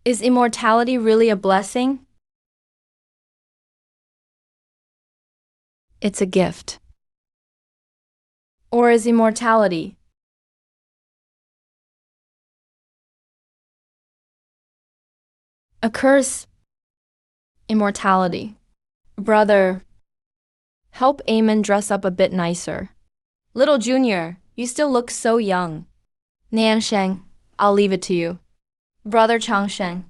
Is immortality really a blessing? It's a gift. Or is immortality a curse? Immortality. Brother, help Eamon dress up a bit nicer. Little Junior, you still look so young. Niansheng, I'll leave it to you. Brother Changsheng.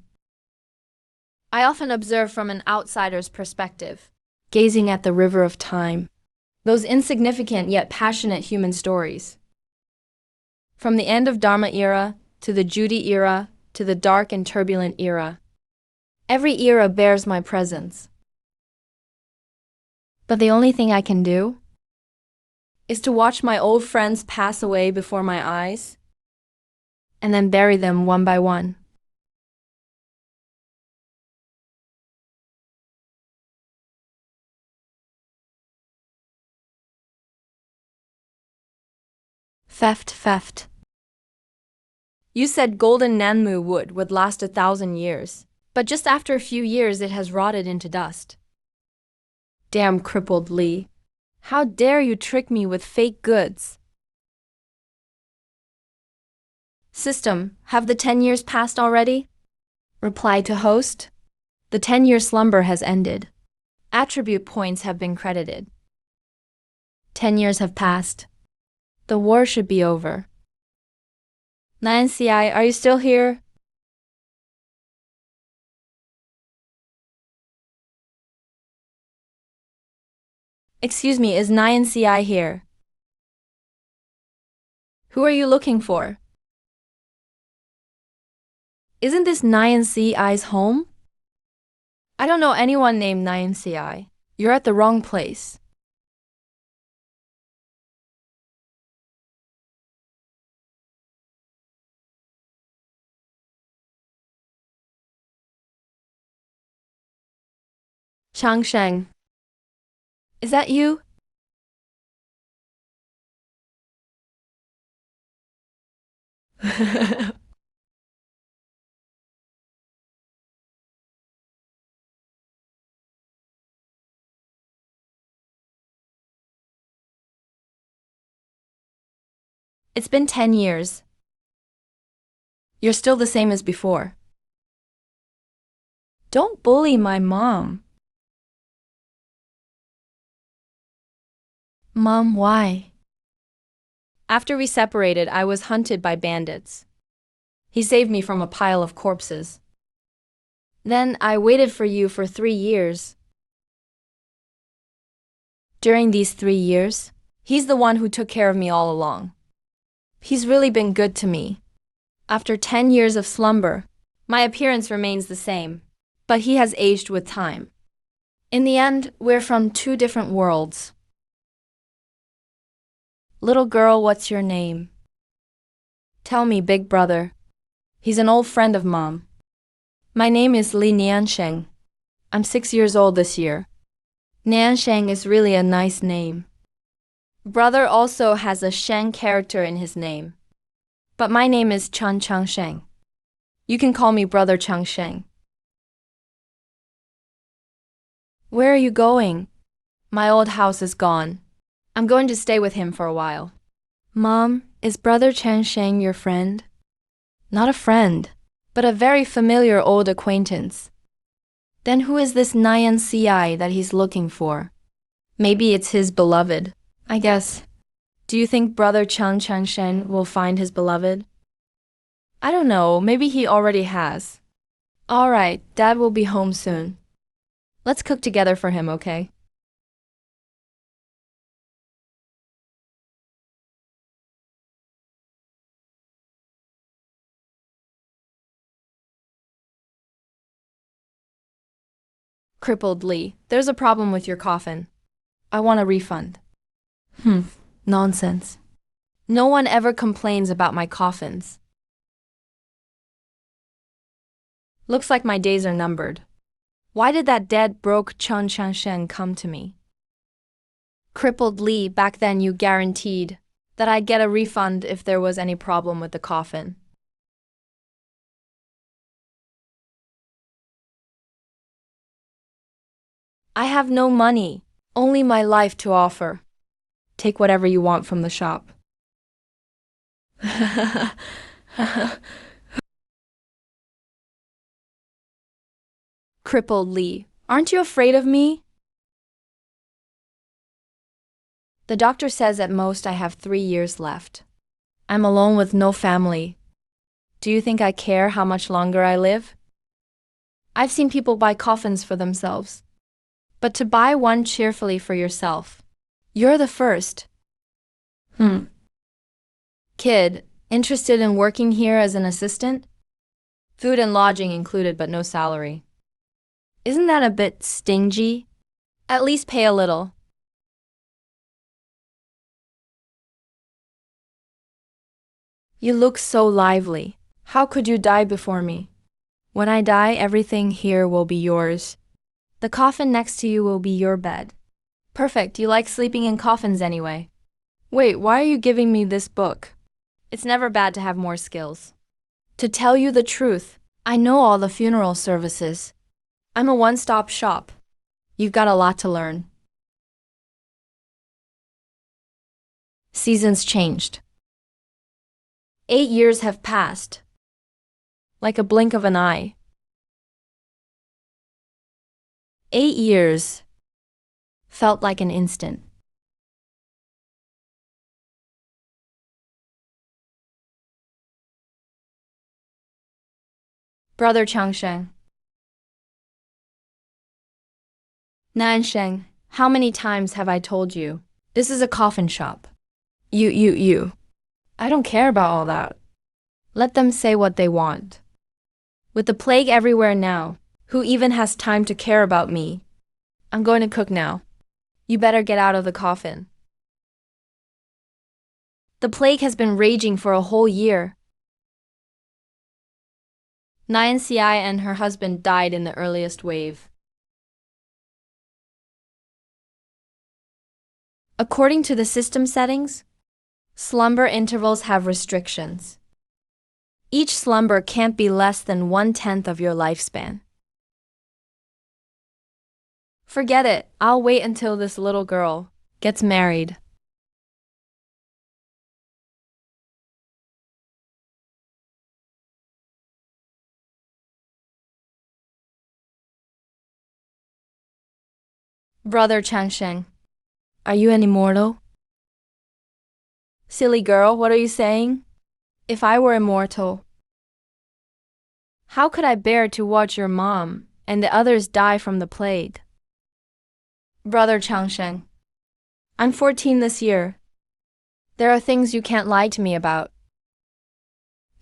I often observe from an outsider's perspective, gazing at the river of time, those insignificant yet passionate human stories. From the end of Dharma era, to the Judy era, to the dark and turbulent era. Every era bears my presence. But the only thing I can do is to watch my old friends pass away before my eyes, and then bury them one by one. Theft. You said golden Nanmu wood would last 1,000 years, but just after a few years it has rotted into dust. Damn crippled Li. How dare you trick me with fake goods? System, have the 10 years passed already? Reply to host. The 10-year slumber has ended. Attribute points have been credited. 10 years have passed. The war should be over. Nancy, are you still here? Excuse me, is Nancy here? Who are you looking for? Isn't this Nancy's home? I don't know anyone named Nancy. You're at the wrong place. Changsheng. Is that you? It's been 10 years. You're still the same as before. Don't bully my mom. Mom, why? After we separated, I was hunted by bandits. He saved me from a pile of corpses. Then I waited for you for 3 years. During these 3 years, he's the one who took care of me all along. He's really been good to me. After 10 years of slumber, my appearance remains the same, but he has aged with time. In the end, we're from 2 different worlds. Little girl, what's your name? Tell me, big brother. He's an old friend of Mom. My name is Li Niansheng. I'm 6 years old this year. Niansheng is really a nice name. Brother also has a Sheng character in his name. But my name is Changsheng. You can call me Brother Changsheng. Where are you going? My old house is gone. I'm going to stay with him for a while. Mom, is Brother Changsheng your friend? Not a friend, but a very familiar old acquaintance. Then who is this Nyan Ci that he's looking for? Maybe it's his beloved, I guess. Do you think Brother Changshen will find his beloved? I don't know, maybe he already has. All right, Dad will be home soon. Let's cook together for him, okay? Crippled Lee, there's a problem with your coffin. I want a refund. Nonsense. No one ever complains about my coffins. Looks like my days are numbered. Why did that dead, broke Chun Changshen come to me? Crippled Lee, back then you guaranteed that I'd get a refund if there was any problem with the coffin. I have no money, only my life to offer. Take whatever you want from the shop. Crippled Lee, aren't you afraid of me? The doctor says at most I have 3 years left. I'm alone with no family. Do you think I care how much longer I live? I've seen people buy coffins for themselves. But to buy one cheerfully for yourself, you're the first. Kid, interested in working here as an assistant? Food and lodging included, but no salary. Isn't that a bit stingy? At least pay a little. You look so lively. How could you die before me? When I die, everything here will be yours. The coffin next to you will be your bed. Perfect, you like sleeping in coffins anyway. Wait, why are you giving me this book? It's never bad to have more skills. To tell you the truth, I know all the funeral services. I'm a one-stop shop. You've got a lot to learn. Seasons changed. 8 years have passed. Like a blink of an eye. 8 years felt like an instant. Brother Changsheng. Nansheng, how many times have I told you? This is a coffin shop. You. I don't care about all that. Let them say what they want. With the plague everywhere now, who even has time to care about me? I'm going to cook now. You better get out of the coffin. The plague has been raging for a whole year. Nyanci and her husband died in the earliest wave. According to the system settings, slumber intervals have restrictions. Each slumber can't be less than 1/10 of your lifespan. Forget it, I'll wait until this little girl gets married. Brother Changsheng, are you an immortal? Silly girl, what are you saying? If I were immortal, how could I bear to watch your mom and the others die from the plague? Brother Changsheng, I'm 14 this year. There are things you can't lie to me about.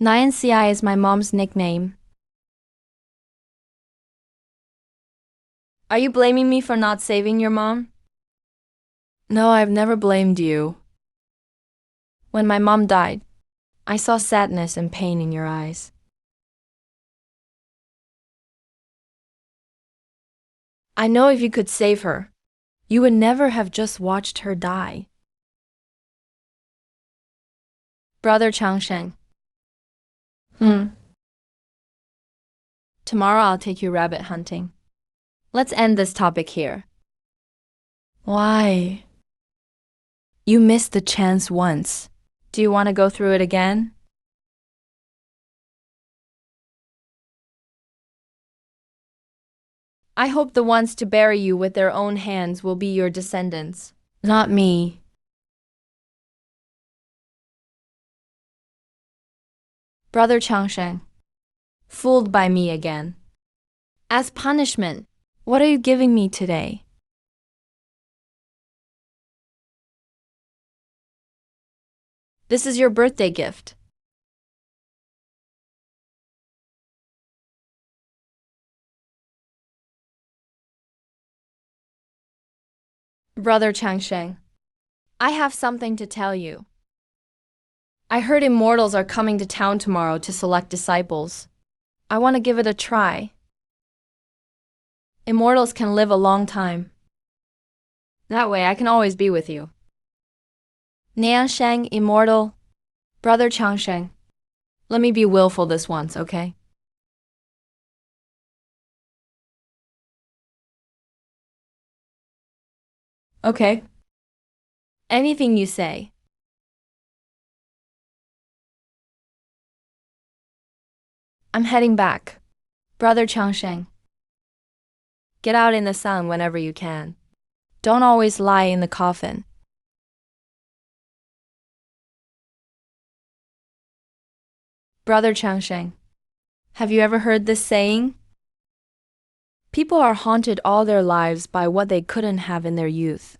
Nyanci is my mom's nickname. Are you blaming me for not saving your mom? No, I've never blamed you. When my mom died, I saw sadness and pain in your eyes. I know if you could save her, you would never have just watched her die. Brother Changsheng. Tomorrow I'll take you rabbit hunting. Let's end this topic here. Why? You missed the chance once. Do you want to go through it again? I hope the ones to bury you with their own hands will be your descendants, not me. Brother Changsheng, fooled by me again. As punishment, what are you giving me today? This is your birthday gift. Brother Changsheng, I have something to tell you. I heard immortals are coming to town tomorrow to select disciples. I want to give it a try. Immortals can live a long time. That way I can always be with you. Niansheng, immortal. Brother Changsheng, let me be willful this once, okay? Okay. Anything you say. I'm heading back. Brother Changsheng. Get out in the sun whenever you can. Don't always lie in the coffin. Brother Changsheng. Have you ever heard this saying? People are haunted all their lives by what they couldn't have in their youth.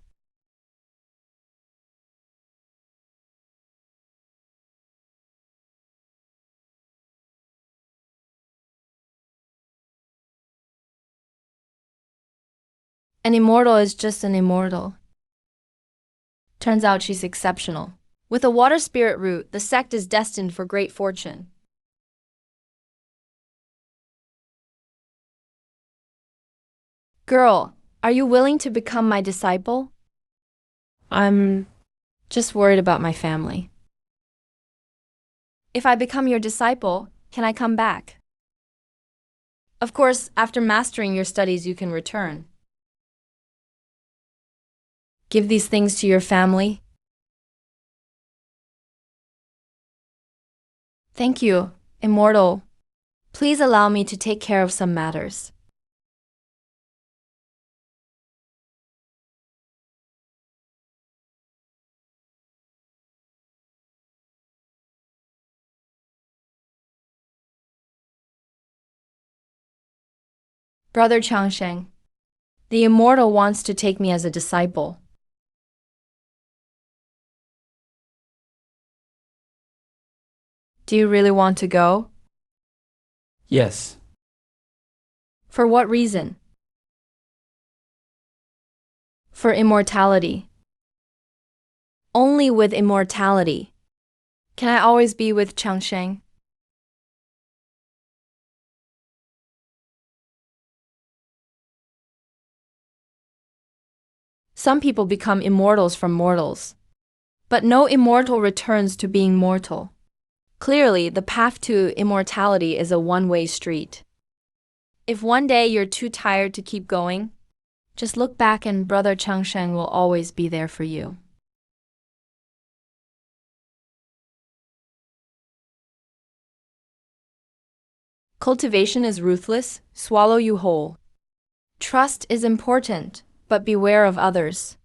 An immortal is just an immortal. Turns out she's exceptional. With a water spirit root, the sect is destined for great fortune. Girl, are you willing to become my disciple? I'm just worried about my family. If I become your disciple, can I come back? Of course, after mastering your studies, you can return. Give these things to your family. Thank you, Immortal. Please allow me to take care of some matters. Brother Changsheng, the Immortal wants to take me as a disciple. Do you really want to go? Yes. For what reason? For immortality. Only with immortality. Can I always be with Changsheng? Some people become immortals from mortals. But no immortal returns to being mortal. Clearly, the path to immortality is a one-way street. If one day you're too tired to keep going, just look back and Brother Changsheng will always be there for you. Cultivation is ruthless, swallow you whole. Trust is important, but beware of others.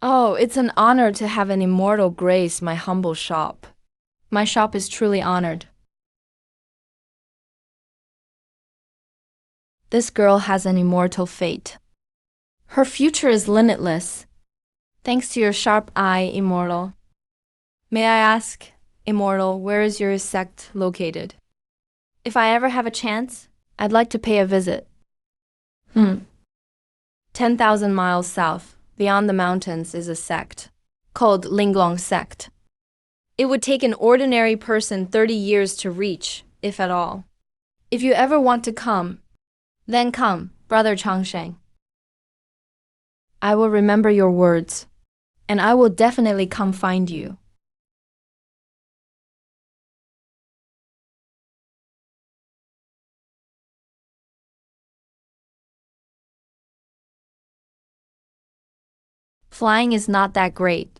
Oh, it's an honor to have an immortal grace my humble shop. My shop is truly honored. This girl has an immortal fate. Her future is limitless, thanks to your sharp eye, Immortal. May I ask, Immortal, where is your sect located? If I ever have a chance, I'd like to pay a visit. 10,000 miles south, beyond the mountains, is a sect called Linglong Sect. It would take an ordinary person 30 years to reach, if at all. If you ever want to come, then come, Brother Changsheng. I will remember your words, and I will definitely come find you. Flying is not that great.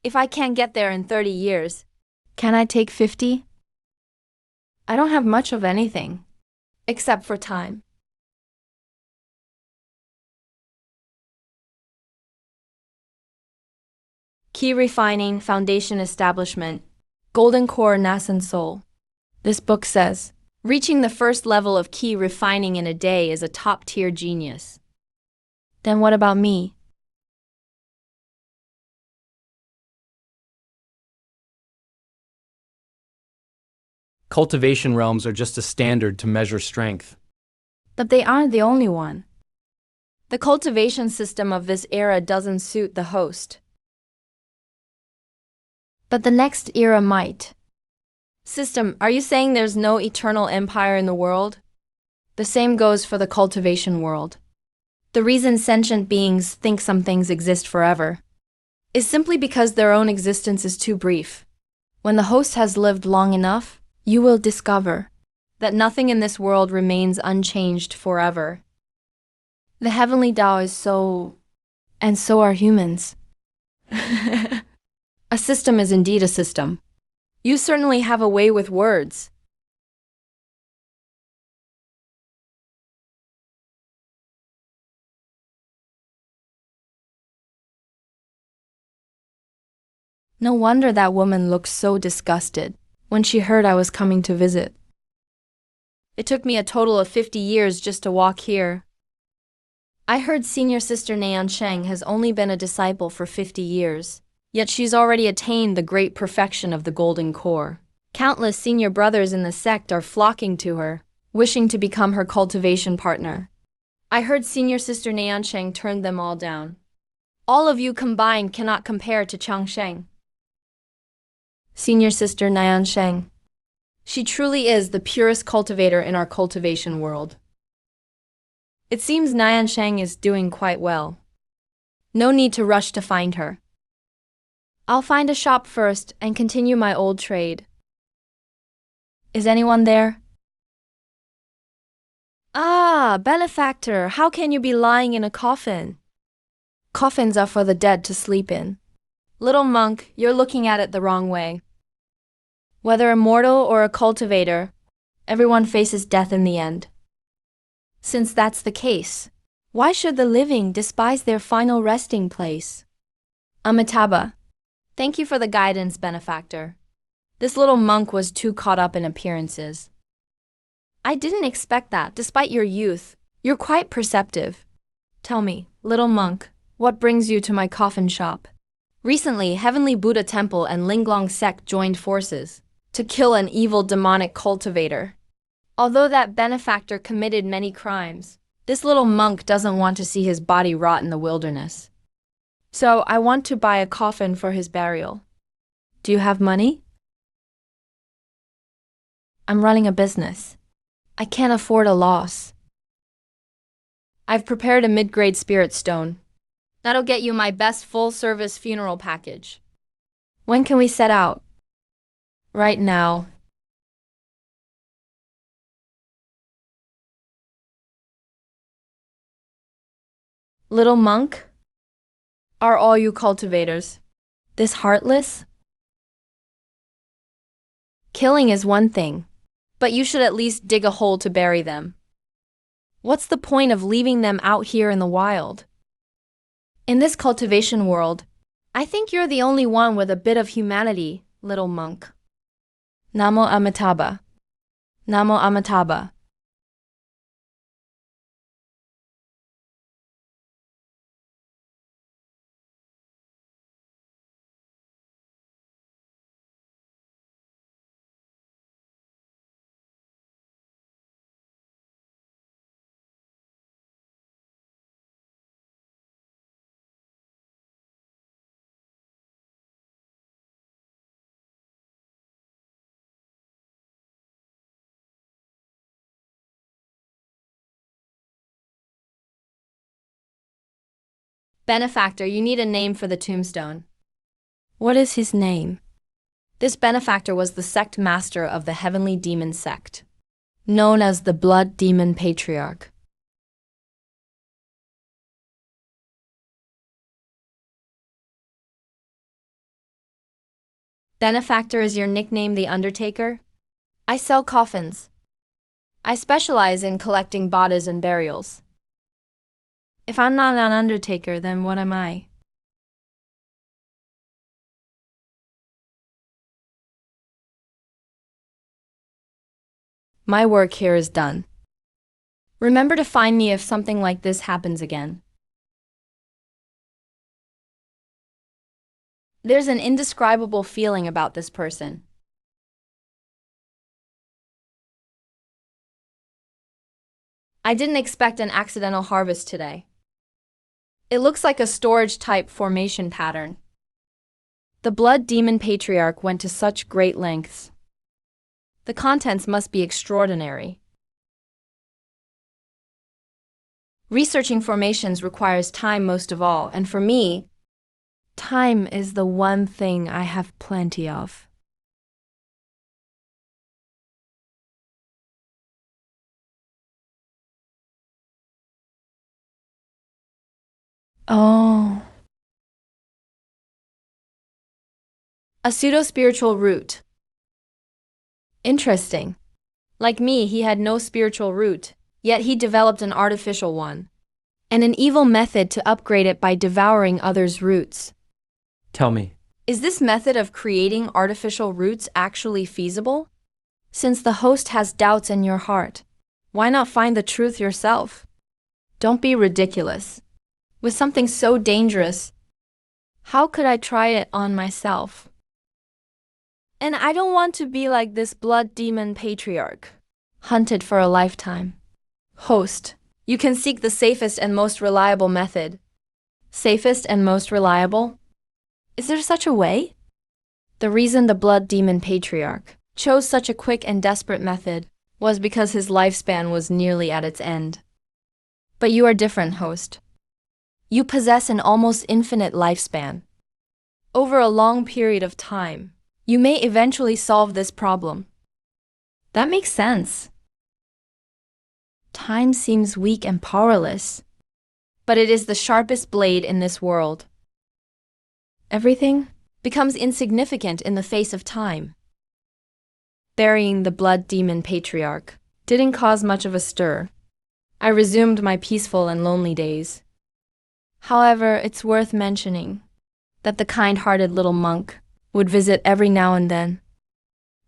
If I can't get there in 30 years, can I take 50? I don't have much of anything, except for time. Key Refining Foundation Establishment, Golden Core Nascent Soul. This book says, reaching the first level of key refining in a day is a top-tier genius. Then what about me? Cultivation realms are just a standard to measure strength. But they aren't the only one. The cultivation system of this era doesn't suit the host. But the next era might. System, are you saying there's no eternal empire in the world? The same goes for the cultivation world. The reason sentient beings think some things exist forever is simply because their own existence is too brief. When the host has lived long enough, you will discover that nothing in this world remains unchanged forever. The heavenly Tao is so, and so are humans. A system is indeed a system. You certainly have a way with words. No wonder that woman looked so disgusted when she heard I was coming to visit. It took me a total of 50 years just to walk here. I heard senior sister Nayan Sheng has only been a disciple for 50 years, yet she's already attained the great perfection of the golden core. Countless senior brothers in the sect are flocking to her, wishing to become her cultivation partner. I heard senior sister Nayan Sheng turned them all down. All of you combined cannot compare to Chang Sheng. Senior sister Nayan Sheng. She truly is the purest cultivator in our cultivation world. It seems Nayan Sheng is doing quite well. No need to rush to find her. I'll find a shop first and continue my old trade. Is anyone there? Ah, benefactor, how can you be lying in a coffin? Coffins are for the dead to sleep in. Little monk, you're looking at it the wrong way. Whether a mortal or a cultivator, everyone faces death in the end. Since that's the case, why should the living despise their final resting place? Amitabha, thank you for the guidance, benefactor. This little monk was too caught up in appearances. I didn't expect that. Despite your youth, you're quite perceptive. Tell me, little monk, what brings you to my coffin shop? Recently, Heavenly Buddha Temple and Linglong sect joined forces to kill an evil demonic cultivator. Although that benefactor committed many crimes, this little monk doesn't want to see his body rot in the wilderness. So I want to buy a coffin for his burial. Do you have money? I'm running a business. I can't afford a loss. I've prepared a mid-grade spirit stone. That'll get you my best full-service funeral package. When can we set out? Right now. Little monk? Are all you cultivators this heartless? Killing is one thing, but you should at least dig a hole to bury them. What's the point of leaving them out here in the wild? In this cultivation world, I think you're the only one with a bit of humanity, little monk. Namo Amitabha. Namo Amitabha. Benefactor, you need a name for the tombstone. What is his name? This benefactor was the sect master of the Heavenly Demon sect, known as the Blood Demon Patriarch. Benefactor is your nickname, the Undertaker? I sell coffins. I specialize in collecting bodies and burials. If I'm not an undertaker, then what am I? My work here is done. Remember to find me if something like this happens again. There's an indescribable feeling about this person. I didn't expect an accidental harvest today. It looks like a storage-type formation pattern. The Blood Demon Patriarch went to such great lengths. The contents must be extraordinary. Researching formations requires time most of all, and for me, time is the one thing I have plenty of. Oh. A pseudo-spiritual root. Interesting. Like me, he had no spiritual root, yet he developed an artificial one, and an evil method to upgrade it by devouring others' roots. Tell me. Is this method of creating artificial roots actually feasible? Since the host has doubts in your heart, why not find the truth yourself? Don't be ridiculous. With something so dangerous, how could I try it on myself? And I don't want to be like this blood demon patriarch, hunted for a lifetime. Host, you can seek the safest and most reliable method. Safest and most reliable? Is there such a way? The reason the blood demon patriarch chose such a quick and desperate method was because his lifespan was nearly at its end. But you are different, host. You possess an almost infinite lifespan. Over a long period of time, you may eventually solve this problem. That makes sense. Time seems weak and powerless, but it is the sharpest blade in this world. Everything becomes insignificant in the face of time. Burying the blood demon patriarch didn't cause much of a stir. I resumed my peaceful and lonely days. However, it's worth mentioning that the kind-hearted little monk would visit every now and then.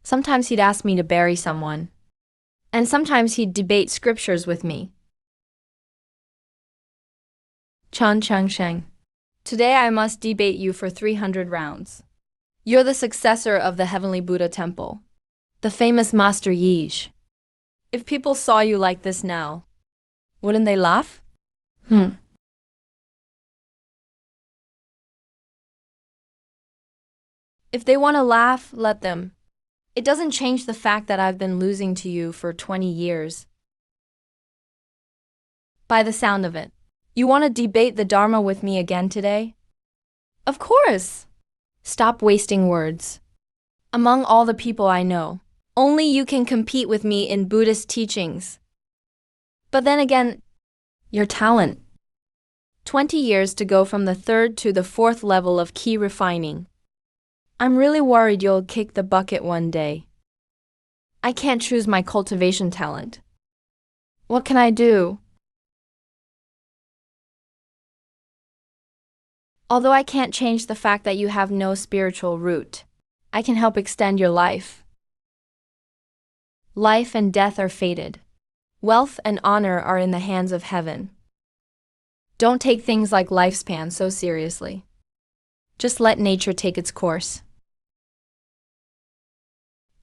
Sometimes he'd ask me to bury someone, and sometimes he'd debate scriptures with me. Chan Changsheng, today I must debate you for 300 rounds. You're the successor of the Heavenly Buddha Temple, the famous Master Yish. If people saw you like this now, wouldn't they laugh? If they want to laugh, let them. It doesn't change the fact that I've been losing to you for 20 years. By the sound of it, you want to debate the Dharma with me again today? Of course! Stop wasting words. Among all the people I know, only you can compete with me in Buddhist teachings. But then again, your talent. 20 years to go from the third to the fourth level of key refining. I'm really worried you'll kick the bucket one day. I can't choose my cultivation talent. What can I do? Although I can't change the fact that you have no spiritual root, I can help extend your life. Life and death are fated. Wealth and honor are in the hands of heaven. Don't take things like lifespan so seriously. Just let nature take its course.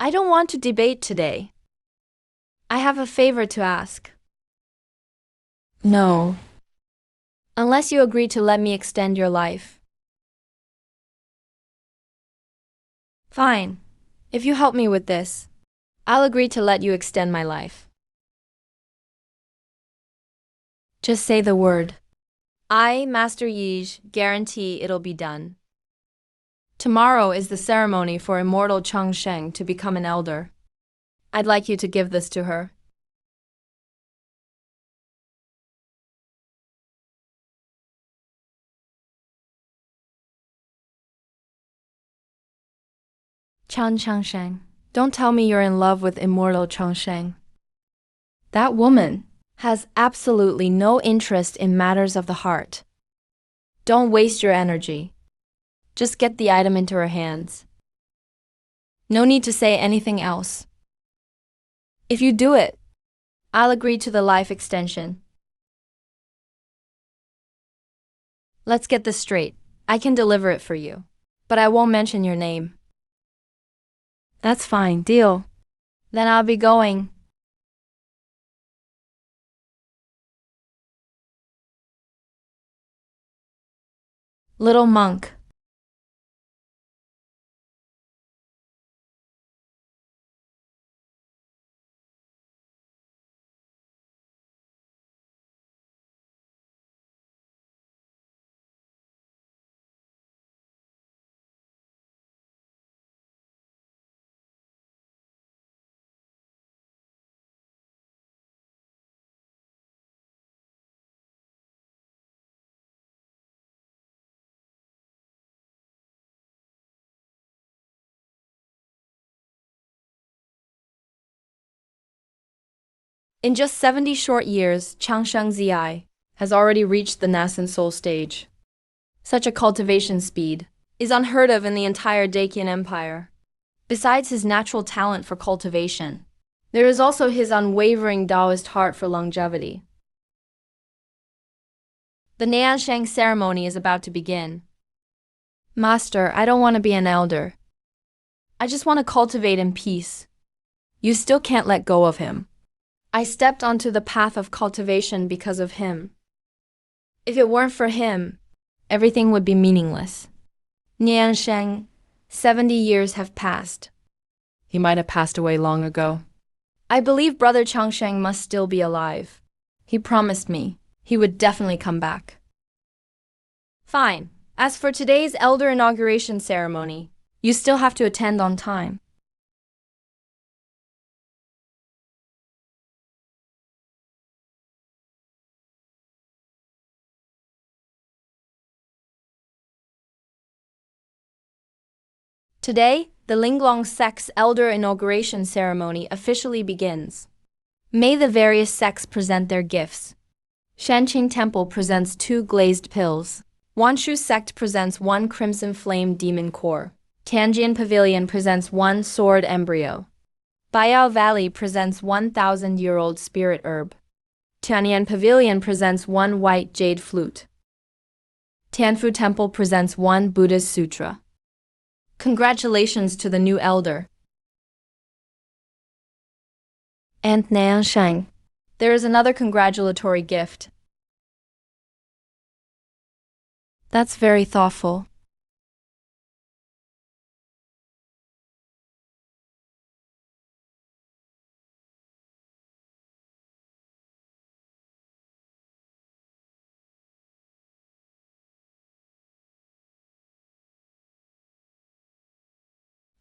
I don't want to debate today. I have a favor to ask. No. Unless you agree to let me extend your life. Fine. If you help me with this, I'll agree to let you extend my life. Just say the word. I, Master Yij, guarantee it'll be done. Tomorrow is the ceremony for immortal Changsheng to become an elder. I'd like you to give this to her. Changsheng, don't tell me you're in love with immortal Changsheng. That woman has absolutely no interest in matters of the heart. Don't waste your energy. Just get the item into her hands. No need to say anything else. If you do it, I'll agree to the life extension. Let's get this straight. I can deliver it for you, but I won't mention your name. That's fine, deal. Then I'll be going. Little monk. In just 70 short years, Changsheng Zi has already reached the nascent soul stage. Such a cultivation speed is unheard of in the entire Dacian Empire. Besides his natural talent for cultivation, there is also his unwavering Taoist heart for longevity. The Niansheng ceremony is about to begin. Master, I don't want to be an elder. I just want to cultivate in peace. You still can't let go of him. I stepped onto the path of cultivation because of him. If it weren't for him, everything would be meaningless. Niansheng, 70 years have passed. He might have passed away long ago. I believe Brother Changsheng must still be alive. He promised me he would definitely come back. Fine. As for today's elder inauguration ceremony, you still have to attend on time. Today, the Linglong sect's elder inauguration ceremony officially begins. May the various sects present their gifts. Shanqing Temple presents 2 glazed pills. Wanshu sect presents 1 crimson flame demon core. Tianjin Pavilion presents 1 sword embryo. Baiyao Valley presents 1,000-year-old spirit herb. Tianyan Pavilion presents 1 white jade flute. Tianfu Temple presents 1 Buddha's sutra. Congratulations to the new elder. And Niansheng, there is another congratulatory gift. That's very thoughtful.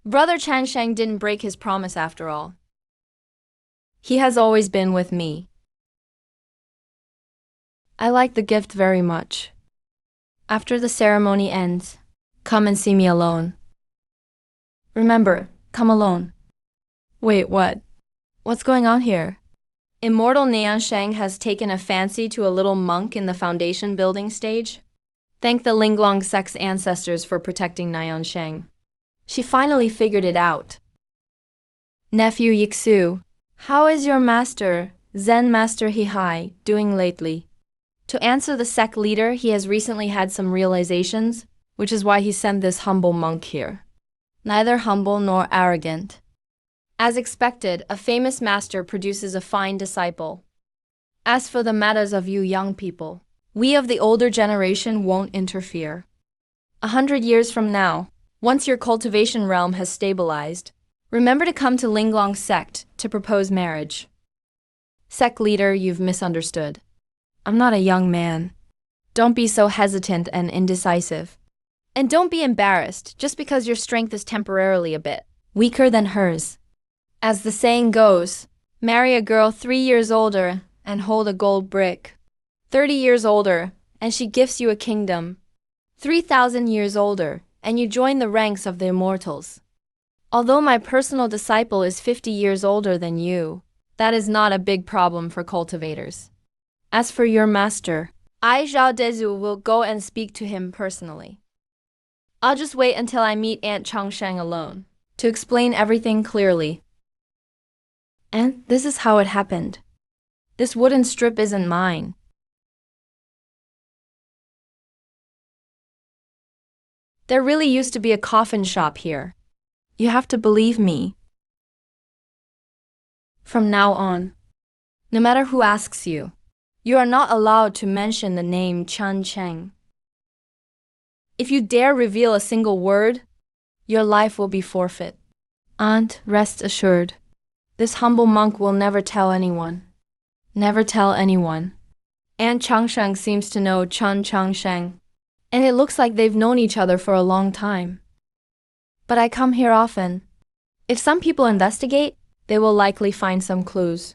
Brother Changsheng didn't break his promise after all. He has always been with me. I like the gift very much. After the ceremony ends, come and see me alone. Remember, come alone. Wait, what? What's going on here? Immortal Niansheng has taken a fancy to a little monk in the foundation building stage. Thank the Linglong sect's ancestors for protecting Niansheng. She finally figured it out. Nephew Yixu, how is your master, Zen Master Hihai, doing lately? To answer the sect leader, he has recently had some realizations, which is why he sent this humble monk here. Neither humble nor arrogant. As expected, a famous master produces a fine disciple. As for the matters of you young people, we of the older generation won't interfere. 100 years from now, once your cultivation realm has stabilized, remember to come to Linglong sect to propose marriage. Sect leader, you've misunderstood. I'm not a young man. Don't be so hesitant and indecisive. And don't be embarrassed just because your strength is temporarily a bit weaker than hers. As the saying goes, marry a girl 3 years older and hold a gold brick. 30 years older, and she gifts you a kingdom. 3,000 years older, and you join the ranks of the immortals. Although my personal disciple is 50 years older than you, that is not a big problem for cultivators. As for your master, I, Zhao Dezu, will go and speak to him personally. I'll just wait until I meet Aunt Changsheng alone, to explain everything clearly. And this is how it happened. This wooden strip isn't mine. There really used to be a coffin shop here. You have to believe me. From now on, no matter who asks you, you are not allowed to mention the name Chen Cheng. If you dare reveal a single word, your life will be forfeit. Aunt, rest assured, this humble monk will never tell anyone. Never tell anyone. Aunt Changsheng seems to know Chen Changsheng, and it looks like they've known each other for a long time. But I come here often. If some people investigate, they will likely find some clues.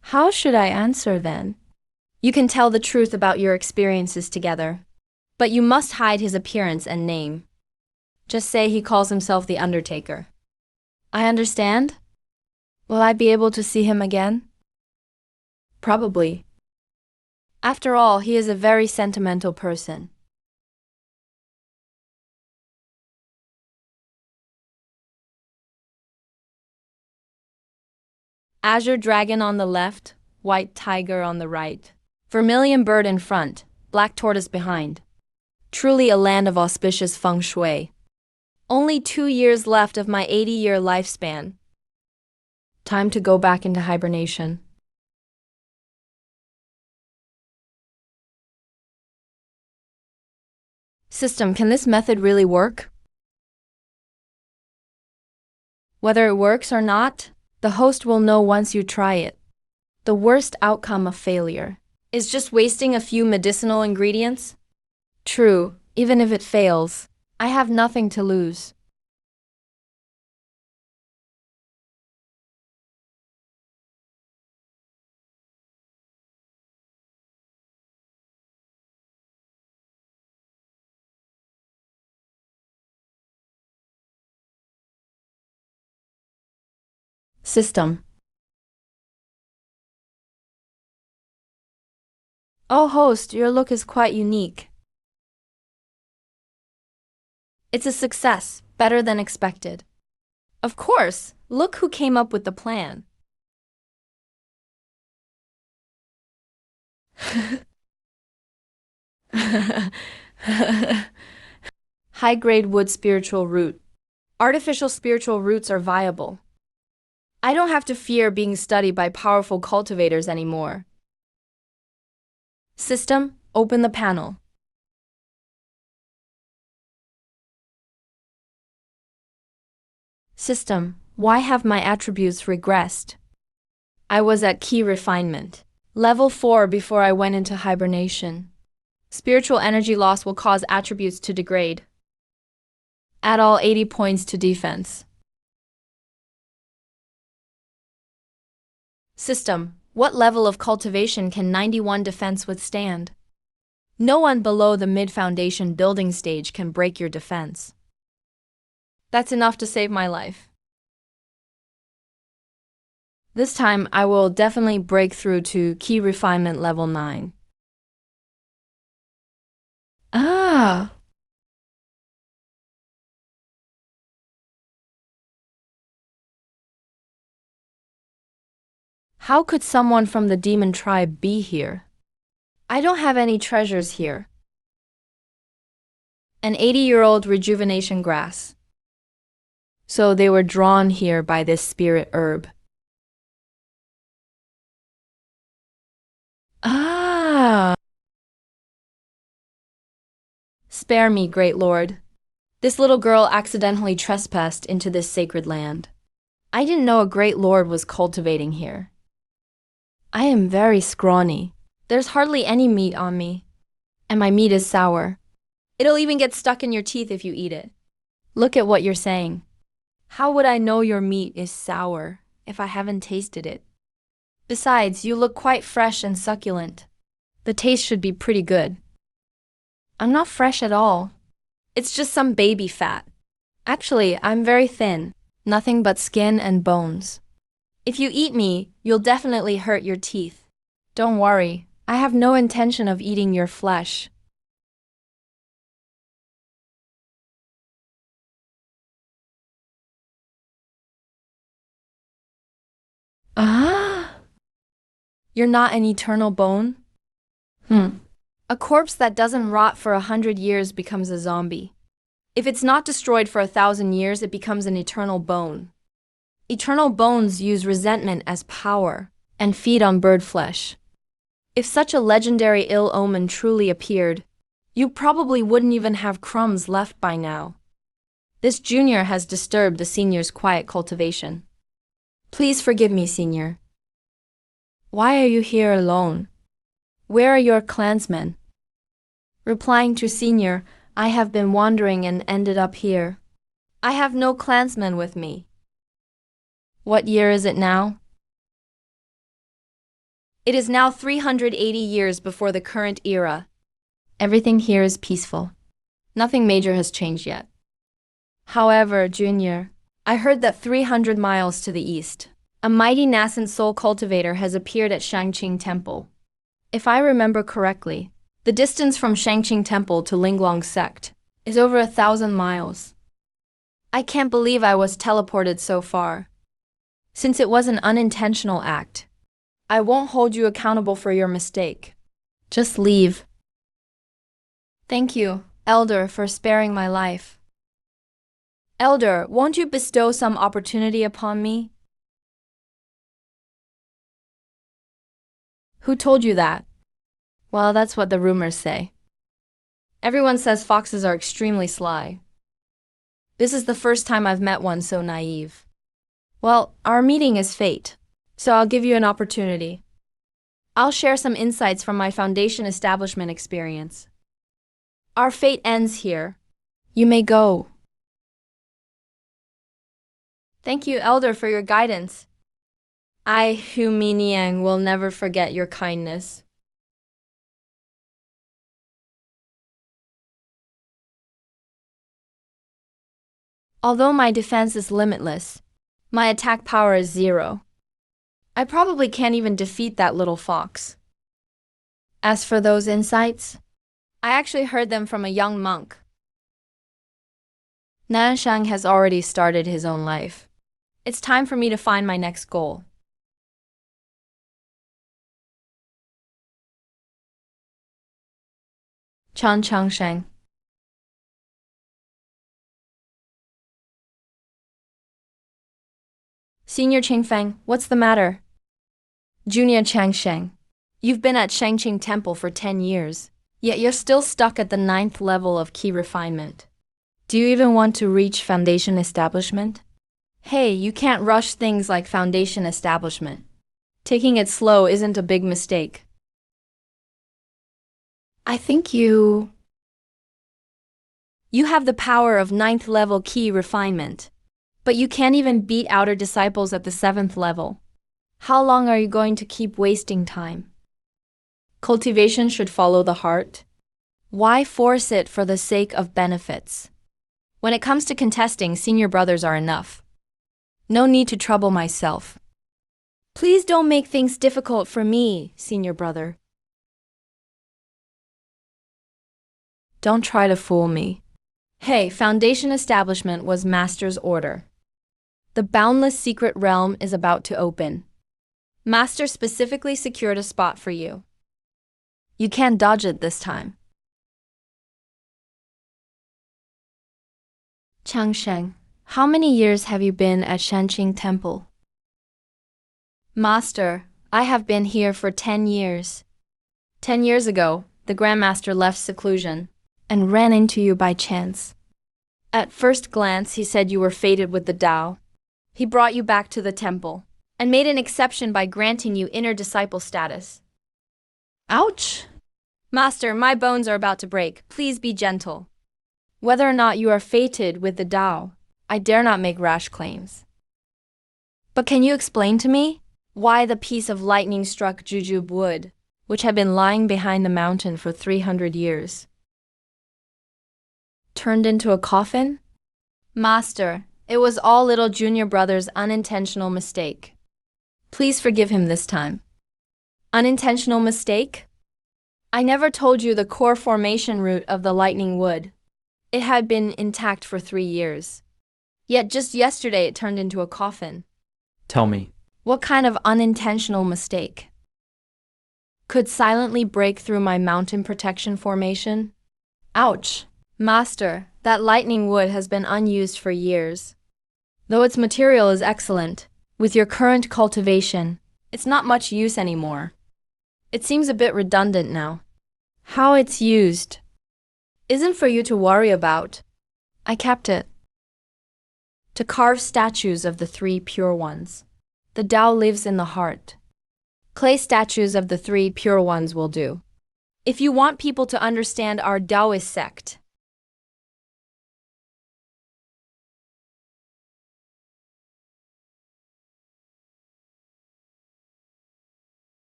How should I answer then? You can tell the truth about your experiences together, but you must hide his appearance and name. Just say he calls himself the Undertaker. I understand. Will I be able to see him again? Probably. After all, he is a very sentimental person. Azure dragon on the left, white tiger on the right. Vermilion bird in front, black tortoise behind. Truly a land of auspicious feng shui. Only 2 years left of my 80-year lifespan. Time to go back into hibernation. System, can this method really work? Whether it works or not, the host will know once you try it. The worst outcome of failure is just wasting a few medicinal ingredients. True, even if it fails, I have nothing to lose. System. Oh host, your look is quite unique. It's a success, better than expected. Of course, look who came up with the plan. High-grade wood spiritual root. Artificial spiritual roots are viable. I don't have to fear being studied by powerful cultivators anymore. System, open the panel. System, why have my attributes regressed? I was at key refinement. Level 4 before I went into hibernation. Spiritual energy loss will cause attributes to degrade. Add all 80 points to defense. System, what level of cultivation can 91 defense withstand? No one below the mid-foundation building stage can break your defense. That's enough to save my life. This time, I will definitely break through to key refinement level 9. Ah! How could someone from the demon tribe be here? I don't have any treasures here. An 80-year-old rejuvenation grass. So they were drawn here by this spirit herb. Ah! Spare me, great lord. This little girl accidentally trespassed into this sacred land. I didn't know a great lord was cultivating here. I am very scrawny. There's hardly any meat on me. And my meat is sour. It'll even get stuck in your teeth if you eat it. Look at what you're saying. How would I know your meat is sour if I haven't tasted it? Besides, you look quite fresh and succulent. The taste should be pretty good. I'm not fresh at all. It's just some baby fat. Actually, I'm very thin. Nothing but skin and bones. If you eat me, you'll definitely hurt your teeth. Don't worry, I have no intention of eating your flesh. Ah! You're not an eternal bone? A corpse that doesn't rot for 100 years becomes a zombie. If it's not destroyed for 1,000 years, it becomes an eternal bone. Eternal bones use resentment as power and feed on bird flesh. If such a legendary ill omen truly appeared, you probably wouldn't even have crumbs left by now. This junior has disturbed the senior's quiet cultivation. Please forgive me, senior. Why are you here alone? Where are your clansmen? Replying to senior, I have been wandering and ended up here. I have no clansmen with me. What year is it now? It is now 380 years before the current era. Everything here is peaceful. Nothing major has changed yet. However, Junior, I heard that 300 miles to the east, A mighty nascent soul cultivator has appeared at Shangqing Temple. If I remember correctly, the distance from Shangqing Temple to Linglong Sect is over 1,000 miles. I can't believe I was teleported so far. Since it was an unintentional act, I won't hold you accountable for your mistake. Just leave. Thank you, Elder, for sparing my life. Elder, won't you bestow some opportunity upon me? Who told you that? Well, that's what the rumors say. Everyone says foxes are extremely sly. This is the first time I've met one so naive. Well, our meeting is fate, so I'll give you an opportunity. I'll share some insights from my foundation establishment experience. Our fate ends here. You may go. Thank you, Elder, for your guidance. I, Hu Miniang, will never forget your kindness. Although my defense is limitless, my attack power is 0. I probably can't even defeat that little fox. As for those insights, I actually heard them from a young monk. Nanshang has already started his own life. It's time for me to find my next goal. Chan Changsheng. Senior Qingfeng, what's the matter? Junior Changsheng, you've been at Shangqing Temple for 10 years, yet you're still stuck at the 9th level of key refinement. Do you even want to reach foundation establishment? Hey, you can't rush things like foundation establishment. Taking it slow isn't a big mistake. I think you have the power of 9th level key refinement. But you can't even beat outer disciples at the 7th level. How long are you going to keep wasting time? Cultivation should follow the heart. Why force it for the sake of benefits? When it comes to contesting, senior brothers are enough. No need to trouble myself. Please don't make things difficult for me, senior brother. Don't try to fool me. Hey, foundation establishment was master's order. The boundless secret realm is about to open. Master specifically secured a spot for you. You can't dodge it this time. Changsheng, how many years have you been at Shangqing Temple? Master, I have been here for 10 years. 10 years ago, the Grandmaster left seclusion and ran into you by chance. At first glance, he said you were fated with the Tao. He brought you back to the temple and made an exception by granting you inner disciple status. Ouch! Master, my bones are about to break. Please be gentle. Whether or not you are fated with the Tao, I dare not make rash claims. But can you explain to me why the piece of lightning-struck jujube wood, which had been lying behind the mountain for 300 years, turned into a coffin? Master, it was all little junior brother's unintentional mistake. Please forgive him this time. Unintentional mistake? I never told you the core formation root of the lightning wood. It had been intact for 3 years. Yet just yesterday it turned into a coffin. Tell me. What kind of unintentional mistake? Could silently break through my mountain protection formation? Ouch! Master, that lightning wood has been unused for years. Though its material is excellent, with your current cultivation, it's not much use anymore. It seems a bit redundant now. How it's used isn't for you to worry about. I kept it to carve statues of the 3 pure ones. The Tao lives in the heart. Clay statues of the 3 pure ones will do. If you want people to understand our Taoist sect,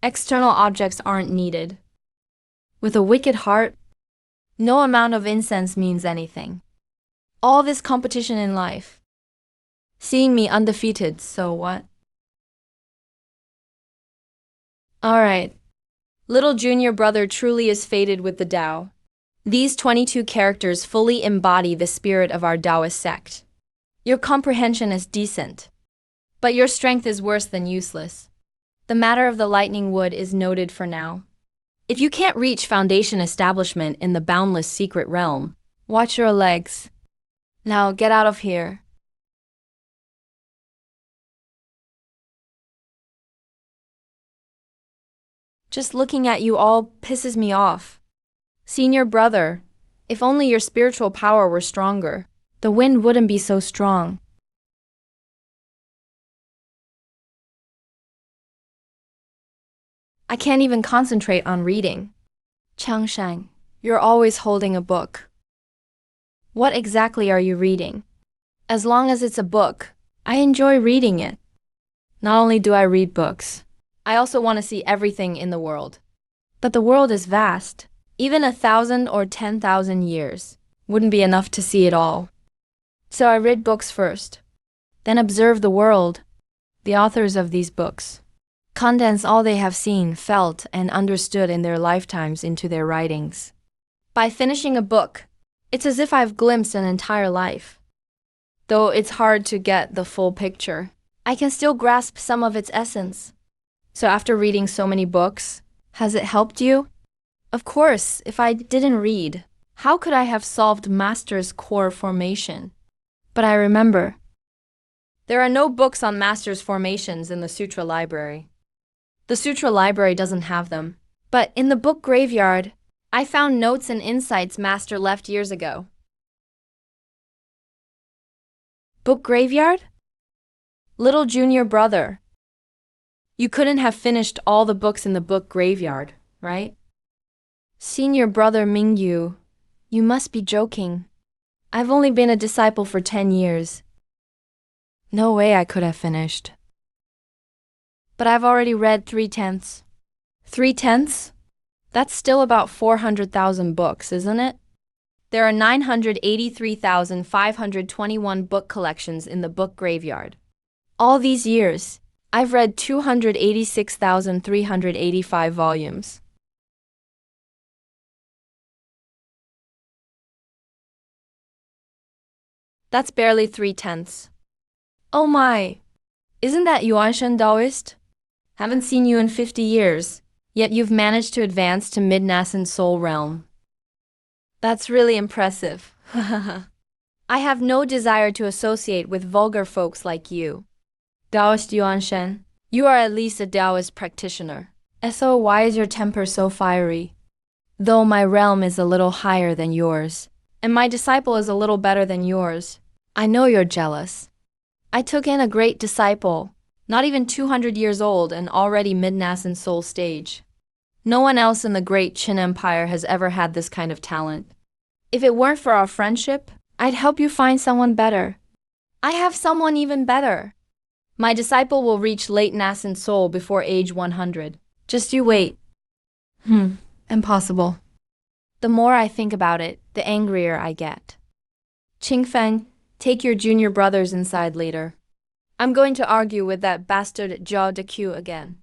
external objects aren't needed. With a wicked heart, no amount of incense means anything. All this competition in life, Seeing me undefeated, so what? Alright. Little junior brother truly is fated with the Tao. These 22 characters fully embody the spirit of our Taoist sect. Your comprehension is decent, but your strength is worse than useless. The matter of the lightning wood is noted for now. If you can't reach foundation establishment in the boundless secret realm, watch your legs. Now get out of here. Just looking at you all pisses me off. Senior brother, if only your spiritual power were stronger, the wind wouldn't be so strong. I can't even concentrate on reading. Changsheng, you're always holding a book. What exactly are you reading? As long as it's a book, I enjoy reading it. Not only do I read books, I also want to see everything in the world. But the world is vast. Even 1,000 or 10,000 years wouldn't be enough to see it all. So I read books first, then observe the world. The authors of these books condense all they have seen, felt, and understood in their lifetimes into their writings. By finishing a book, it's as if I've glimpsed an entire life. Though it's hard to get the full picture, I can still grasp some of its essence. So after reading so many books, has it helped you? Of course, if I didn't read, how could I have solved Master's core formation? But I remember, there are no books on Master's formations in the Sutra Library. The Sutra Library doesn't have them. But in the book graveyard, I found notes and insights Master left years ago. Book graveyard? Little junior brother, you couldn't have finished all the books in the book graveyard, right? Senior brother Mingyu, you must be joking. I've only been a disciple for 10 years. No way I could have finished. But I've already read 3/10. 3/10? That's still about 400,000 books, isn't it? There are 983,521 book collections in the book graveyard. All these years, I've read 286,385 volumes. That's barely 3/10. Oh my! Isn't that Yuanshan Taoist? Haven't seen you in 50 years, yet you've managed to advance to mid-nascent soul realm. That's really impressive. I have no desire to associate with vulgar folks like you. Taoist Yuanshan, you are at least a Taoist practitioner. So why is your temper so fiery? Though my realm is a little higher than yours, and my disciple is a little better than yours, I know you're jealous. I took in a great disciple, not even 200 years old and already mid-nascent soul stage. No one else in the great Qin Empire has ever had this kind of talent. If it weren't for our friendship, I'd help you find someone better. I have someone even better. My disciple will reach late nascent soul before age 100. Just you wait. Impossible. The more I think about it, the angrier I get. Qingfeng, take your junior brothers inside later. I'm going to argue with that bastard Zhao Deqiu again.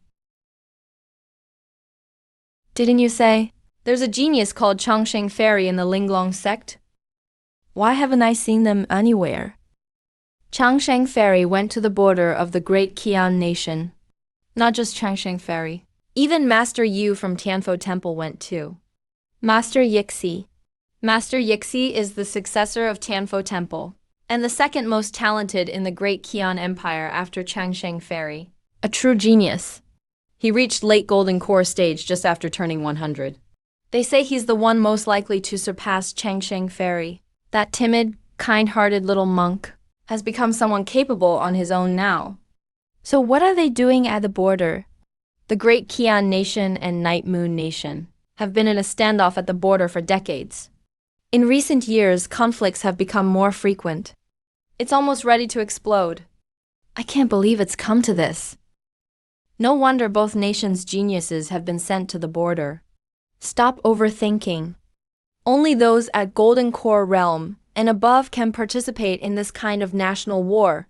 Didn't you say? There's a genius called Changsheng Fairy in the Linglong sect? Why haven't I seen them anywhere? Changsheng Fairy went to the border of the great Qian nation. Not just Changsheng Fairy. Even Master Yu from Tianfo Temple went too. Master Yixi. Master Yixi is the successor of Tianfo Temple, and the second most talented in the great Qian Empire after Changsheng Fairy. A true genius. He reached late golden core stage just after turning 100. They say he's the one most likely to surpass Changsheng Fairy. That timid, kind-hearted little monk has become someone capable on his own now. So what are they doing at the border? The great Qian nation and Night Moon nation have been in a standoff at the border for decades. In recent years, conflicts have become more frequent. It's almost ready to explode. I can't believe it's come to this. No wonder both nations' geniuses have been sent to the border. Stop overthinking. Only those at Golden Core realm and above can participate in this kind of national war.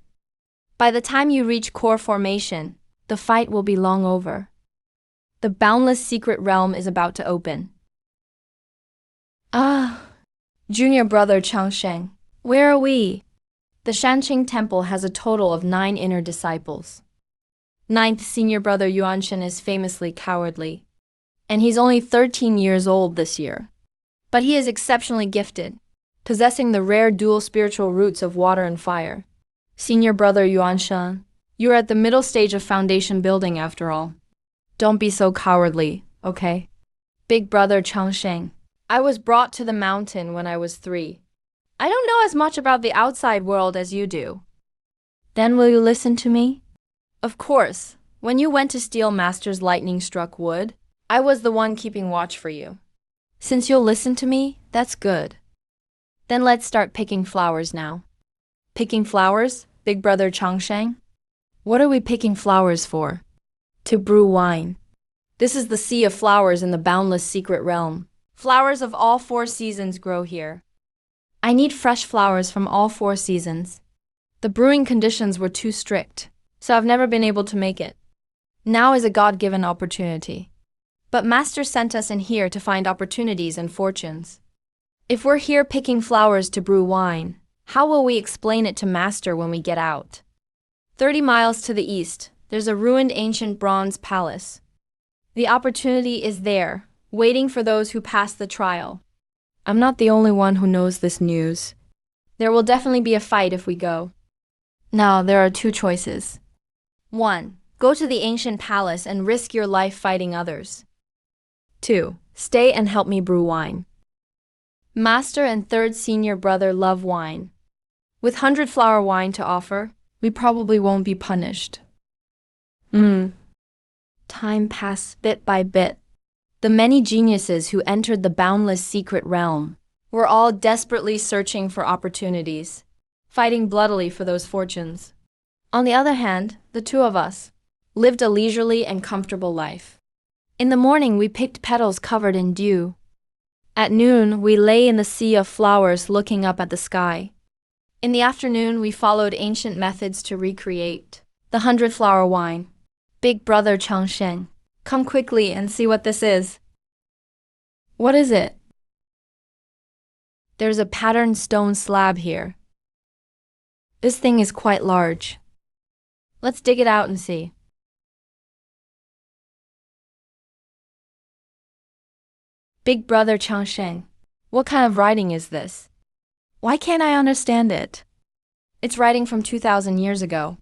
By the time you reach core formation, the fight will be long over. The boundless secret realm is about to open. Ah, junior brother Changsheng, where are we? The Shanqing Temple has a total of 9 inner disciples. Ninth senior brother Yuanshen is famously cowardly, and he's only 13 years old this year. But he is exceptionally gifted, possessing the rare dual spiritual roots of water and fire. Senior brother Yuanshen, you're at the middle stage of foundation building after all. Don't be so cowardly, okay? Big brother Changsheng, I was brought to the mountain when I was 3. I don't know as much about the outside world as you do. Then will you listen to me? Of course, when you went to steal Master's lightning-struck wood, I was the one keeping watch for you. Since you'll listen to me, that's good. Then let's start picking flowers now. Picking flowers, big brother Changsheng? What are we picking flowers for? To brew wine. This is the sea of flowers in the boundless secret realm. Flowers of all 4 seasons grow here. I need fresh flowers from all 4 seasons. The brewing conditions were too strict, so I've never been able to make it. Now is a God-given opportunity. But Master sent us in here to find opportunities and fortunes. If we're here picking flowers to brew wine, how will we explain it to Master when we get out? 30 miles to the east, there's a ruined ancient bronze palace. The opportunity is there, waiting for those who pass the trial. I'm not the only one who knows this news. There will definitely be a fight if we go. Now, there are 2 choices. 1. Go to the ancient palace and risk your life fighting others. 2. Stay and help me brew wine. Master and 3rd senior brother love wine. With 100-flower wine to offer, we probably won't be punished. Time passed bit by bit. The many geniuses who entered the boundless secret realm were all desperately searching for opportunities, fighting bloodily for those fortunes. On the other hand, the 2 of us lived a leisurely and comfortable life. In the morning, we picked petals covered in dew. At noon, we lay in the sea of flowers looking up at the sky. In the afternoon, we followed ancient methods to recreate the 100-flower wine. Big brother Changsheng, come quickly and see what this is. What is it? There's a patterned stone slab here. This thing is quite large. Let's dig it out and see. Big brother Changsheng, what kind of writing is this? Why can't I understand it? It's writing from 2,000 years ago.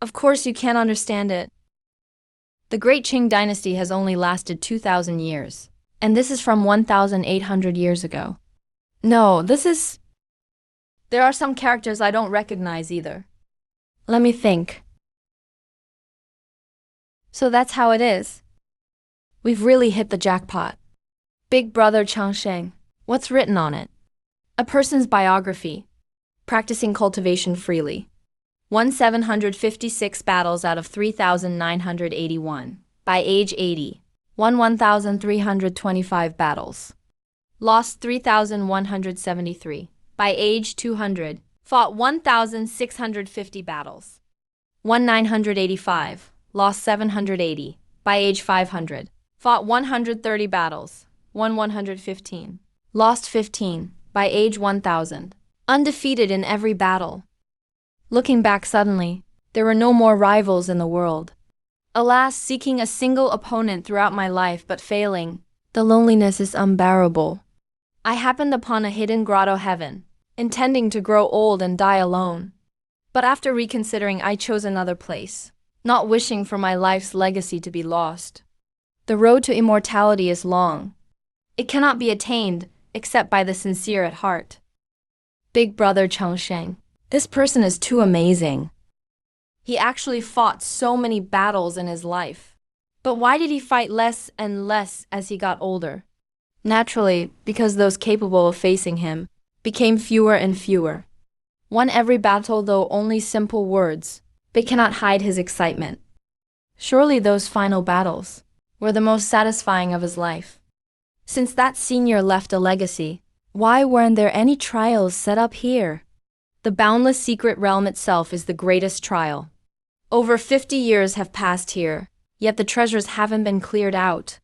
Of course you can't understand it. The Great Qing dynasty has only lasted 2,000 years, and this is from 1,800 years ago. No, There are some characters I don't recognize either. Let me think. So that's how it is. We've really hit the jackpot. Big brother Changsheng, what's written on it? A person's biography. Practicing cultivation freely. Won 756 battles out of 3,981. By age 80. Won 1,325 battles. Lost 3,173. By age 200. Fought 1,650 battles. Won 985. Lost 780. By age 500. Fought 130 battles. Won 115. Lost 15. By age 1,000. Undefeated in every battle. Looking back suddenly, there were no more rivals in the world. Alas, seeking a single opponent throughout my life but failing, the loneliness is unbearable. I happened upon a hidden grotto heaven, intending to grow old and die alone. But after reconsidering, I chose another place, not wishing for my life's legacy to be lost. The road to immortality is long. It cannot be attained except by the sincere at heart. Big brother Changsheng, this person is too amazing. He actually fought so many battles in his life. But why did he fight less and less as he got older? Naturally, because those capable of facing him became fewer and fewer. Won every battle, though only simple words, but cannot hide his excitement. Surely those final battles were the most satisfying of his life. Since that senior left a legacy, why weren't there any trials set up here? The boundless secret realm itself is the greatest trial. Over 50 years have passed here, yet the treasures haven't been cleared out.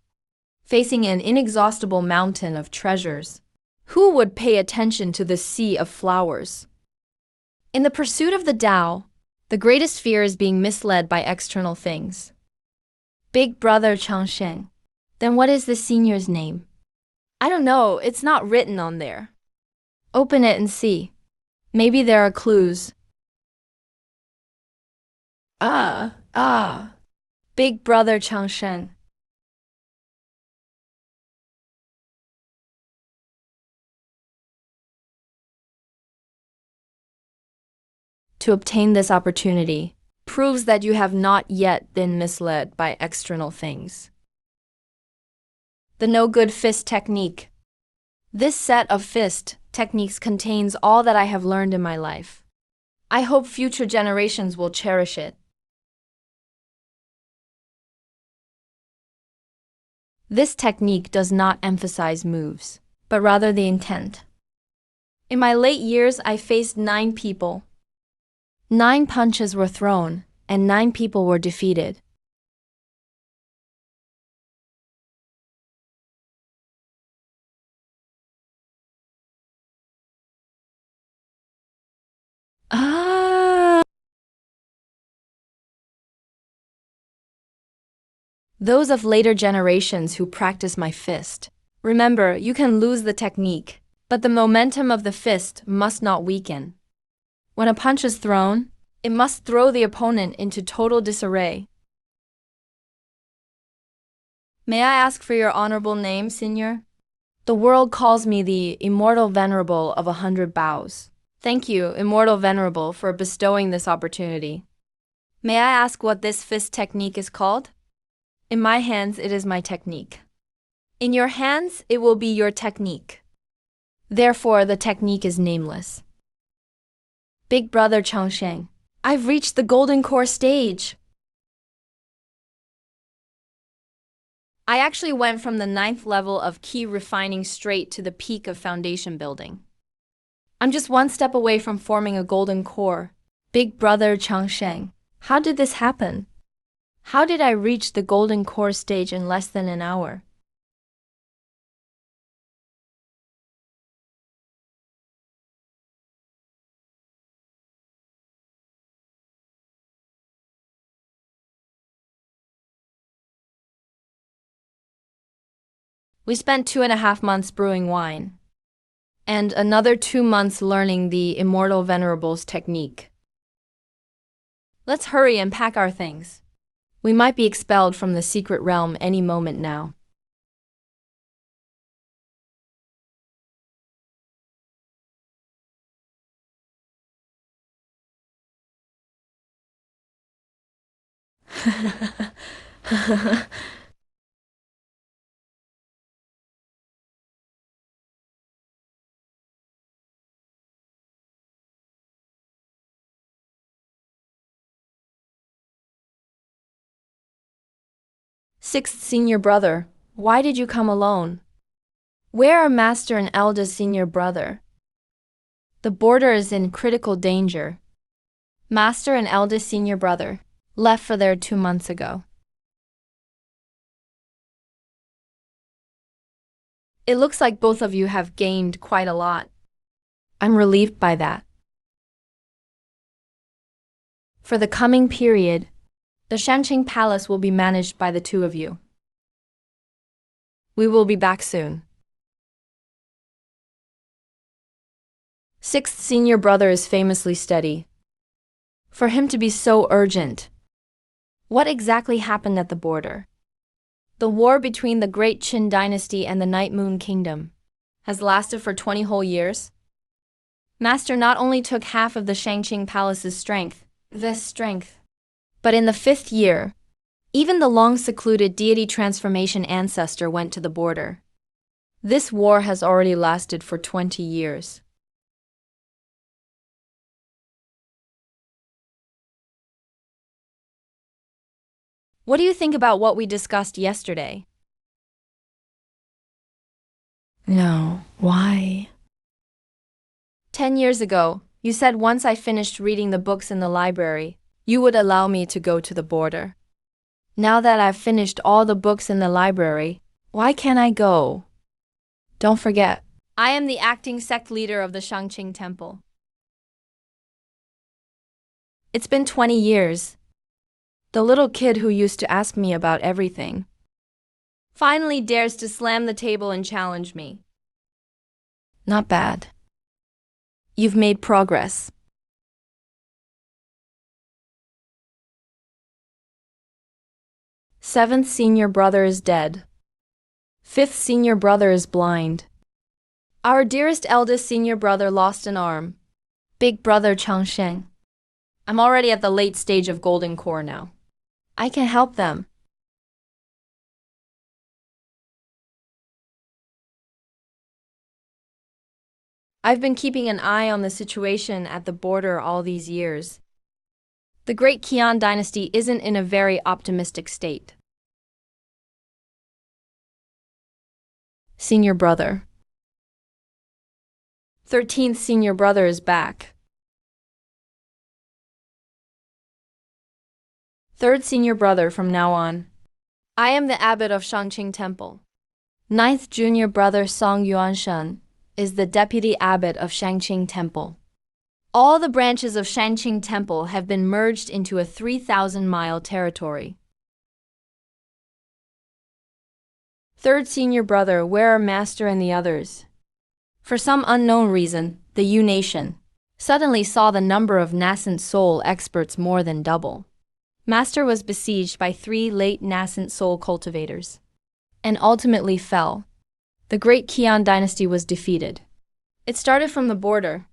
Facing an inexhaustible mountain of treasures, who would pay attention to this sea of flowers? In the pursuit of the Tao, the greatest fear is being misled by external things. Big brother Changsheng. Then what is the senior's name? I don't know, it's not written on there. Open it and see. Maybe there are clues. Big brother Changsheng. To obtain this opportunity proves that you have not yet been misled by external things. The no-good fist technique. This set of fist techniques contains all that I have learned in my life. I hope future generations will cherish it. This technique does not emphasize moves, but rather the intent. In my late years, I faced 9 people. 9 punches were thrown, and 9 people were defeated. Those of later generations who practice my fist. Remember, you can lose the technique, but the momentum of the fist must not weaken. When a punch is thrown, it must throw the opponent into total disarray. May I ask for your honorable name, Senior? The world calls me the Immortal Venerable of 100 Bows. Thank you, Immortal Venerable, for bestowing this opportunity. May I ask what this fist technique is called? In my hands, it is my technique. In your hands, it will be your technique. Therefore, the technique is nameless. Big brother Changsheng, I've reached the golden core stage. I actually went from the 9th level of key refining straight to the peak of foundation building. I'm just one step away from forming a golden core. Big brother Changsheng, how did this happen? How did I reach the golden core stage in less than an hour? We spent 2.5 months brewing wine, and another 2 months learning the Immortal Venerable's technique. Let's hurry and pack our things. We might be expelled from the secret realm any moment now. Sixth senior brother, why did you come alone? Where are master and eldest senior brother? The border is in critical danger. Master and eldest senior brother left for there 2 months ago. It looks like both of you have gained quite a lot. I'm relieved by that. For the coming period, the Shanqing Palace will be managed by the 2 of you. We will be back soon. Sixth senior brother is famously steady. For him to be so urgent. What exactly happened at the border? The war between the Great Qin Dynasty and the Night Moon Kingdom has lasted for 20 whole years. Master not only took half of the Shangqing Palace's strength, but in the 5th year, even the long-secluded deity transformation ancestor went to the border. This war has already lasted for 20 years. What do you think about what we discussed yesterday? No, why? 10 years ago, You said once I finished reading the books in the library, you would allow me to go to the border. Now that I've finished all the books in the library, why can't I go? Don't forget, I am the acting sect leader of the Shangqing Temple. It's been 20 years. The little kid who used to ask me about everything finally dares to slam the table and challenge me. Not bad. You've made progress. Seventh senior brother is dead. Fifth senior brother is blind. Our dearest eldest senior brother lost an arm. Big brother Changsheng. I'm already at the late stage of golden core now. I can help them. I've been keeping an eye on the situation at the border all these years. The great Qian dynasty isn't in a very optimistic state. Senior brother. 13th senior brother is back. Third senior brother from now on. I am the abbot of Shangqing Temple. Ninth junior brother Song Yuanshan is the deputy abbot of Shangqing Temple. All the branches of Shangqing Temple have been merged into a 3,000-mile territory. Third senior brother, where are Master and the others? For some unknown reason, the Yu Nation suddenly saw the number of nascent soul experts more than double. Master was besieged by 3 late nascent soul cultivators and ultimately fell. The great Qian dynasty was defeated. It started from the border.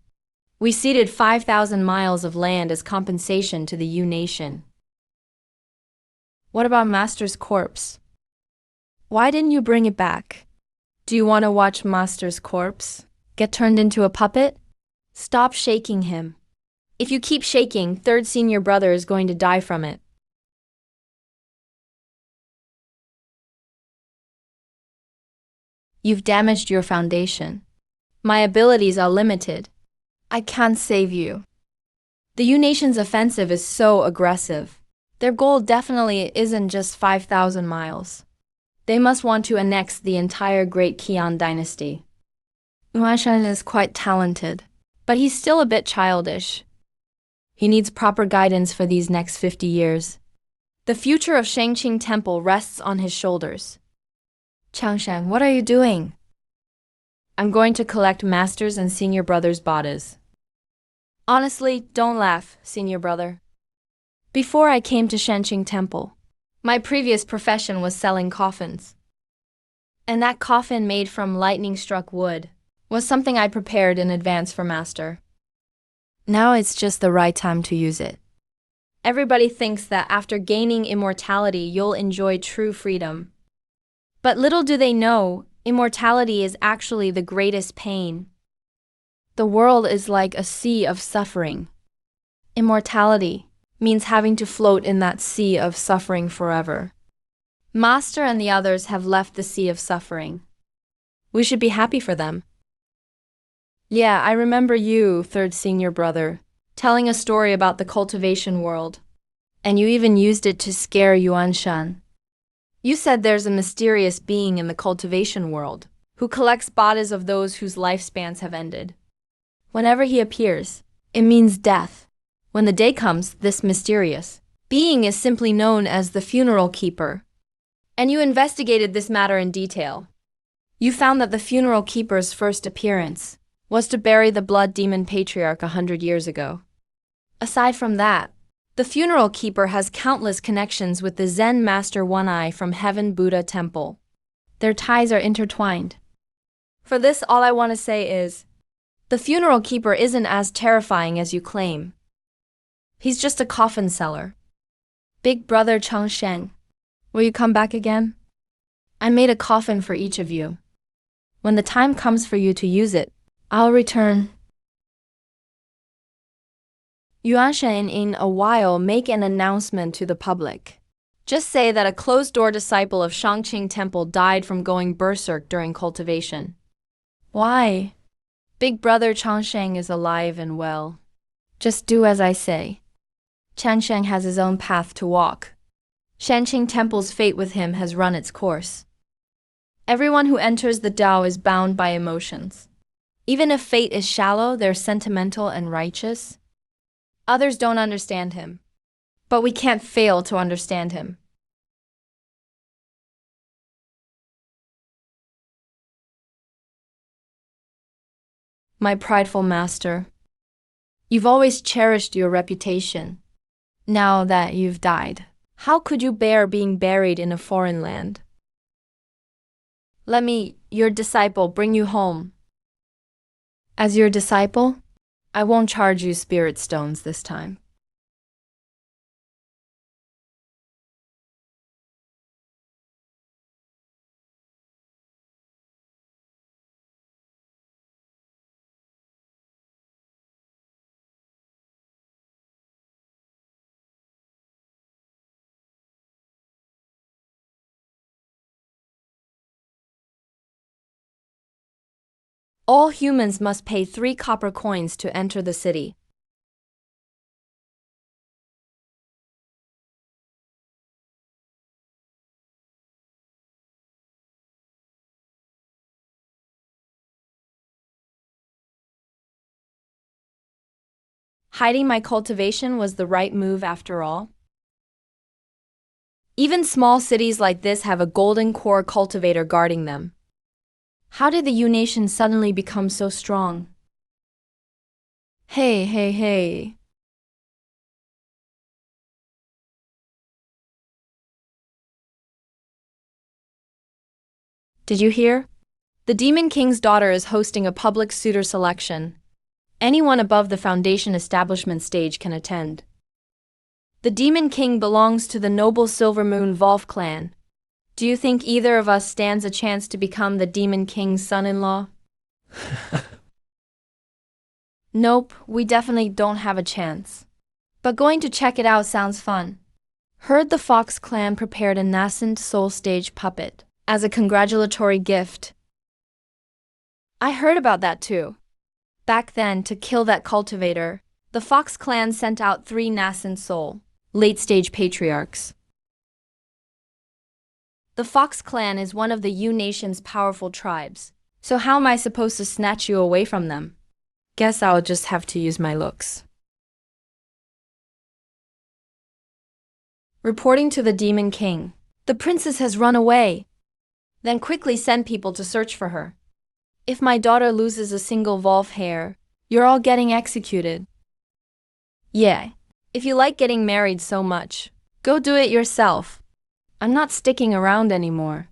We ceded 5,000 miles of land as compensation to the Yu Nation. What about Master's corpse? Why didn't you bring it back? Do you want to watch Master's corpse get turned into a puppet? Stop shaking him. If you keep shaking, third senior brother is going to die from it. You've damaged your foundation. My abilities are limited. I can't save you. The Yu Nation's offensive is so aggressive. Their goal definitely isn't just 5,000 miles. They must want to annex the entire Great Qian dynasty. Yuanshan is quite talented, but he's still a bit childish. He needs proper guidance for these next 50 years. The future of Shangqing Temple rests on his shoulders. Changshan, what are you doing? I'm going to collect Master's and Senior Brother's bodies. Honestly, don't laugh, Senior Brother. Before I came to Shangqing Temple, my previous profession was selling coffins. And that coffin made from lightning-struck wood was something I prepared in advance for Master. Now it's just the right time to use it. Everybody thinks that after gaining immortality, you'll enjoy true freedom. But little do they know, immortality is actually the greatest pain. The world is like a sea of suffering. Immortality means having to float in that sea of suffering forever. Master and the others have left the sea of suffering. We should be happy for them. Yeah, I remember you, third senior brother, telling a story about the cultivation world. And you even used it to scare Yuanshan. You said there's a mysterious being in the cultivation world who collects bodies of those whose lifespans have ended. Whenever he appears, it means death. When the day comes, this mysterious being is simply known as the funeral keeper. And you investigated this matter in detail. You found that the funeral keeper's first appearance was to bury the blood demon patriarch 100 years ago. Aside from that, the funeral keeper has countless connections with the Zen master One Eye from Heaven Buddha Temple. Their ties are intertwined. For this, all I want to say is, the funeral keeper isn't as terrifying as you claim. He's just a coffin seller. Big brother Changsheng, will you come back again? I made a coffin for each of you. When the time comes for you to use it, I'll return. Yuanshan in a while make an announcement to the public. Just say that a closed-door disciple of Shangqing Temple died from going berserk during cultivation. Why? Big brother Changsheng is alive and well. Just do as I say. Changsheng has his own path to walk. Shanqing Temple's fate with him has run its course. Everyone who enters the Tao is bound by emotions. Even if fate is shallow, they're sentimental and righteous. Others don't understand him. But we can't fail to understand him. My prideful master, you've always cherished your reputation. Now that you've died, how could you bear being buried in a foreign land? Let me, your disciple, bring you home. As your disciple, I won't charge you spirit stones this time. All humans must pay 3 copper coins to enter the city. Hiding my cultivation was the right move after all. Even small cities like this have a golden core cultivator guarding them. How did the U nation suddenly become so strong? Hey. Did you hear? The Demon King's daughter is hosting a public suitor selection. Anyone above the foundation establishment stage can attend. The Demon King belongs to the noble Silver Moon Wolf clan. Do you think either of us stands a chance to become the Demon King's son-in-law? Nope, we definitely don't have a chance. But going to check it out sounds fun. Heard the Fox clan prepared a nascent soul stage puppet as a congratulatory gift. I heard about that too. Back then, to kill that cultivator, the Fox clan sent out 3 nascent soul, late-stage patriarchs. The Fox clan is one of the U Nation's powerful tribes, so how am I supposed to snatch you away from them? Guess I'll just have to use my looks. Reporting to the Demon King, the princess has run away. Then quickly send people to search for her. If my daughter loses a single wolf hair, you're all getting executed. Yeah, if you like getting married so much, go do it yourself. I'm not sticking around anymore.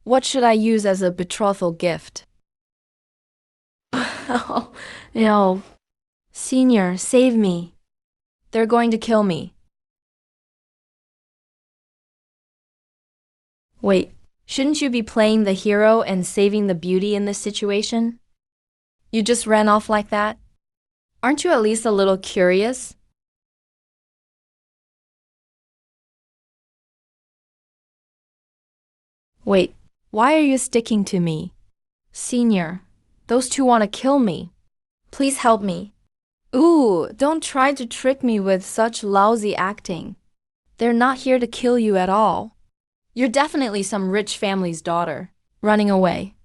What should I use as a betrothal gift? No. Senior, save me. They're going to kill me. Wait, shouldn't you be playing the hero and saving the beauty in this situation? You just ran off like that? Aren't you at least a little curious? Wait, why are you sticking to me? Senior, those 2 want to kill me. Please help me. Ooh, don't try to trick me with such lousy acting. They're not here to kill you at all. You're definitely some rich family's daughter, running away.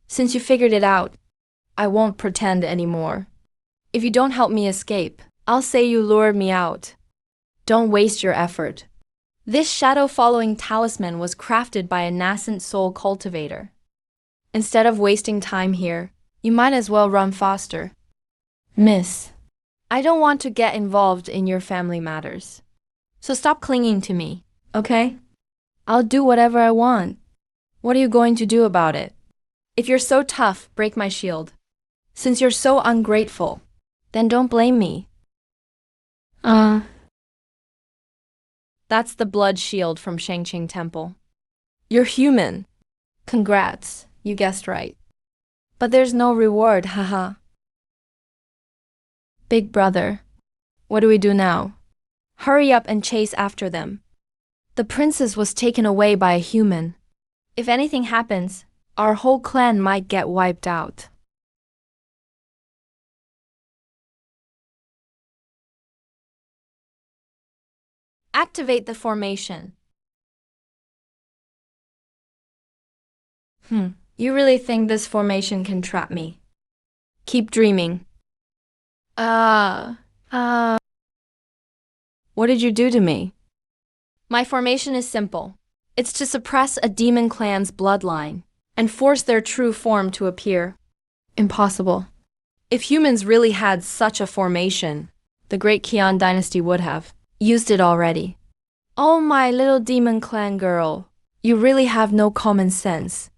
Since you figured it out, I won't pretend anymore. If you don't help me escape, I'll say you lured me out. Don't waste your effort. This shadow-following talisman was crafted by a nascent soul cultivator. Instead of wasting time here, you might as well run faster. Miss, I don't want to get involved in your family matters. So stop clinging to me, okay? I'll do whatever I want. What are you going to do about it? If you're so tough, break my shield. Since you're so ungrateful, then don't blame me. That's the blood shield from Shangqing Temple. You're human. Congrats, you guessed right. But there's no reward, haha. Big brother, what do we do now? Hurry up and chase after them. The princess was taken away by a human. If anything happens, our whole clan might get wiped out. Activate the formation. You really think this formation can trap me? Keep dreaming. What did you do to me? My formation is simple. It's to suppress a demon clan's bloodline and force their true form to appear. Impossible. If humans really had such a formation, the great Qian dynasty would have used it already. Oh, my little demon clan girl, you really have no common sense.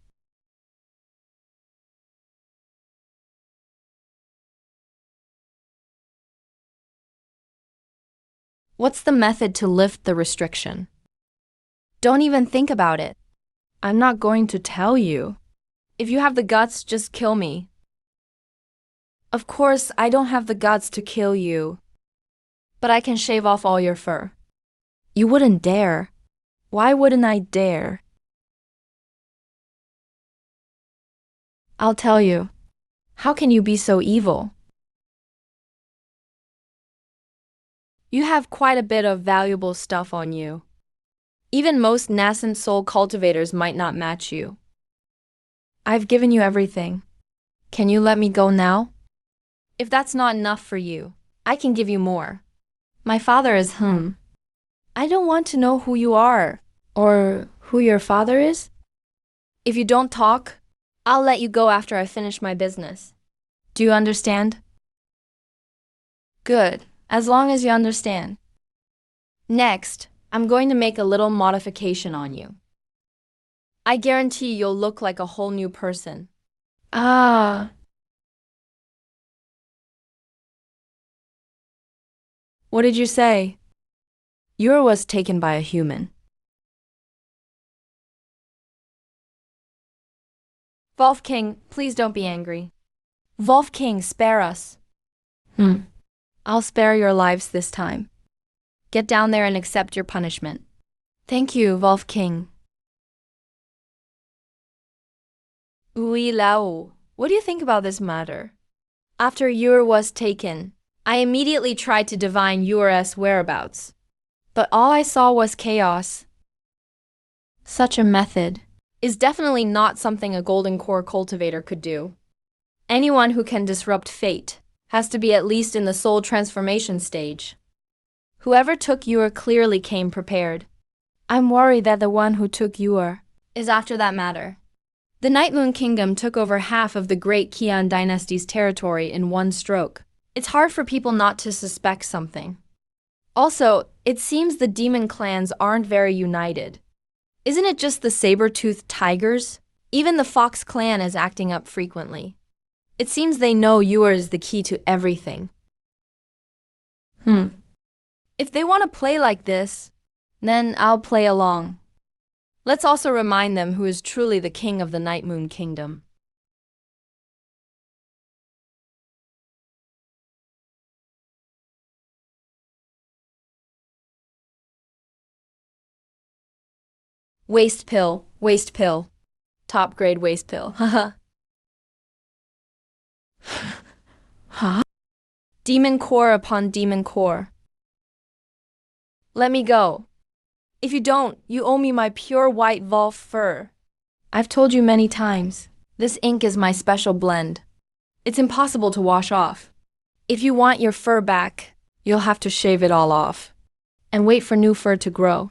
What's the method to lift the restriction? Don't even think about it. I'm not going to tell you. If you have the guts, just kill me. Of course, I don't have the guts to kill you, but I can shave off all your fur. You wouldn't dare. Why wouldn't I dare? I'll tell you. How can you be so evil? You have quite a bit of valuable stuff on you. Even most nascent soul cultivators might not match you. I've given you everything. Can you let me go now? If that's not enough for you, I can give you more. My father is I don't want to know who you are, or who your father is. If you don't talk, I'll let you go after I finish my business. Do you understand? Good, as long as you understand. Next, I'm going to make a little modification on you. I guarantee you'll look like a whole new person. What did you say? Ur was taken by a human. Wolfking, please don't be angry. Wolfking, spare us. I'll spare your lives this time. Get down there and accept your punishment. Thank you, Wolfking. Ui Lao, what do you think about this matter? After Ur was taken, I immediately tried to divine Ur's whereabouts, but all I saw was chaos. Such a method is definitely not something a golden core cultivator could do. Anyone who can disrupt fate has to be at least in the soul transformation stage. Whoever took Ur clearly came prepared. I'm worried that the one who took Ur is after that matter. The Night Moon Kingdom took over half of the great Qian dynasty's territory in one stroke. It's hard for people not to suspect something. Also, it seems the demon clans aren't very united. Isn't it just the saber-toothed tigers? Even the Fox clan is acting up frequently. It seems they know Ur is the key to everything. If they want to play like this, then I'll play along. Let's also remind them who is truly the king of the Night Moon Kingdom. Waste pill, waste pill. Top grade waste pill, haha. Huh? Demon core upon demon core. Let me go. If you don't, you owe me my pure white Wolf fur. I've told you many times, this ink is my special blend. It's impossible to wash off. If you want your fur back, you'll have to shave it all off and wait for new fur to grow.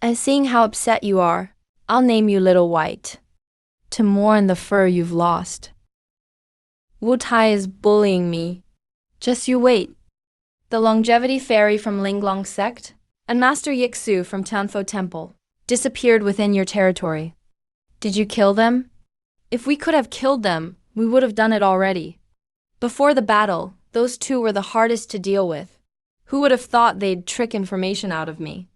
And seeing how upset you are, I'll name you Little White, to mourn the fur you've lost. Wu Tai is bullying me. Just you wait. The longevity fairy from Linglong sect and Master Yixu from Tianfo Temple disappeared within your territory. Did you kill them? If we could have killed them, we would have done it already. Before the battle, those two were the hardest to deal with. Who would have thought they'd trick information out of me?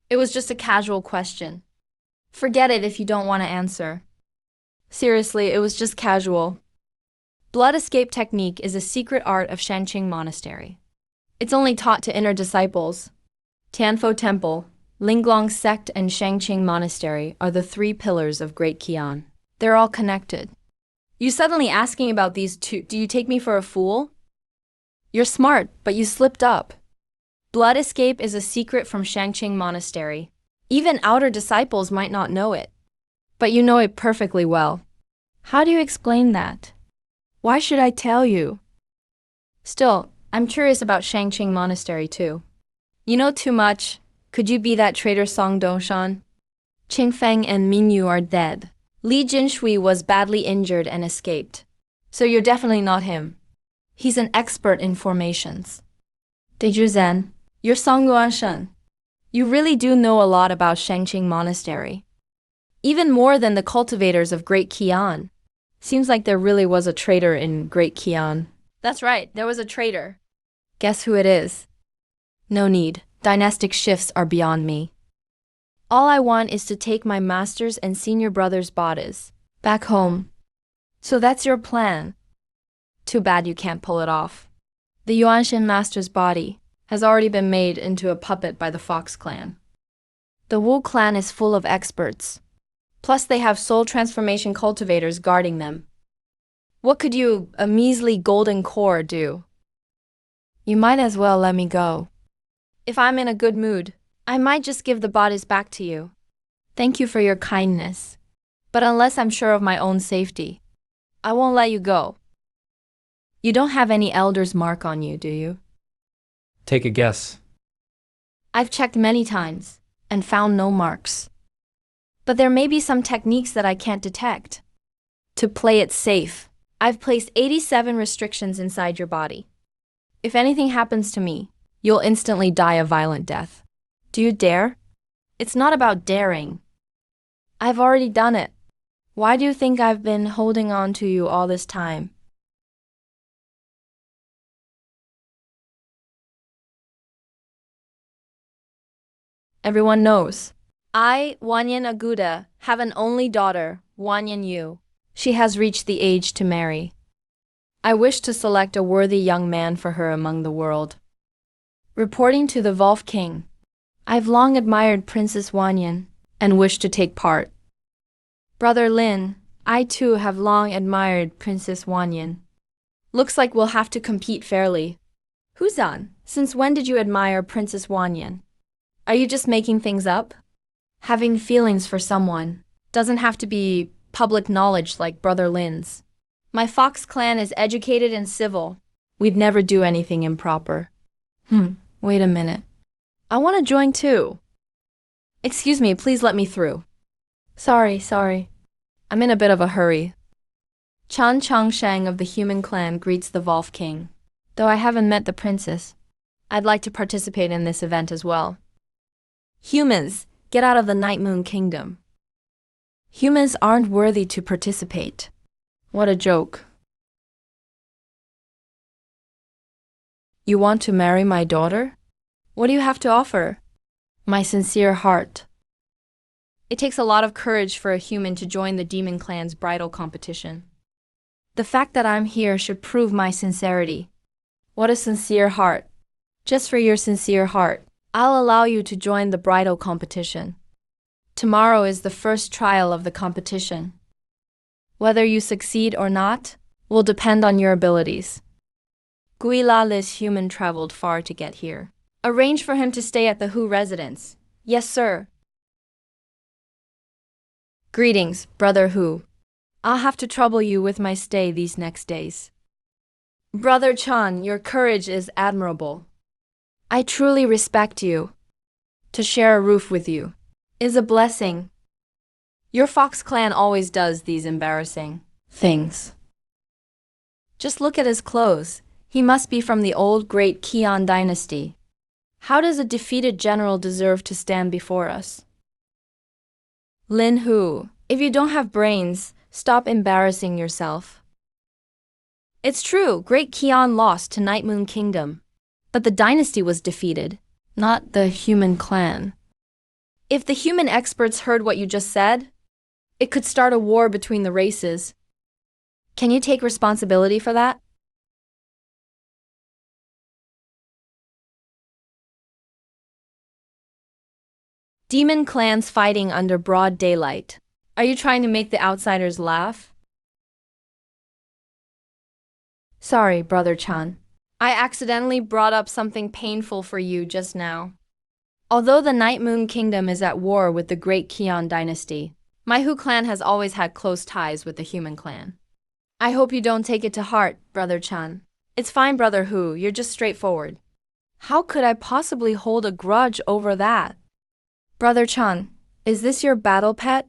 It was just a casual question. Forget it if you don't want to answer. Seriously, it was just casual. Blood escape technique is a secret art of Shanqing Monastery. It's only taught to inner disciples. Tianfo Temple, Linglong Sect, and Shangqing Monastery are the three pillars of Great Qian. They're all connected. You suddenly asking about these two, do you take me for a fool? You're smart, but you slipped up. Blood escape is a secret from Shangqing Monastery. Even outer disciples might not know it. But you know it perfectly well. How do you explain that? Why should I tell you? Still, I'm curious about Shangqing Monastery too. You know too much. Could you be that traitor Song Dongshan? Qing Feng and Min Yu are dead. Li Jinshui was badly injured and escaped. So you're definitely not him. He's an expert in formations. Deju Zhen, you're Song Yuanshen. You really do know a lot about Shangqing Monastery. Even more than the cultivators of Great Qian. Seems like there really was a traitor in Great Qian. That's right, there was a traitor. Guess who it is? No need. Dynastic shifts are beyond me. All I want is to take my master's and senior brother's bodies back home. So that's your plan. Too bad you can't pull it off. The Yuanshan master's body has already been made into a puppet by the Fox clan. The Wu clan is full of experts. Plus they have soul transformation cultivators guarding them. What could you, a measly golden core, do? You might as well let me go. If I'm in a good mood, I might just give the bodies back to you. Thank you for your kindness. But unless I'm sure of my own safety, I won't let you go. You don't have any elder's mark on you, do you? Take a guess. I've checked many times and found no marks. But there may be some techniques that I can't detect. To play it safe, I've placed 87 restrictions inside your body. If anything happens to me, you'll instantly die a violent death. Do you dare? It's not about daring. I've already done it. Why do you think I've been holding on to you all this time? Everyone knows. I, Wanyan Aguda, have an only daughter, Wanyan Yu. She has reached the age to marry. I wish to select a worthy young man for her among the world. Reporting to the Wolf King, I've long admired Princess Wanyan and wish to take part. Brother Lin, I too have long admired Princess Wanyan. Looks like we'll have to compete fairly. Huzan, since when did you admire Princess Wanyan? Are you just making things up? Having feelings for someone doesn't have to be public knowledge like Brother Lin's. My Fox clan is educated and civil. We'd never do anything improper. Wait a minute. I want to join too. Excuse me, please let me through. Sorry. I'm in a bit of a hurry. Chan Changsheng of the human clan greets the Wolf King. Though I haven't met the princess, I'd like to participate in this event as well. Humans, get out of the Night Moon Kingdom. Humans aren't worthy to participate. What a joke. You want to marry my daughter? What do you have to offer? My sincere heart. It takes a lot of courage for a human to join the demon clan's bridal competition. The fact that I'm here should prove my sincerity. What a sincere heart. Just for your sincere heart, I'll allow you to join the bridal competition. Tomorrow is the first trial of the competition. Whether you succeed or not will depend on your abilities. Guila Li's human traveled far to get here. Arrange for him to stay at the Hu residence. Yes, sir. Greetings, Brother Hu. I'll have to trouble you with my stay these next days. Brother Chan, your courage is admirable. I truly respect you. To share a roof with you is a blessing. Your Fox clan always does these embarrassing things. Just look at his clothes. He must be from the old great Qian dynasty. How does a defeated general deserve to stand before us? Lin Hu, if you don't have brains, stop embarrassing yourself. It's true, Great Qian lost to Night Moon Kingdom. But the dynasty was defeated, not the human clan. If the human experts heard what you just said, it could start a war between the races. Can you take responsibility for that? Demon clans fighting under broad daylight. Are you trying to make the outsiders laugh? Sorry, Brother Chan. I accidentally brought up something painful for you just now. Although the Night Moon Kingdom is at war with the Great Kion dynasty, my Hu clan has always had close ties with the human clan. I hope you don't take it to heart, Brother Chan. It's fine, Brother Hu, you're just straightforward. How could I possibly hold a grudge over that? Brother Chan, is this your battle pet?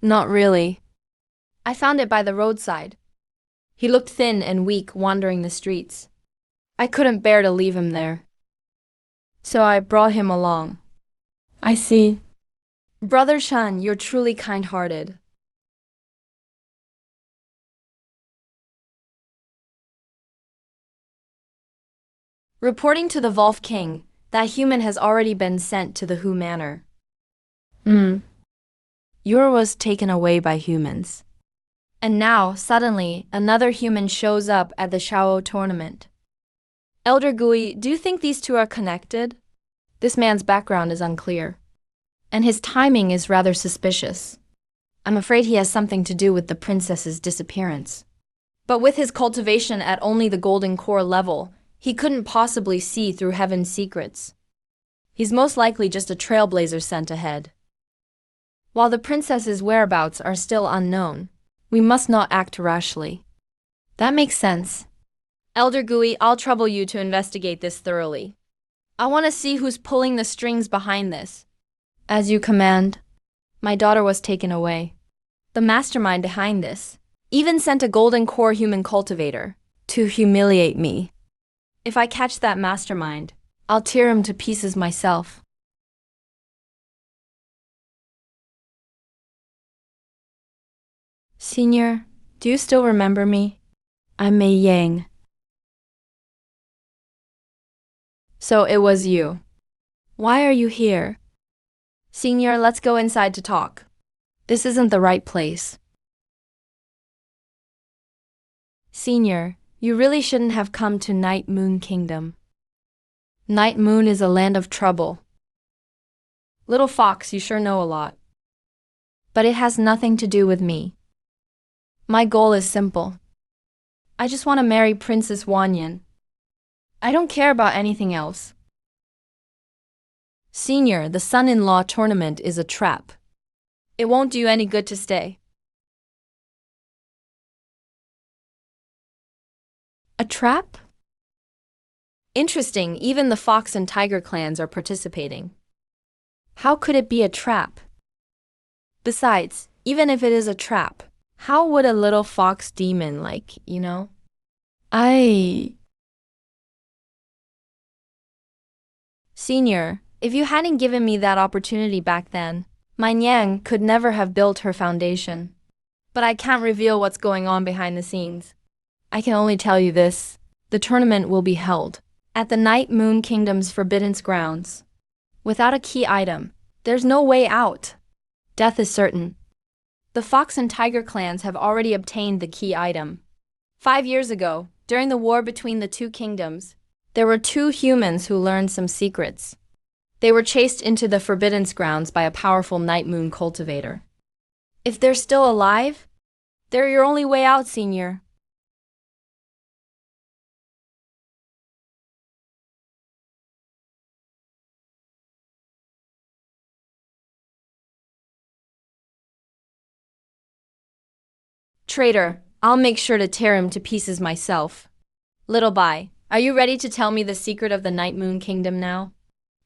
Not really. I found it by the roadside. He looked thin and weak wandering the streets. I couldn't bear to leave him there. So I brought him along. I see. Brother Chan, you're truly kind-hearted. Reporting to the Wolf King, that human has already been sent to the Hu Manor. Yor was taken away by humans. And now, suddenly, another human shows up at the Shao tournament. Elder Gui, do you think these two are connected? This man's background is unclear. And his timing is rather suspicious. I'm afraid he has something to do with the princess's disappearance. But with his cultivation at only the golden core level, he couldn't possibly see through heaven's secrets. He's most likely just a trailblazer sent ahead. While the princess's whereabouts are still unknown, we must not act rashly. That makes sense. Elder Gui, I'll trouble you to investigate this thoroughly. I want to see who's pulling the strings behind this. As you command. My daughter was taken away. The mastermind behind this even sent a golden core human cultivator to humiliate me. If I catch that mastermind, I'll tear him to pieces myself. Senior, do you still remember me? I'm Mei Yang. So it was you. Why are you here? Senior, let's go inside to talk. This isn't the right place. Senior, you really shouldn't have come to Night Moon Kingdom. Night Moon is a land of trouble. Little fox, you sure know a lot. But it has nothing to do with me. My goal is simple. I just want to marry Princess Wanyan. I don't care about anything else. Senior, the son-in-law tournament is a trap. It won't do you any good to stay. A trap? Interesting, even the fox and tiger clans are participating. How could it be a trap? Besides, even if it is a trap, how would a little fox demon Senior, if you hadn't given me that opportunity back then, my Nyang could never have built her foundation. But I can't reveal what's going on behind the scenes. I can only tell you this. The tournament will be held at the Night Moon Kingdom's forbidden grounds. Without a key item, there's no way out. Death is certain. The Fox and Tiger clans have already obtained the key item. 5 years ago, during the war between the two kingdoms, there were 2 humans who learned some secrets. They were chased into the forbidden grounds by a powerful Night Moon cultivator. If they're still alive, they're your only way out, Senior. Traitor, I'll make sure to tear him to pieces myself. Little Bai, are you ready to tell me the secret of the Night Moon Kingdom now?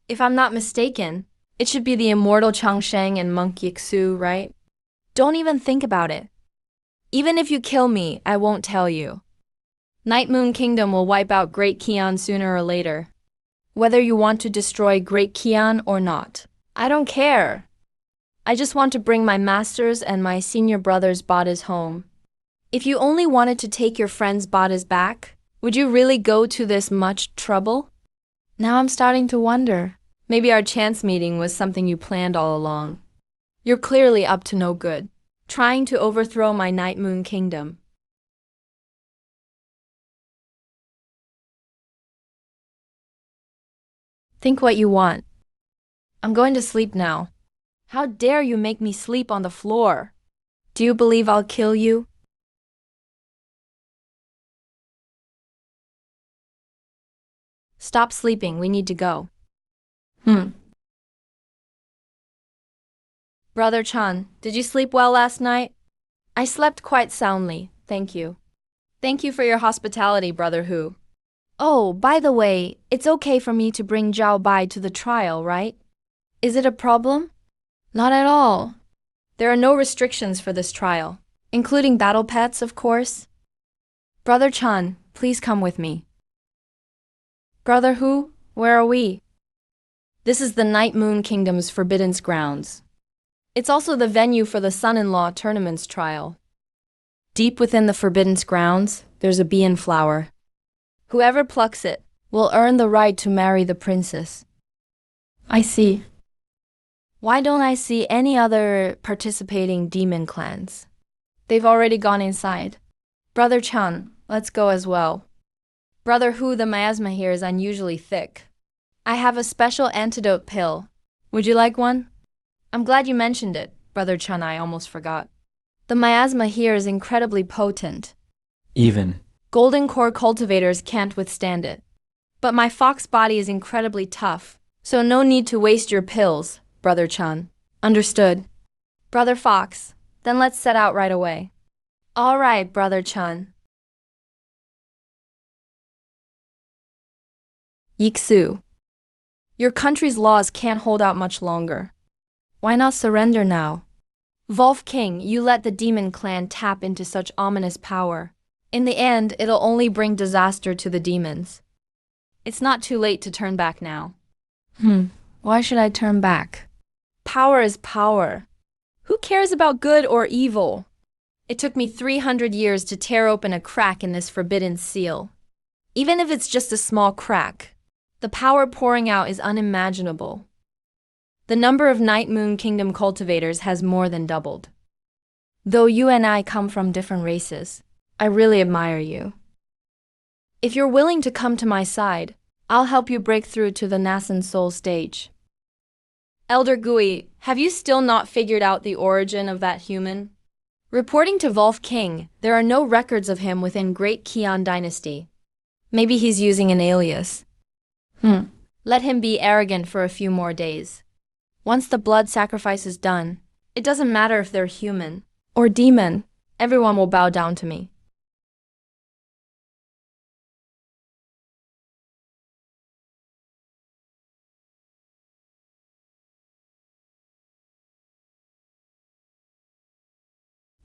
If I'm not mistaken, it should be the immortal Changsheng and Monk Yixu, right? Don't even think about it. Even if you kill me, I won't tell you. Night Moon Kingdom will wipe out Great Kion sooner or later. Whether you want to destroy Great Kion or not, I don't care. I just want to bring my masters and my senior brother's bodies home. If you only wanted to take your friend's bodies back, would you really go to this much trouble? Now I'm starting to wonder. Maybe our chance meeting was something you planned all along. You're clearly up to no good, trying to overthrow my Night Moon Kingdom. Think what you want. I'm going to sleep now. How dare you make me sleep on the floor? Do you believe I'll kill you? Stop sleeping, we need to go. Brother Chan, did you sleep well last night? I slept quite soundly, thank you. Thank you for your hospitality, Brother Hu. Oh, by the way, it's okay for me to bring Zhao Bai to the trial, right? Is it a problem? Not at all. There are no restrictions for this trial, including battle pets, of course. Brother Chan, please come with me. Brother Hu, where are we? This is the Night Moon Kingdom's Forbidden Grounds. It's also the venue for the son-in-law tournament's trial. Deep within the Forbidden Grounds, there's a bean flower. Whoever plucks it will earn the right to marry the princess. I see. Why don't I see any other participating demon clans? They've already gone inside. Brother Chan, let's go as well. Brother Hu, the miasma here is unusually thick. I have a special antidote pill. Would you like one? I'm glad you mentioned it, Brother Chan, I almost forgot. The miasma here is incredibly potent. Even. Golden core cultivators can't withstand it. But my fox body is incredibly tough, so no need to waste your pills, Brother Chan. Understood. Brother Fox, then let's set out right away. All right, Brother Chan. Yixu. Your country's laws can't hold out much longer. Why not surrender now? Wolf King, you let the demon clan tap into such ominous power. In the end, it'll only bring disaster to the demons. It's not too late to turn back now. Why should I turn back? Power is power. Who cares about good or evil? It took me 300 years to tear open a crack in this forbidden seal. Even if it's just a small crack, the power pouring out is unimaginable. The number of Night Moon Kingdom cultivators has more than doubled. Though you and I come from different races, I really admire you. If you're willing to come to my side, I'll help you break through to the Nascent Soul stage. Elder Gui, have you still not figured out the origin of that human? Reporting to Wolf King, there are no records of him within Great Qian Dynasty. Maybe he's using an alias. Let him be arrogant for a few more days. Once the blood sacrifice is done, it doesn't matter if they're human or demon, everyone will bow down to me.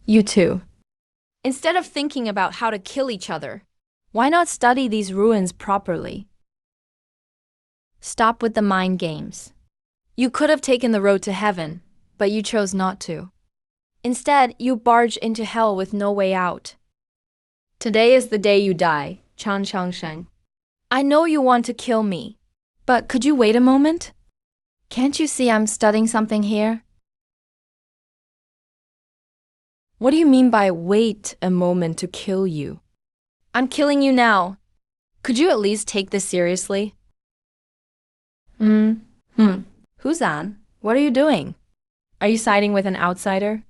You too. Instead of thinking about how to kill each other, why not study these ruins properly? Stop with the mind games. You could have taken the road to heaven, but you chose not to. Instead, you barge into hell with no way out. Today is the day you die, Chan Changshen. I know you want to kill me, but could you wait a moment? Can't you see I'm studying something here? What do you mean by wait a moment to kill you? I'm killing you now. Could you at least take this seriously? Huzan, what are you doing? Are you siding with an outsider?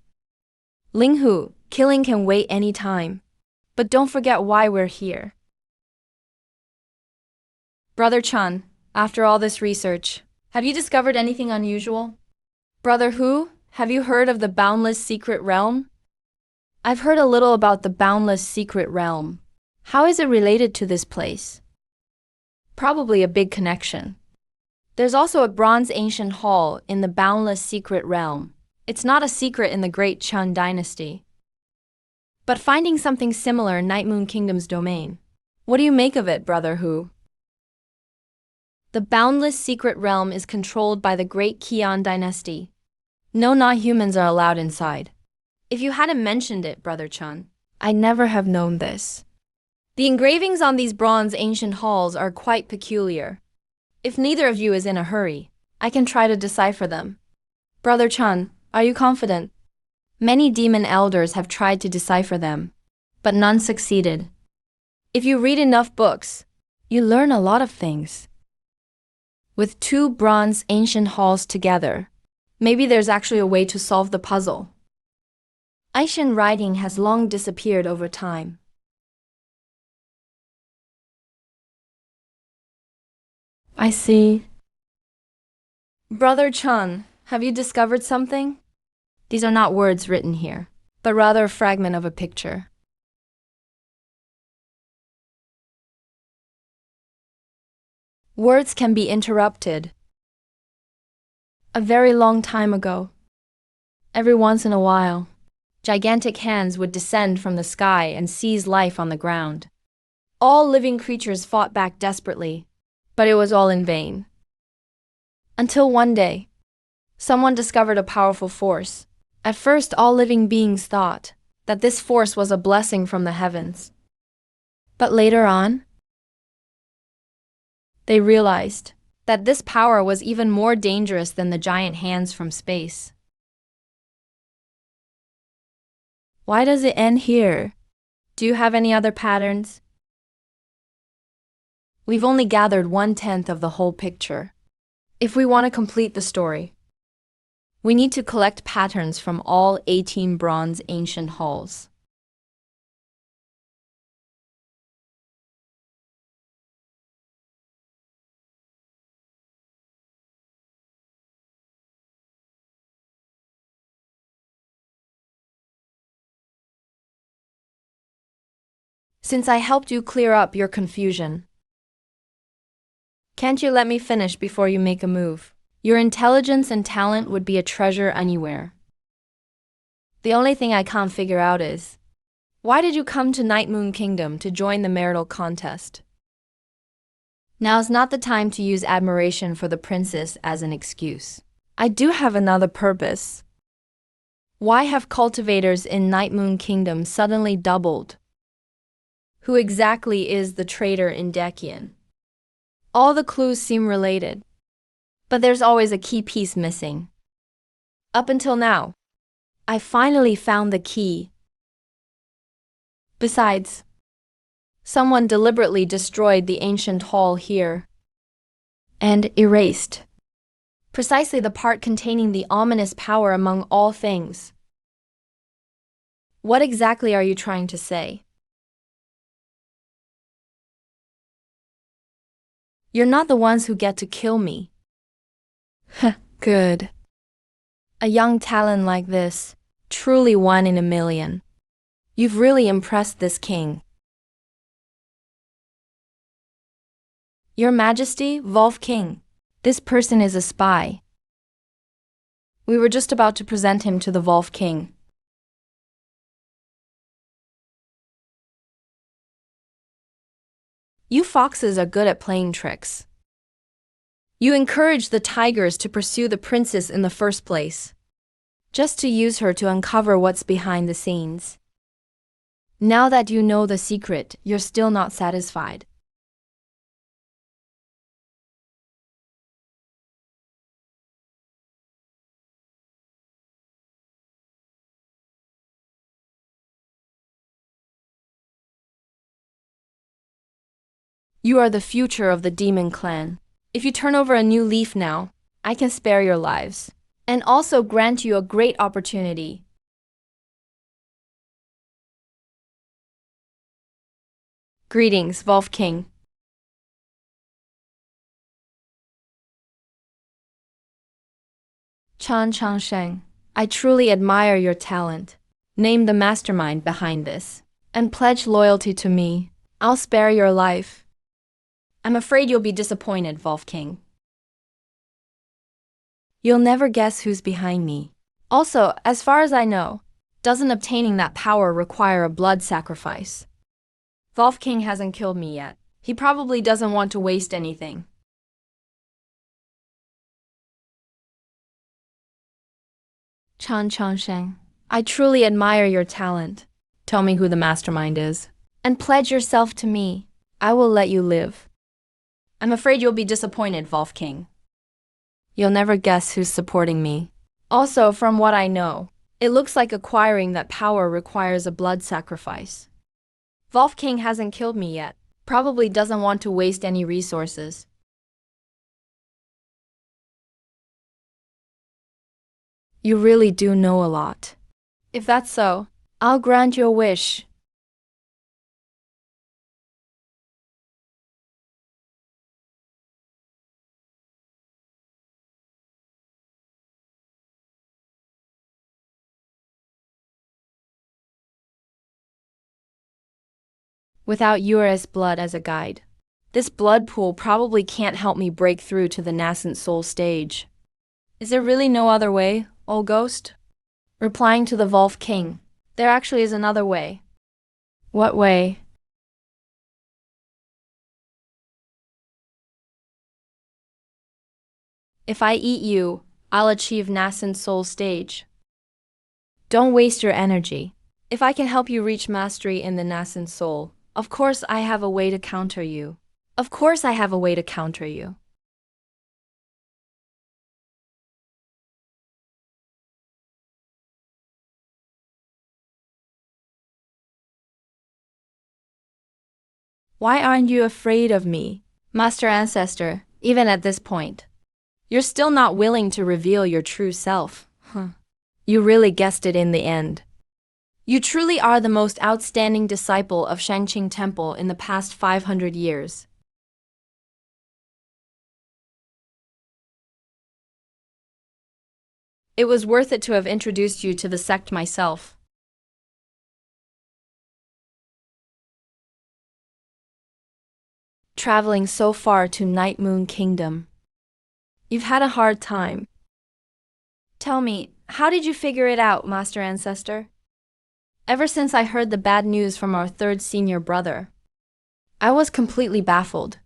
Ling Hu, killing can wait any time. But don't forget why we're here. Brother Chan, after all this research, have you discovered anything unusual? Brother Hu, have you heard of the Boundless Secret Realm? I've heard a little about the Boundless Secret Realm. How is it related to this place? Probably a big connection. There's also a bronze ancient hall in the Boundless Secret Realm. It's not a secret in the Great Chun Dynasty. But finding something similar in Night Moon Kingdom's domain. What do you make of it, Brother Hu? The Boundless Secret Realm is controlled by the Great Qian Dynasty. No not-humans are allowed inside. If you hadn't mentioned it, Brother Chun, I'd never have known this. The engravings on these bronze ancient halls are quite peculiar. If neither of you is in a hurry, I can try to decipher them. Brother Chun, are you confident? Many demon elders have tried to decipher them, but none succeeded. If you read enough books, you learn a lot of things. With two bronze ancient halls together, maybe there's actually a way to solve the puzzle. Ancient writing has long disappeared over time. I see. Brother Chun, have you discovered something? These are not words written here, but rather a fragment of a picture. Words can be interrupted. A very long time ago, every once in a while, gigantic hands would descend from the sky and seize life on the ground. All living creatures fought back desperately, but it was all in vain. Until one day, someone discovered a powerful force. At first, all living beings thought that this force was a blessing from the heavens. But later on, they realized that this power was even more dangerous than the giant hands from space. Why does it end here? Do you have any other patterns? We've only gathered 1/10 of the whole picture. If we want to complete the story, we need to collect patterns from all 18 bronze ancient halls. Since I helped you clear up your confusion, can't you let me finish before you make a move? Your intelligence and talent would be a treasure anywhere. The only thing I can't figure out is, why did you come to Night Moon Kingdom to join the marital contest? Now's not the time to use admiration for the princess as an excuse. I do have another purpose. Why have cultivators in Night Moon Kingdom suddenly doubled? Who exactly is the traitor in Dekian? All the clues seem related, but there's always a key piece missing. Up until now, I finally found the key. Besides, someone deliberately destroyed the ancient hall here and erased precisely the part containing the ominous power among all things. What exactly are you trying to say? You're not the ones who get to kill me. Good. A young talent like this, truly one in a million. You've really impressed this king. Your Majesty, Wolf King, this person is a spy. We were just about to present him to the Wolf King. You foxes are good at playing tricks. You encouraged the tigers to pursue the princess in the first place, just to use her to uncover what's behind the scenes. Now that you know the secret, you're still not satisfied. You are the future of the demon clan. If you turn over a new leaf now, I can spare your lives, and also grant you a great opportunity. Greetings, Wolf King. Chan Changsheng, I truly admire your talent. Name the mastermind behind this, and pledge loyalty to me. I'll spare your life. I'm afraid you'll be disappointed, Wolf King. You'll never guess who's behind me. Also, as far as I know, doesn't obtaining that power require a blood sacrifice? Wolf King hasn't killed me yet. He probably doesn't want to waste anything. Chan Changsheng, I truly admire your talent. Tell me who the mastermind is, and pledge yourself to me. I will let you live. I'm afraid you'll be disappointed, Wolf King. You'll never guess who's supporting me. Also, from what I know, it looks like acquiring that power requires a blood sacrifice. Wolf King hasn't killed me yet. Probably doesn't want to waste any resources. You really do know a lot. If that's so, I'll grant your wish. without yours blood as a guide. This blood pool probably can't help me break through to the nascent soul stage. Is there really no other way, old ghost? Replying to the Wolf King, there actually is another way. What way? If I eat you, I'll achieve nascent soul stage. Don't waste your energy. If I can help you reach mastery in the nascent soul, of course I have a way to counter you. Of course I have a way to counter you. Why aren't you afraid of me, Master Ancestor, even at this point? You're still not willing to reveal your true self. You really guessed it in the end. You truly are the most outstanding disciple of Shangqing Temple in the past 500 years. It was worth it to have introduced you to the sect myself. Traveling so far to Night Moon Kingdom. You've had a hard time. Tell me, how did you figure it out, Master Ancestor? Ever since I heard the bad news from our third senior brother, I was completely baffled.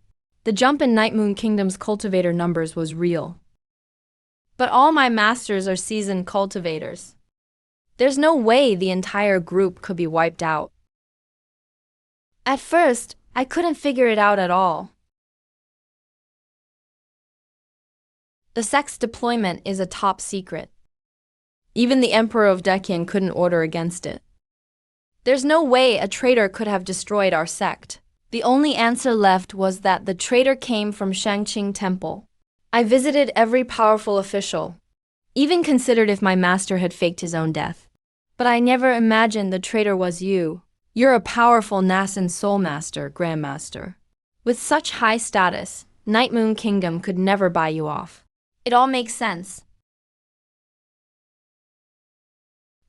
The jump in Night Moon Kingdom's cultivator numbers was real. But all my masters are seasoned cultivators. There's no way the entire group could be wiped out. At first, I couldn't figure it out at all. The sect's deployment is a top secret. Even the Emperor of Dekian couldn't order against it. There's no way a traitor could have destroyed our sect. The only answer left was that the traitor came from Shangqing Temple. I visited every powerful official, even considered if my master had faked his own death. But I never imagined the traitor was you. You're a powerful nascent soul master, Grandmaster. With such high status, Night Moon Kingdom could never buy you off. It all makes sense.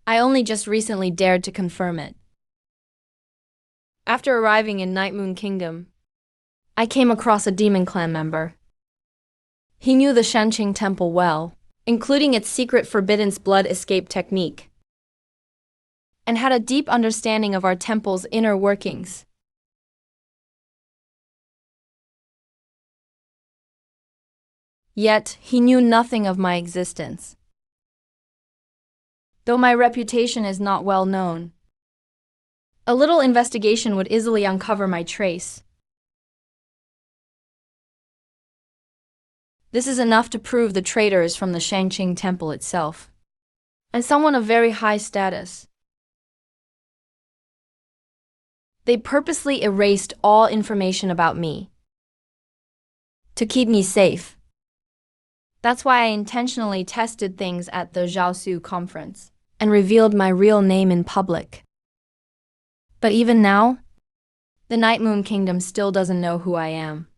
I only just recently dared to confirm it. After arriving in Night Moon Kingdom, I came across a Demon Clan member. He knew the Shangqing Temple well, including its secret Forbidden Blood escape technique, and had a deep understanding of our temple's inner workings. Yet, he knew nothing of my existence. Though my reputation is not well known, a little investigation would easily uncover my trace. This is enough to prove the traitor is from the Shangqing Temple itself, and someone of very high status. They purposely erased all information about me to keep me safe. That's why I intentionally tested things at the Jiaosu conference and revealed my real name in public. But even now, the Night Moon Kingdom still doesn't know who I am.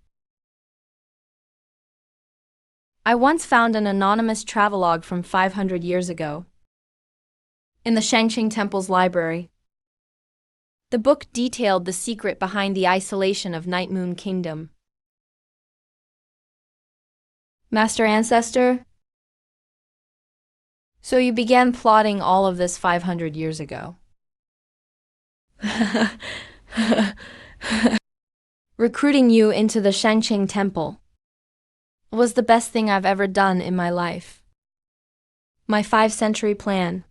I once found an anonymous travelogue from 500 years ago in the Shangqing Temple's library. The book detailed the secret behind the isolation of Night Moon Kingdom. Master Ancestor, so you began plotting all of this 500 years ago. Recruiting you into the Shangqing Temple was the best thing I've ever done in my life. My 5-century plan.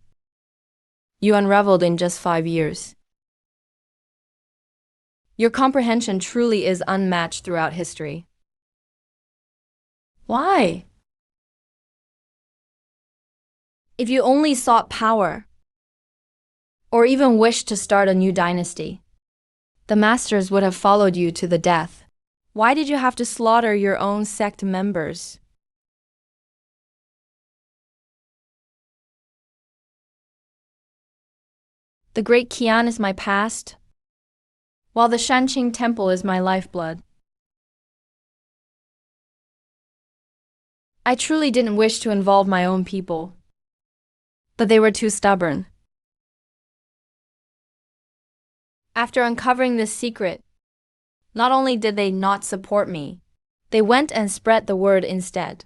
You unraveled in just 5 years. Your comprehension truly is unmatched throughout history. Why? If you only sought power, or even wished to start a new dynasty, the masters would have followed you to the death. Why did you have to slaughter your own sect members? The Great Qian is my past, while the Shangqing Temple is my lifeblood. I truly didn't wish to involve my own people, but they were too stubborn. After uncovering this secret, not only did they not support me, they went and spread the word instead.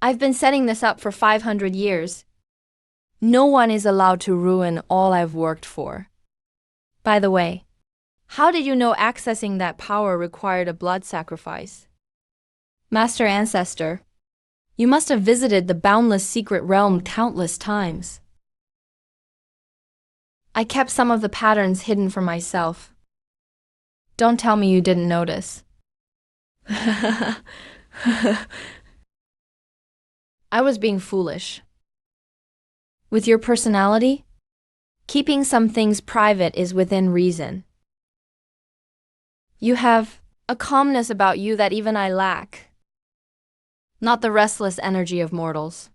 I've been setting this up for 500 years. No one is allowed to ruin all I've worked for. By the way, how did you know accessing that power required a blood sacrifice? Master Ancestor, you must have visited the boundless secret realm countless times. I kept some of the patterns hidden for myself. Don't tell me you didn't notice. I was being foolish. With your personality, keeping some things private is within reason. You have a calmness about you that even I lack. Not the restless energy of mortals,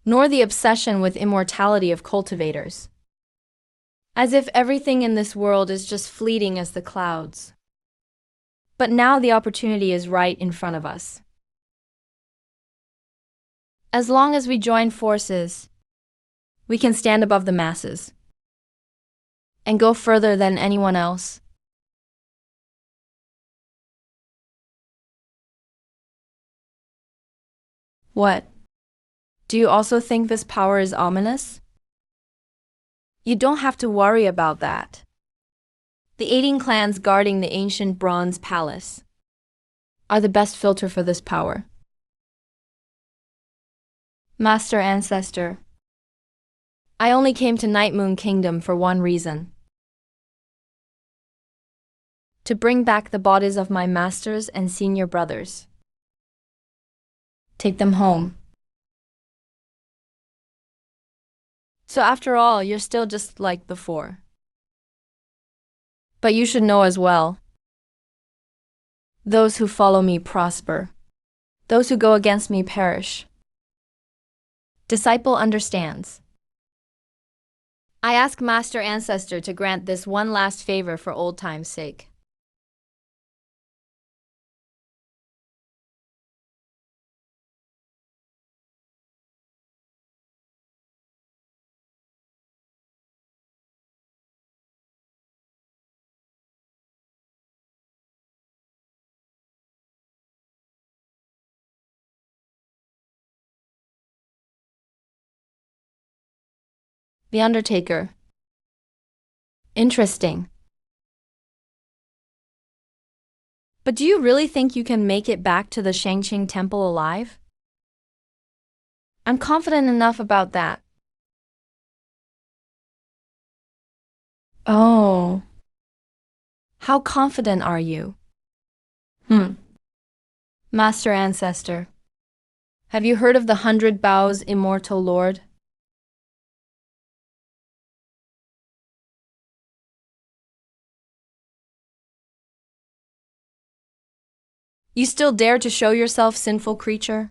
nor the obsession with immortality of cultivators. As if everything in this world is just fleeting as the clouds. But now the opportunity is right in front of us. As long as we join forces, we can stand above the masses and go further than anyone else. What? Do you also think this power is ominous? You don't have to worry about that. The 18 clans guarding the ancient bronze palace are the best filter for this power. Master Ancestor, I only came to Night Moon Kingdom for one reason. To bring back the bodies of my masters and senior brothers. Take them home. So after all, you're still just like before. But you should know as well. Those who follow me prosper. Those who go against me perish. Disciple understands. I ask Master Ancestor to grant this one last favor for old time's sake. The Undertaker. Interesting. But do you really think you can make it back to the Shangqing Temple alive? I'm confident enough about that. Oh. How confident are you? Master Ancestor, have you heard of the 100 Bows Immortal Lord? You still dare to show yourself, sinful creature?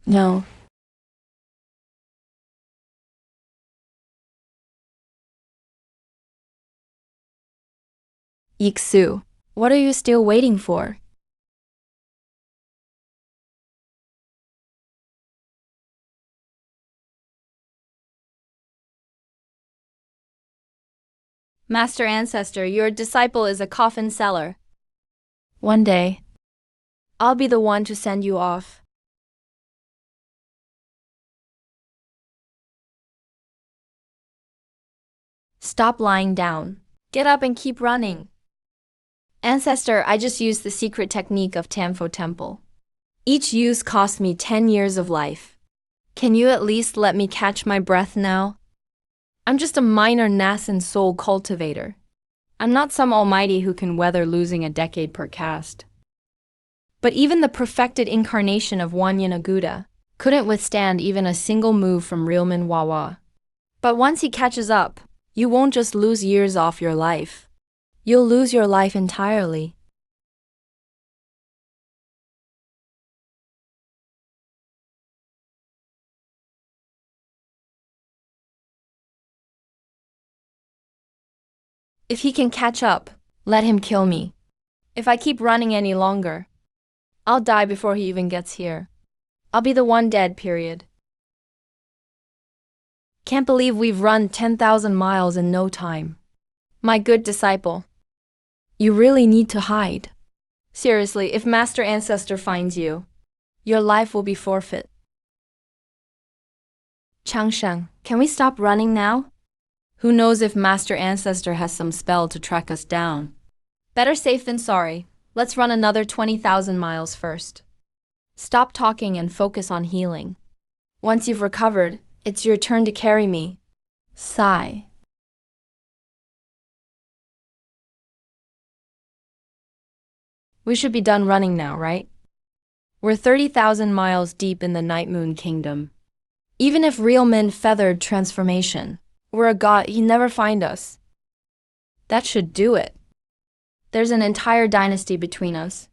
No. Yixu, what are you still waiting for? Master Ancestor, your disciple is a coffin seller. One day, I'll be the one to send you off. Stop lying down. Get up and keep running. Ancestor, I just used the secret technique of Tanfo Temple. Each use cost me 10 years of life. Can you at least let me catch my breath now? I'm just a minor Nascent soul cultivator. I'm not some almighty who can weather losing a decade per cast. But even the perfected incarnation of Wanyan Aguda Couldn't withstand even a single move from Realman Wawa. But once he catches up, you won't just lose years off your life. You'll lose your life entirely. If he can catch up, let him kill me. If I keep running any longer, I'll die before he even gets here. I'll be the one dead, period. Can't believe we've run 10,000 miles in no time. My good disciple. You really need to hide. Seriously, if Master Ancestor finds you, your life will be forfeit. Changsheng, can we stop running now? Who knows if Master Ancestor has some spell to track us down. Better safe than sorry. Let's run another 20,000 miles first. Stop talking and focus on healing. Once you've recovered, it's your turn to carry me. Sigh. We should be done running now, right? We're 30,000 miles deep in the Night Moon Kingdom. Even if Realman feathered transformation were a god, he'd never find us. That should do it. There's an entire dynasty between us.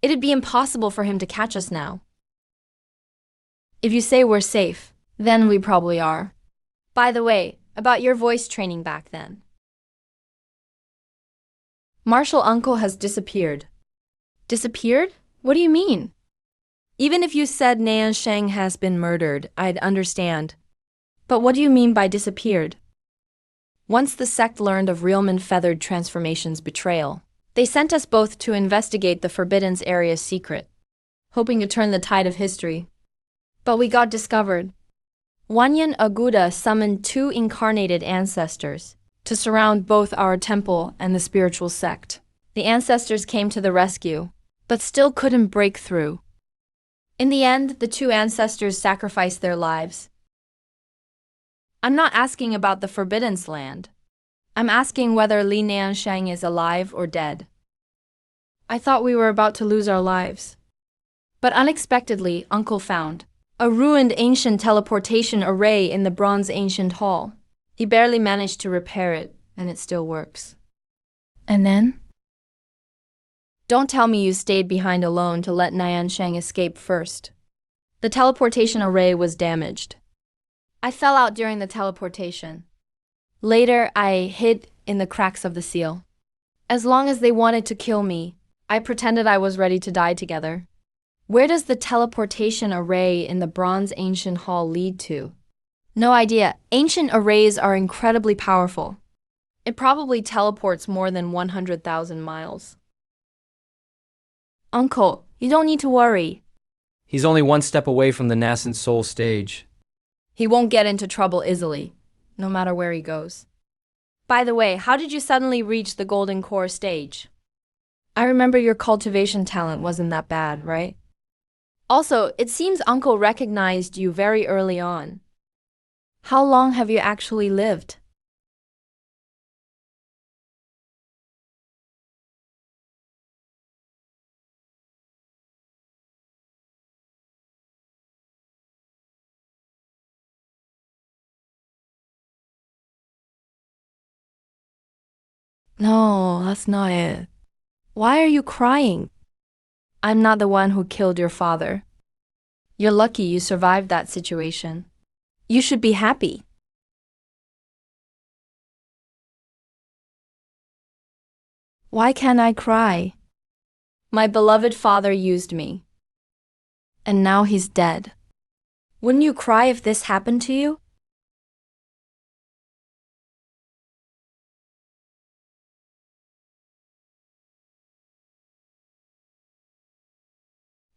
It'd be impossible for him to catch us now. If you say we're safe, then we probably are. By the way, about your voice training back then. Martial Uncle has disappeared. Disappeared? What do you mean? Even if you said Nian Sheng has been murdered, I'd understand. But what do you mean by disappeared? Once the sect learned of Realman Feathered Transformation's betrayal, they sent us both to investigate the Forbidden Area's secret, hoping to turn the tide of history. But we got discovered. Wanyan Aguda summoned 2 incarnated ancestors to surround both our temple and the spiritual sect. The ancestors came to the rescue, but still couldn't break through. In the end, the 2 ancestors sacrificed their lives. I'm not asking about the Forbidden Land. I'm asking whether Li Niansheng is alive or dead. I thought we were about to lose our lives. But unexpectedly, Uncle found a ruined ancient teleportation array in the Bronze Ancient Hall. He barely managed to repair it, and it still works. And then? Don't tell me you stayed behind alone to let Niansheng escape first. The teleportation array was damaged. I fell out during the teleportation. Later, I hid in the cracks of the seal. As long as they wanted to kill me, I pretended I was ready to die together. Where does the teleportation array in the Bronze Ancient Hall lead to? No idea. Ancient arrays are incredibly powerful. It probably teleports more than 100,000 miles. Uncle, you don't need to worry. He's only one step away from the nascent soul stage. He won't get into trouble easily, no matter where he goes. By the way, how did you suddenly reach the Golden Core stage? I remember your cultivation talent wasn't that bad, right? Also, it seems Uncle recognized you very early on. How long have you actually lived? No, that's not it. Why are you crying? I'm not the one who killed your father. You're lucky you survived that situation. You should be happy. Why can't I cry? My beloved father used me. And now he's dead. Wouldn't you cry if this happened to you?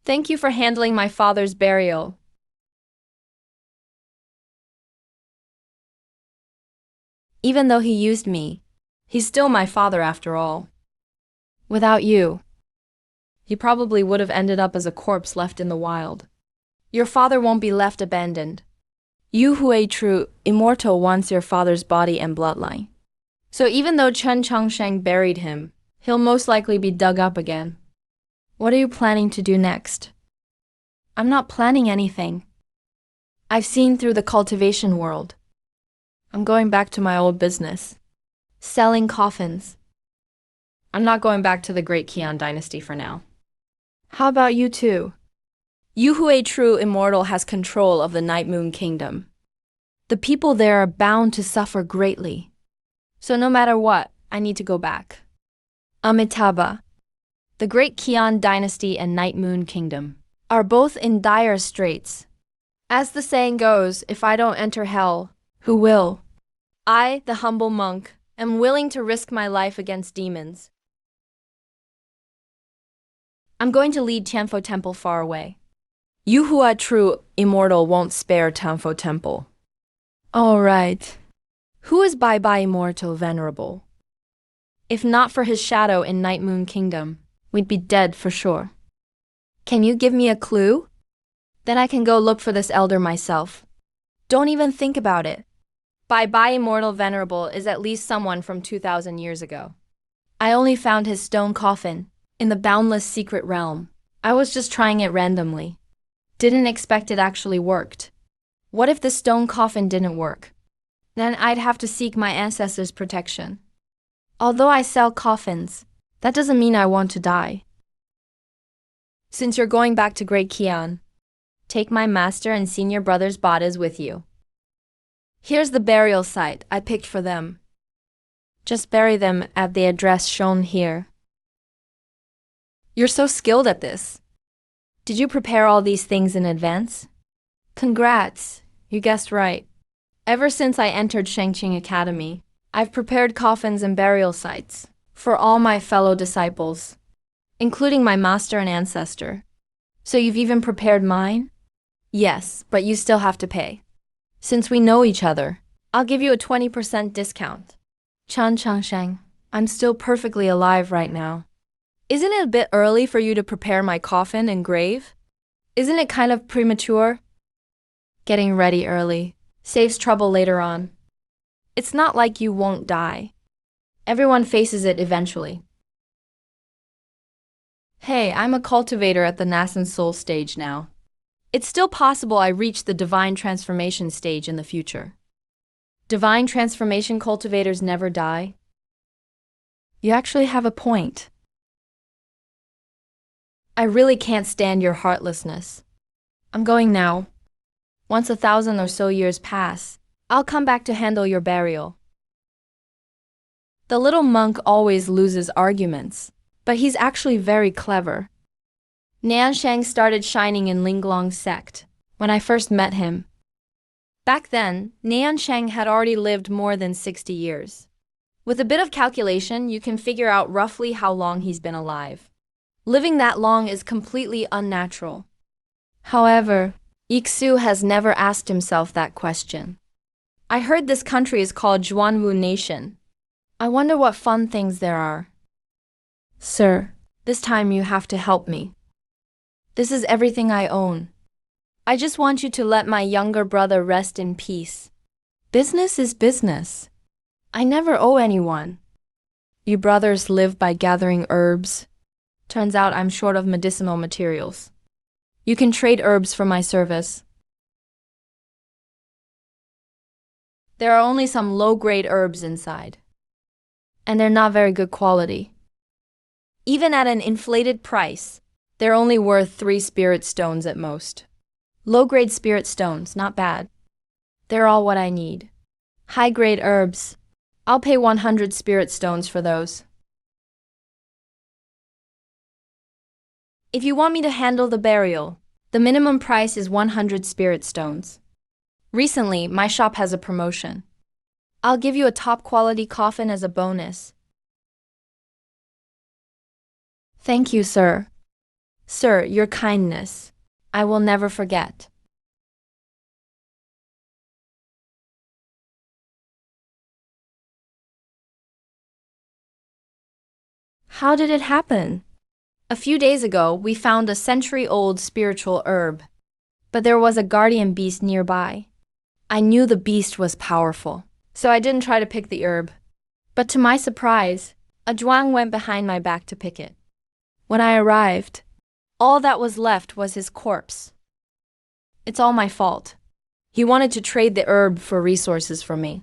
Thank you for handling my father's burial. Even though he used me, he's still my father after all. Without you, he probably would have ended up as a corpse left in the wild. Your father won't be left abandoned. You Hui True, immortal wants your father's body and bloodline. So even though Chen Changsheng buried him, he'll most likely be dug up again. What are you planning to do next? I'm not planning anything. I've seen through the cultivation world. I'm going back to my old business. Selling coffins. I'm not going back to the Great Qian dynasty for now. How about you two? You who a true immortal has control of the Night Moon Kingdom. The people there are bound to suffer greatly. So no matter what, I need to go back. Amitabha, the Great Qian dynasty and Night Moon Kingdom are both in dire straits. As the saying goes, if I don't enter hell, who will? I, the humble monk, am willing to risk my life against demons. I'm going to lead Tianfo Temple far away. You who are true immortal won't spare Tianfo Temple. All right. Who is Bai Bai Immortal Venerable? If not for his shadow in Night Moon Kingdom, we'd be dead for sure. Can you give me a clue? Then I can go look for this elder myself. Don't even think about it. Bai Bai Immortal Venerable is at least someone from 2,000 years ago. I only found his stone coffin in the boundless secret realm. I was just trying it randomly. Didn't expect it actually worked. What if the stone coffin didn't work? Then I'd have to seek my ancestors' protection. Although I sell coffins, that doesn't mean I want to die. Since you're going back to Great Qian, take my master and senior brother's bodies with you. Here's the burial site I picked for them. Just bury them at the address shown here. You're so skilled at this. Did you prepare all these things in advance? Congrats, you guessed right. Ever since I entered Shangqing Academy, I've prepared coffins and burial sites for all my fellow disciples, including my master and ancestor. So you've even prepared mine? Yes, but you still have to pay. Since we know each other, I'll give you a 20% discount. Chan Changsheng, I'm still perfectly alive right now. Isn't it a bit early for you to prepare my coffin and grave? Isn't it kind of premature? Getting ready early saves trouble later on. It's not like you won't die. Everyone faces it eventually. Hey, I'm a cultivator at the nascent soul stage now. It's still possible I reach the divine transformation stage in the future. Divine transformation cultivators never die. You actually have a point. I really can't stand your heartlessness. I'm going now. Once 1,000 or so years pass, I'll come back to handle your burial. The little monk always loses arguments, but he's actually very clever. Nianshang started shining in Linglong's sect when I first met him. Back then, Nianshang had already lived more than 60 years. With a bit of calculation, you can figure out roughly how long he's been alive. Living that long is completely unnatural. However, Iksu has never asked himself that question. I heard this country is called Zhuanwu Nation. I wonder what fun things there are. Sir, this time you have to help me. This is everything I own. I just want you to let my younger brother rest in peace. Business is business. I never owe anyone. You brothers live by gathering herbs. Turns out I'm short of medicinal materials. You can trade herbs for my service. There are only some low-grade herbs inside, and they're not very good quality. Even at an inflated price, they're only worth 3 spirit stones at most. Low-grade spirit stones, not bad. They're all what I need. High-grade herbs, I'll pay 100 spirit stones for those. If you want me to handle the burial, the minimum price is 100 spirit stones. Recently, my shop has a promotion. I'll give you a top-quality coffin as a bonus. Thank you, sir. Sir, your kindness, I will never forget. How did it happen? A few days ago, we found a century-old spiritual herb, but there was a guardian beast nearby. I knew the beast was powerful, so I didn't try to pick the herb. But to my surprise, a zhuang went behind my back to pick it. When I arrived, all that was left was his corpse. It's all my fault. He wanted to trade the herb for resources from me.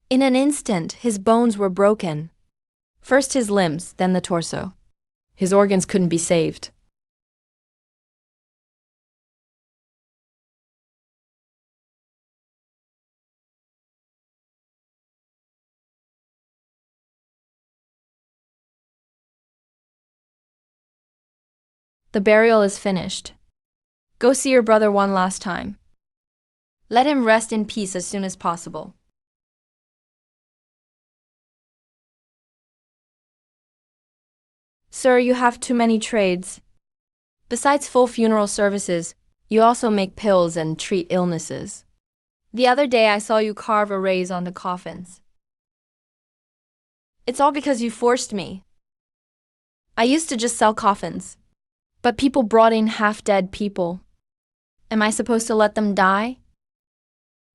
In an instant, his bones were broken. First his limbs, then the torso. His organs couldn't be saved. The burial is finished. Go see your brother one last time. Let him rest in peace as soon as possible. Sir, you have too many trades. Besides full funeral services, you also make pills and treat illnesses. The other day I saw you carve arrays on the coffins. It's all because you forced me. I used to just sell coffins, but people brought in half-dead people. Am I supposed to let them die?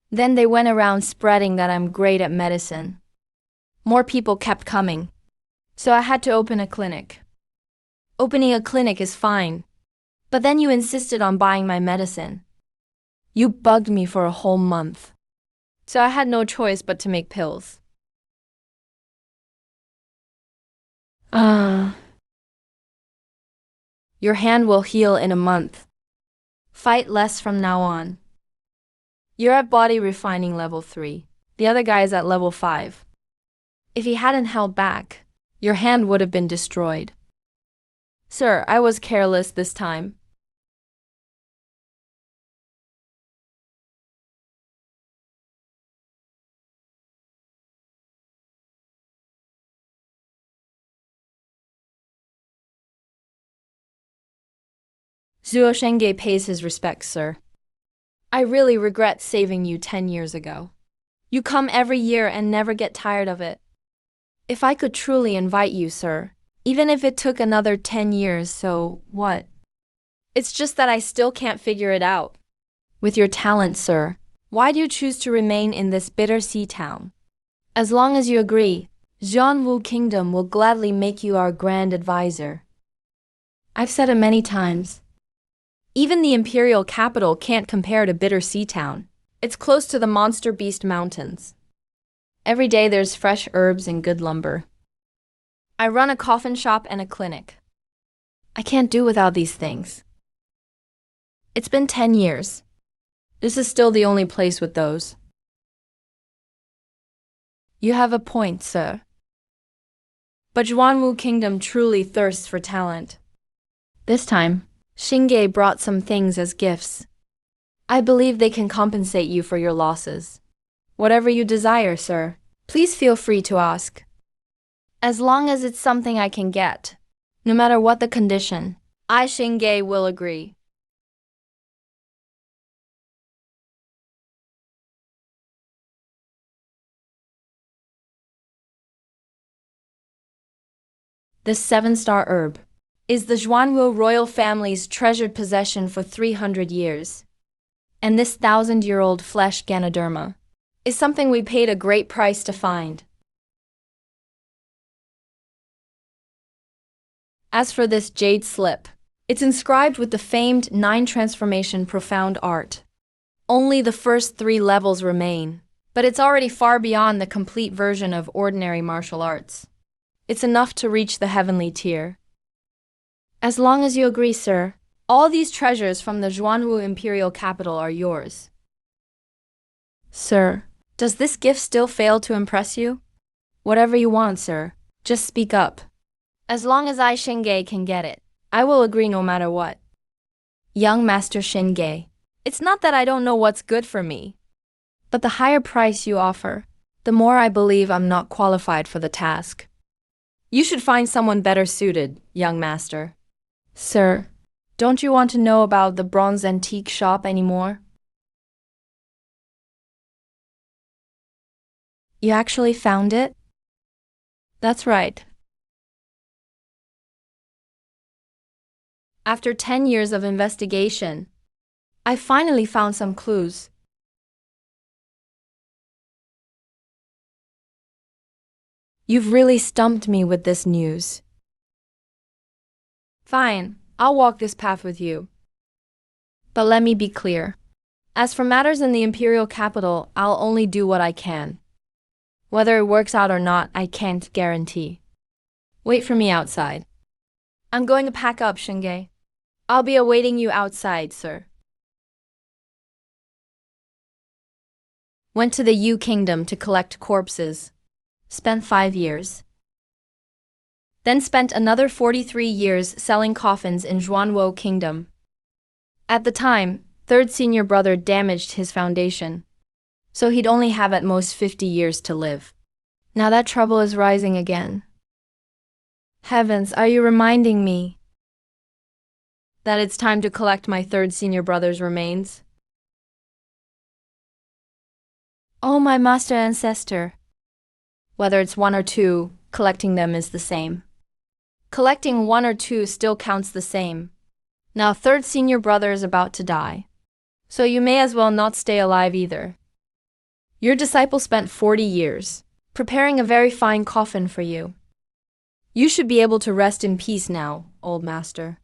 Then they went around spreading that I'm great at medicine. More people kept coming, so I had to open a clinic. Opening a clinic is fine, but then you insisted on buying my medicine. You bugged me for a whole month, so I had no choice but to make pills. Your hand will heal in a month. Fight less from now on. You're at body refining level 3. The other guy is at level 5. If he hadn't held back, your hand would have been destroyed. Sir, I was careless this time. Zuo Shenge pays his respects, sir. I really regret saving you 10 years ago. You come every year and never get tired of it. If I could truly invite you, sir, even if it took another 10 years, so what? It's just that I still can't figure it out. With your talent, sir, why do you choose to remain in this bitter sea town? As long as you agree, Zhanwu Kingdom will gladly make you our grand advisor. I've said it many times. Even the imperial capital can't compare to Bitter Sea Town. It's close to the Monster Beast Mountains. Every day there's fresh herbs and good lumber. I run a coffin shop and a clinic. I can't do without these things. It's been 10 years. This is still the only place with those. You have a point, sir. But Zhanwu Kingdom truly thirsts for talent. This time, Shinge brought some things as gifts. I believe they can compensate you for your losses. Whatever you desire, sir, please feel free to ask. As long as it's something I can get, no matter what the condition, I, Shinge, will agree. This 7-star herb is the Zhanwu royal family's treasured possession for 300 years. And this 1,000-year-old flesh Ganoderma is something we paid a great price to find. As for this jade slip, it's inscribed with the famed 9-transformation profound art. Only the first 3 levels remain, but it's already far beyond the complete version of ordinary martial arts. It's enough to reach the heavenly tier. As long as you agree, sir, all these treasures from the Zhanwu imperial capital are yours. Sir, does this gift still fail to impress you? Whatever you want, sir, just speak up. As long as I, Shinge, can get it, I will agree no matter what. Young Master Shinge, it's not that I don't know what's good for me, but the higher price you offer, the more I believe I'm not qualified for the task. You should find someone better suited, young master. Sir, don't you want to know about the bronze antique shop anymore? You actually found it? That's right. After 10 years of investigation, I finally found some clues. You've really stumped me with this news. Fine, I'll walk this path with you. But let me be clear. As for matters in the imperial capital, I'll only do what I can. Whether it works out or not, I can't guarantee. Wait for me outside. I'm going to pack up, Shinge. I'll be awaiting you outside, sir. Went to the Yu Kingdom to collect corpses. Spent 5 years. Then spent another 43 years selling coffins in Zhuanwo Kingdom. At the time, third senior brother damaged his foundation, so he'd only have at most 50 years to live. Now that trouble is rising again. Heavens, are you reminding me that it's time to collect my third senior brother's remains? Oh, my master ancestor. Whether it's 1 or 2, collecting them is the same. Collecting 1 or 2 still counts the same. Now third senior brother is about to die, so you may as well not stay alive either. Your disciple spent 40 years preparing a very fine coffin for you. You should be able to rest in peace now, old master.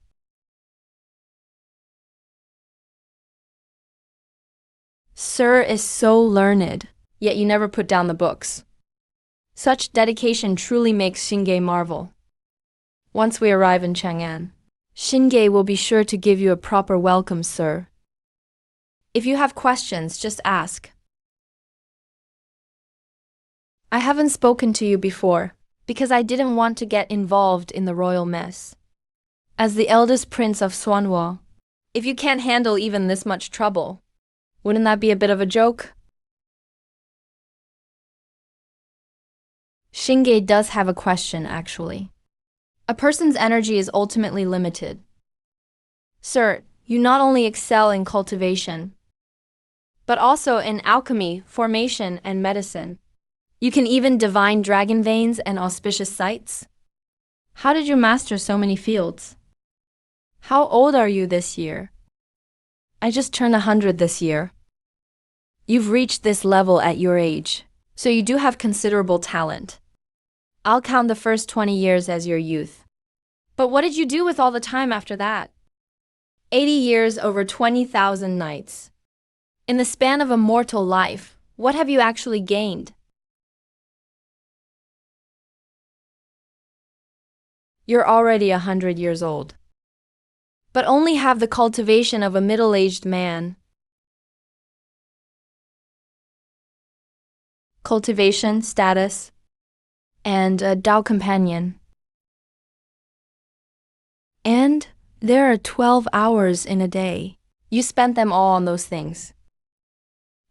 Sir is so learned, yet you never put down the books. Such dedication truly makes Shinge marvel. Once we arrive in Chang'an, Shinge will be sure to give you a proper welcome, sir. If you have questions, just ask. I haven't spoken to you before, because I didn't want to get involved in the royal mess. As the eldest prince of Xuanhua, if you can't handle even this much trouble, wouldn't that be a bit of a joke? Shinge does have a question, actually. A person's energy is ultimately limited. Sir, you not only excel in cultivation, but also in alchemy, formation, and medicine. You can even divine dragon veins and auspicious sights. How did you master so many fields? How old are you this year? I just turned 100 this year. You've reached this level at your age, so you do have considerable talent. I'll count the first 20 years as your youth. But what did you do with all the time after that? 80 years over 20,000 nights. In the span of a mortal life, what have you actually gained? You're already 100 years old, but only have the cultivation of a middle-aged man. Cultivation, status, and a Tao companion. And there are 12 hours in a day. You spent them all on those things.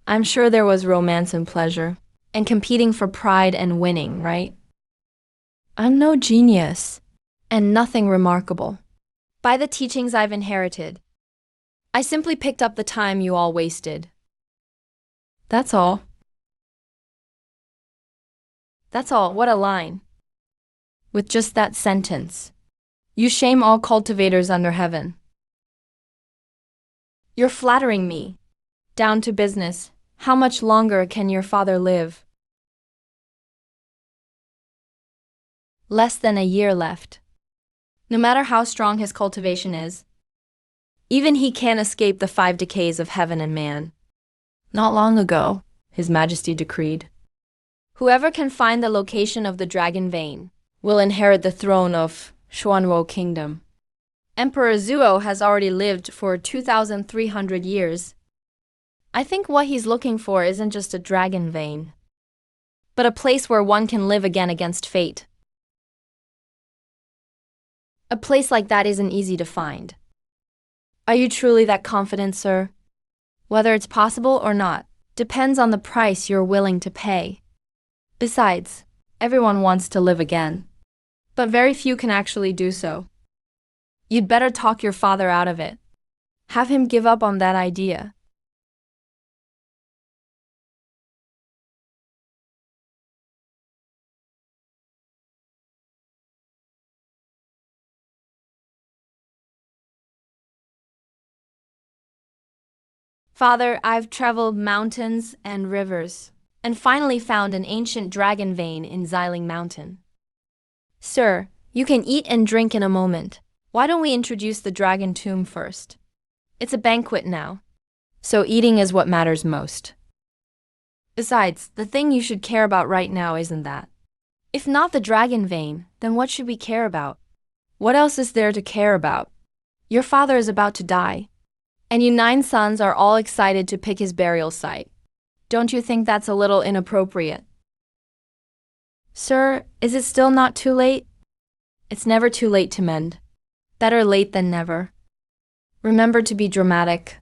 I'm sure there was romance and pleasure, and competing for pride and winning, right? I'm no genius, and nothing remarkable. By the teachings I've inherited, I simply picked up the time you all wasted. That's all. That's all, what a line. With just that sentence, you shame all cultivators under heaven. You're flattering me. Down to business, how much longer can your father live? Less than a year left. No matter how strong his cultivation is, even he can't escape the 5 decays of heaven and man. Not long ago, His Majesty decreed, whoever can find the location of the dragon vein will inherit the throne of Xuanwo Kingdom. Emperor Zuo has already lived for 2,300 years. I think what he's looking for isn't just a dragon vein, but a place where one can live again against fate. A place like that isn't easy to find. Are you truly that confident, sir? Whether it's possible or not depends on the price you're willing to pay. Besides, everyone wants to live again, but very few can actually do so. You'd better talk your father out of it. Have him give up on that idea. Father, I've traveled mountains and rivers, and finally found an ancient dragon vein in Xiling Mountain. Sir, you can eat and drink in a moment. Why don't we introduce the dragon tomb first? It's a banquet now, so eating is what matters most. Besides, the thing you should care about right now isn't that. If not the dragon vein, then what should we care about? What else is there to care about? Your father is about to die, and you 9 sons are all excited to pick his burial site. Don't you think that's a little inappropriate? Sir, is it still not too late? It's never too late to mend. Better late than never. Remember to be dramatic.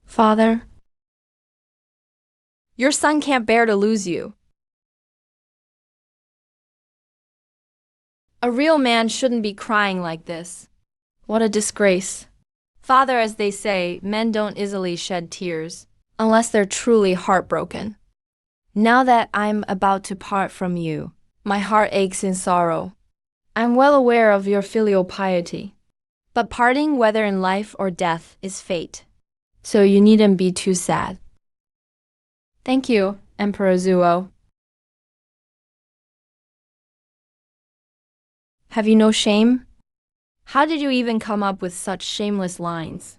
Father, your son can't bear to lose you. A real man shouldn't be crying like this. What a disgrace. Father, as they say, men don't easily shed tears, unless they're truly heartbroken. Now that I'm about to part from you, my heart aches in sorrow. I'm well aware of your filial piety. But parting, whether in life or death, is fate. So you needn't be too sad. Thank you, Emperor Zuo. Have you no shame? How did you even come up with such shameless lines?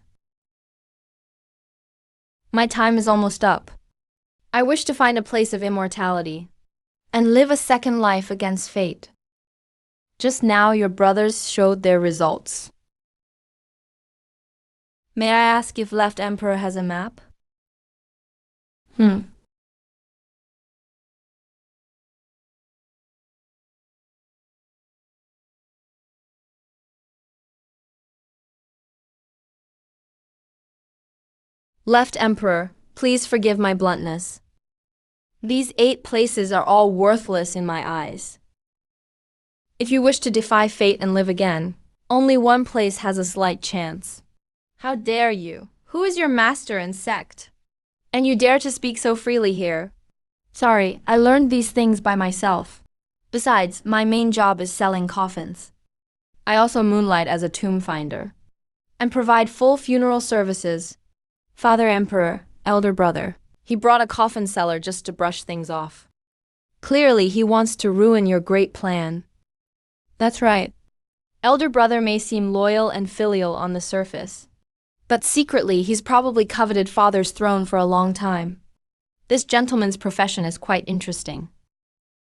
My time is almost up. I wish to find a place of immortality and live a second life against fate. Just now your brothers showed their results. May I ask if Left Emperor has a map? Left Emperor, please forgive my bluntness. These 8 places are all worthless in my eyes. If you wish to defy fate and live again, only one place has a slight chance. How dare you? Who is your master and sect? And you dare to speak so freely here? Sorry, I learned these things by myself. Besides, my main job is selling coffins. I also moonlight as a tomb finder and provide full funeral services. Father Emperor, elder brother, he brought a coffin seller just to brush things off. Clearly, he wants to ruin your great plan. That's right. Elder brother may seem loyal and filial on the surface, but secretly he's probably coveted father's throne for a long time. This gentleman's profession is quite interesting.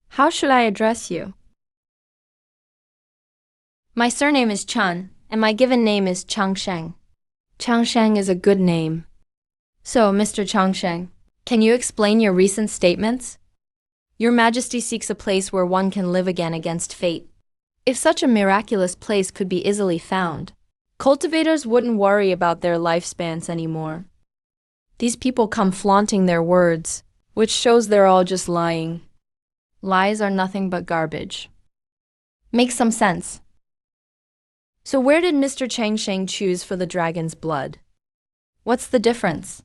How should I address you? My surname is Chun, and my given name is Changsheng. Changsheng is a good name. So, Mr. Changsheng, can you explain your recent statements? Your Majesty seeks a place where one can live again against fate. If such a miraculous place could be easily found, cultivators wouldn't worry about their lifespans anymore. These people come flaunting their words, which shows they're all just lying. Lies are nothing but garbage. Makes some sense. So where did Mr. Changsheng choose for the dragon's blood? What's the difference?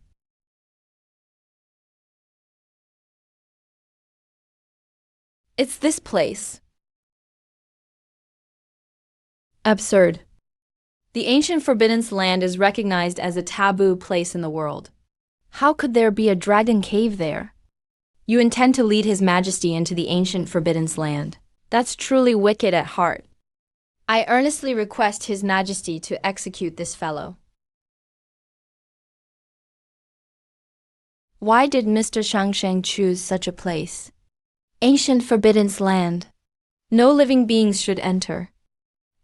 It's this place. Absurd. The ancient Forbidden Land is recognized as a taboo place in the world. How could there be a dragon cave there? You intend to lead His Majesty into the ancient Forbidden Land. That's truly wicked at heart. I earnestly request His Majesty to execute this fellow. Why did Mr. Changsheng choose such a place? Ancient Forbidden Land. No living beings should enter.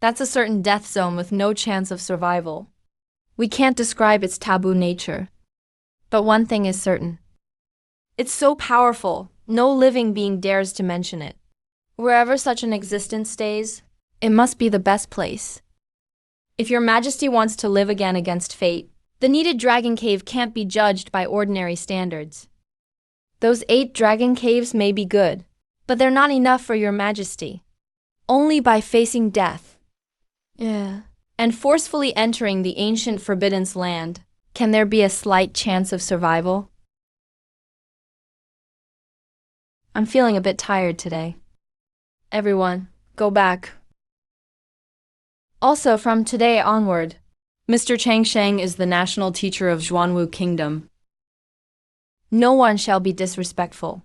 That's a certain death zone with no chance of survival. We can't describe its taboo nature. But one thing is certain. It's so powerful, no living being dares to mention it. Wherever such an existence stays, it must be the best place. If Your Majesty wants to live again against fate, the needed dragon cave can't be judged by ordinary standards. Those 8 dragon caves may be good, but they're not enough for Your Majesty. Only by facing death, and forcefully entering the ancient Forbidden Land, can there be a slight chance of survival. I'm feeling a bit tired today. Everyone, go back. Also, from today onward, Mr. Chang Sheng is the national teacher of Zhuanwu Kingdom. No one shall be disrespectful.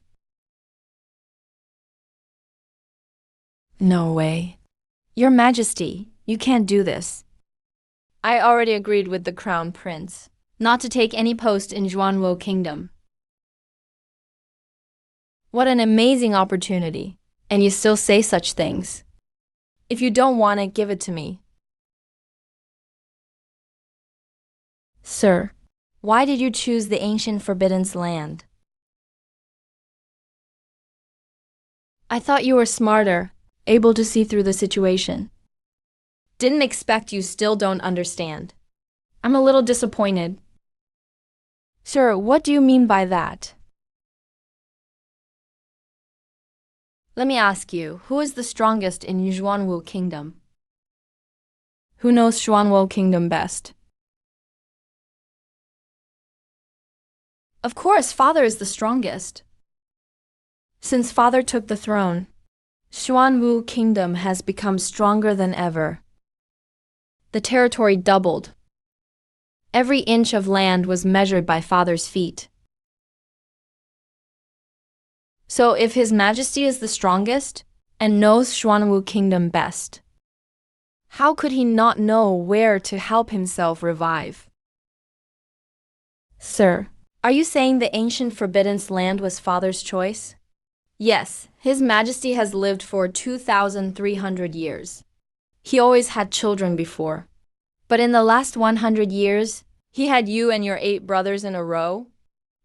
No way. Your Majesty, you can't do this. I already agreed with the Crown Prince not to take any post in Zhuanwu Kingdom. What an amazing opportunity. And you still say such things. If you don't want it, give it to me. Sir, why did you choose the ancient Forbidden Land? I thought you were smarter, able to see through the situation. Didn't expect you still don't understand. I'm a little disappointed. Sir, what do you mean by that? Let me ask you, who is the strongest in Zhuanwu Kingdom? Who knows Zhuanwu Kingdom best? Of course, Father is the strongest. Since Father took the throne, Zhuanwu Kingdom has become stronger than ever. The territory doubled. Every inch of land was measured by Father's feet. So if His Majesty is the strongest and knows Zhuanwu Kingdom best, how could he not know where to help himself revive? Sir, are you saying the ancient Forbidden Land was Father's choice? Yes, His Majesty has lived for 2,300 years. He always had children before. But in the last 100 years, he had you and your 8 brothers in a row?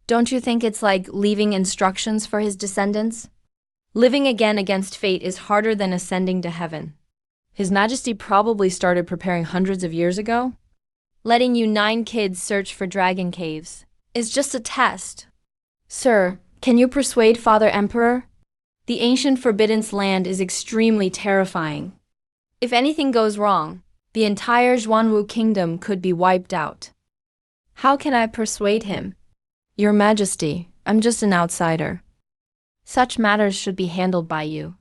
Don't you think it's like leaving instructions for his descendants? Living again against fate is harder than ascending to heaven. His Majesty probably started preparing hundreds of years ago. Letting you 9 kids search for dragon caves is just a test. Sir, can you persuade Father Emperor? The ancient Forbidden Land is extremely terrifying. If anything goes wrong, the entire Zhuanwu Kingdom could be wiped out. How can I persuade him? Your Majesty, I'm just an outsider. Such matters should be handled by you.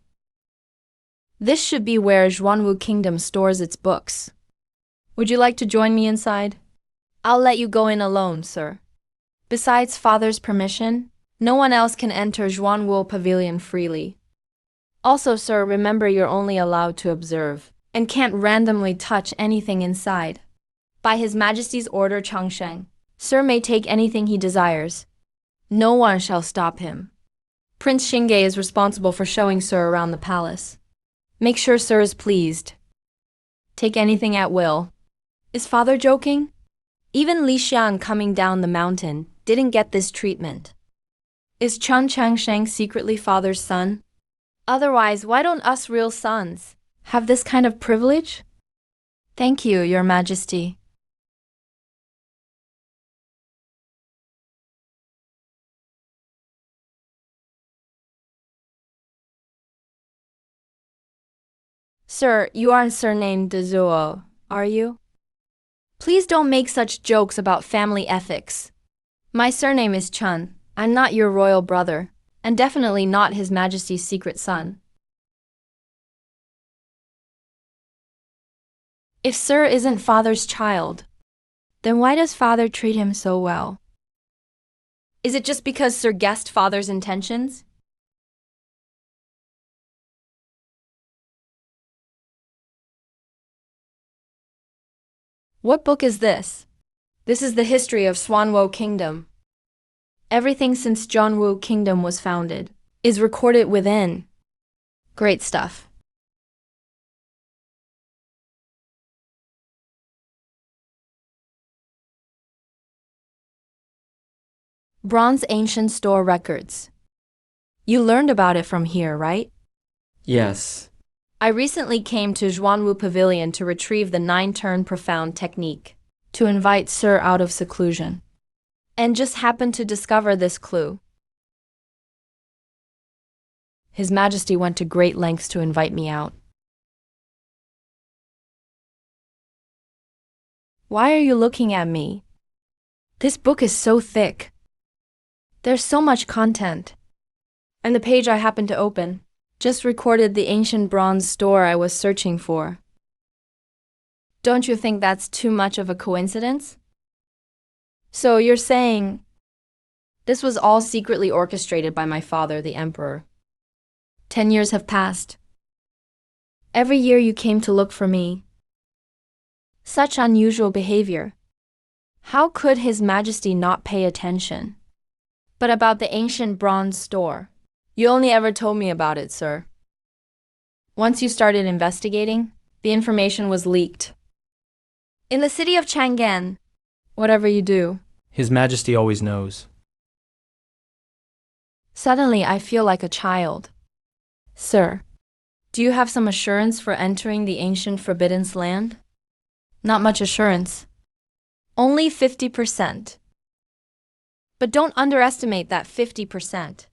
This should be where Zhuanwu Kingdom stores its books. Would you like to join me inside? I'll let you go in alone, sir. Besides Father's permission, no one else can enter Zhuanwu Pavilion freely. Also, sir, remember you're only allowed to observe and can't randomly touch anything inside. By His Majesty's order, Changsheng, Sir may take anything he desires. No one shall stop him. Prince Xingge is responsible for showing Sir around the palace. Make sure Sir is pleased. Take anything at will. Is Father joking? Even Li Xian coming down the mountain didn't get this treatment. Is Chen Changsheng secretly Father's son? Otherwise, why don't us real sons have this kind of privilege? Thank you, Your Majesty. Sir, you aren't surnamed De Zuo, are you? Please don't make such jokes about family ethics. My surname is Chen. I'm not your royal brother, and definitely not His Majesty's secret son. If Sir isn't Father's child, then why does Father treat him so well? Is it just because Sir guessed Father's intentions? What book is this? This is the history of Zhuanwu Kingdom. Everything since Zhuanwu Kingdom was founded is recorded within. Great stuff. Bronze Ancient Store Records. You learned about it from here, right? Yes. I recently came to Zhuanwu Pavilion to retrieve the 9-turn profound technique to invite Sir out of seclusion, and just happened to discover this clue. His Majesty went to great lengths to invite me out. Why are you looking at me? This book is so thick. There's so much content. And the page I happened to open just recorded the ancient bronze store I was searching for. Don't you think that's too much of a coincidence? So you're saying this was all secretly orchestrated by my father, the emperor. 10 years have passed. Every year you came to look for me. Such unusual behavior. How could His Majesty not pay attention? But about the ancient bronze store. You only ever told me about it, sir. Once you started investigating, the information was leaked. In the city of Chang'an, whatever you do. His Majesty always knows. Suddenly I feel like a child. Sir, do you have some assurance for entering the ancient forbidden land? Not much assurance. Only 50%. But don't underestimate that 50%.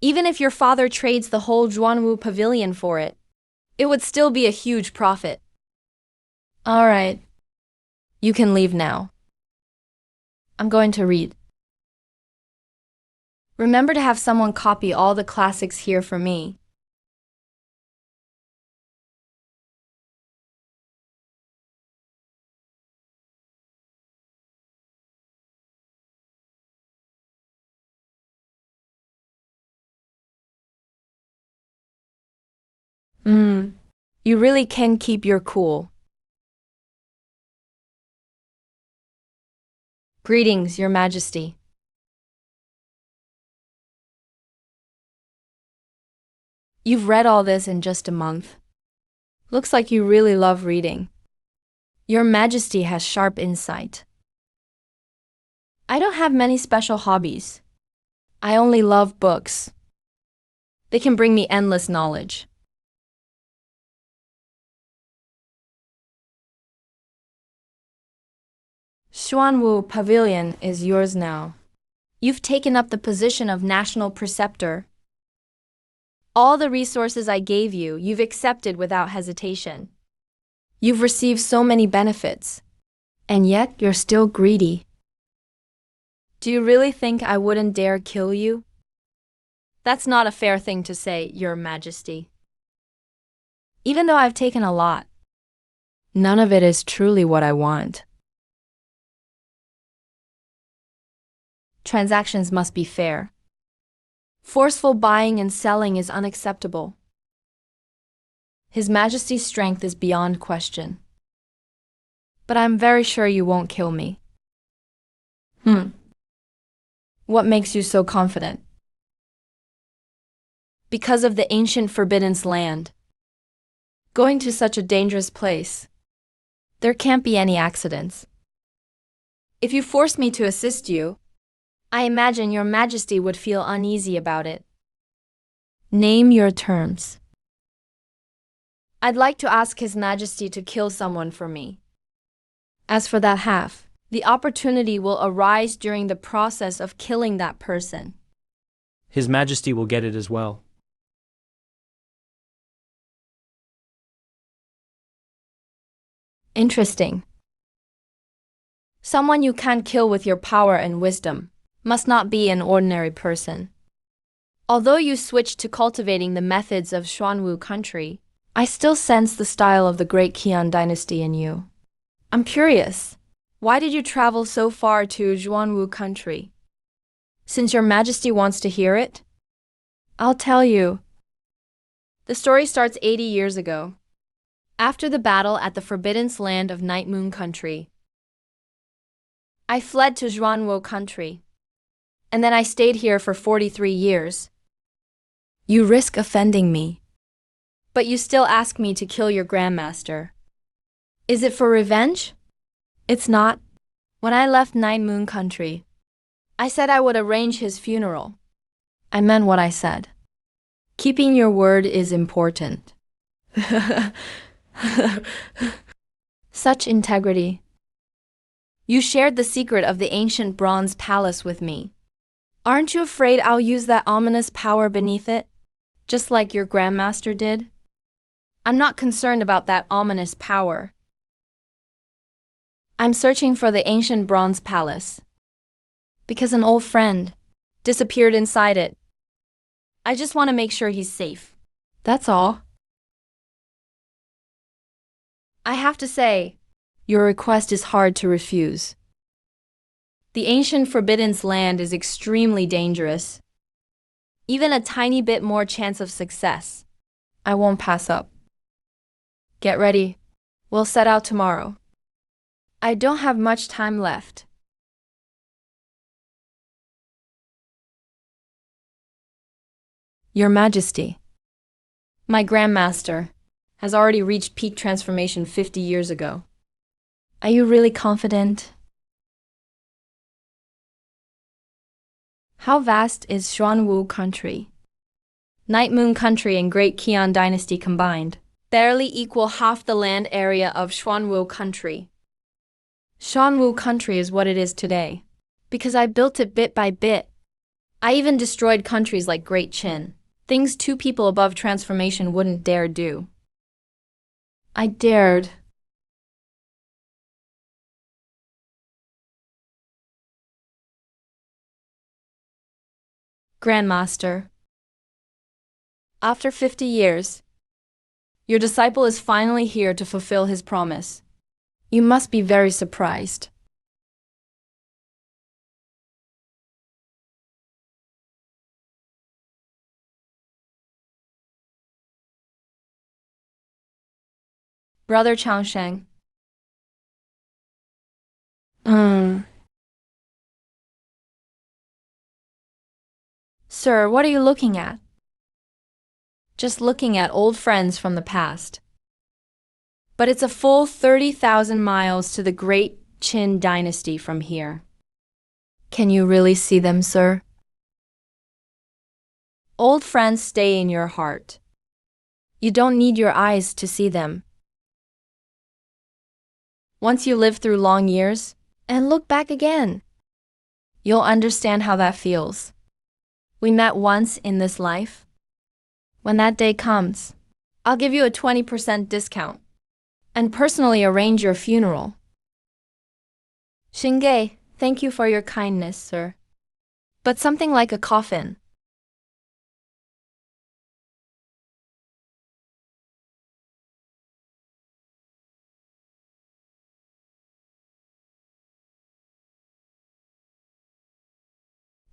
Even if your father trades the whole Zhuanwu pavilion for it, it would still be a huge profit. All right. You can leave now. I'm going to read. Remember to have someone copy all the classics here for me. You really can keep your cool. Greetings, Your Majesty. You've read all this in just a month. Looks like you really love reading. Your Majesty has sharp insight. I don't have many special hobbies. I only love books. They can bring me endless knowledge. Xuanwu Pavilion is yours now. You've taken up the position of national preceptor. All the resources I gave you, you've accepted without hesitation. You've received so many benefits, and yet you're still greedy. Do you really think I wouldn't dare kill you? That's not a fair thing to say, Your Majesty. Even though I've taken a lot, none of it is truly what I want. Transactions must be fair. Forceful buying and selling is unacceptable. His Majesty's strength is beyond question. But I'm very sure you won't kill me. What makes you so confident? Because of the ancient forbidden land. Going to such a dangerous place. There can't be any accidents. If you force me to assist you, I imagine Your Majesty would feel uneasy about it. Name your terms. I'd like to ask His Majesty to kill someone for me. As for that half, the opportunity will arise during the process of killing that person. His Majesty will get it as well. Interesting. Someone you can't kill with your power and wisdom must not be an ordinary person. Although you switched to cultivating the methods of Xuanwu country, I still sense the style of the great Qian dynasty in you. I'm curious, why did you travel so far to Xuanwu country? Since Your Majesty wants to hear it, I'll tell you. The story starts 80 years ago, after the battle at the Forbidden Land of Night Moon country. I fled to Xuanwu country, and then I stayed here for 43 years. You risk offending me, but you still ask me to kill your grandmaster. Is it for revenge? It's not. When I left Night Moon country, I said I would arrange his funeral. I meant what I said. Keeping your word is important. Such integrity. You shared the secret of the ancient bronze palace with me. Aren't you afraid I'll use that ominous power beneath it, just like your grandmaster did? I'm not concerned about that ominous power. I'm searching for the ancient bronze palace, because an old friend disappeared inside it. I just want to make sure he's safe. That's all. I have to say, your request is hard to refuse. The ancient Forbidden's land is extremely dangerous. Even a tiny bit more chance of success. I won't pass up. Get ready. We'll set out tomorrow. I don't have much time left. Your Majesty, my Grandmaster has already reached peak transformation 50 years ago. Are you really confident? How vast is Xuanwu country? Night Moon country and Great Qian dynasty combined barely equal half the land area of Xuanwu country. Xuanwu country is what it is today, because I built it bit by bit. I even destroyed countries like Great Qin, things two people above transformation wouldn't dare do. I dared. Grandmaster, after 50 years, your disciple is finally here to fulfill his promise. You must be very surprised. Brother Changsheng. Sir, what are you looking at? Just looking at old friends from the past. But it's a full 30,000 miles to the Great Qin dynasty from here. Can you really see them, sir? Old friends stay in your heart. You don't need your eyes to see them. Once you live through long years and look back again, you'll understand how that feels. We met once in this life. When that day comes, I'll give you a 20% discount and personally arrange your funeral. Xingge, thank you for your kindness, sir. But something like a coffin.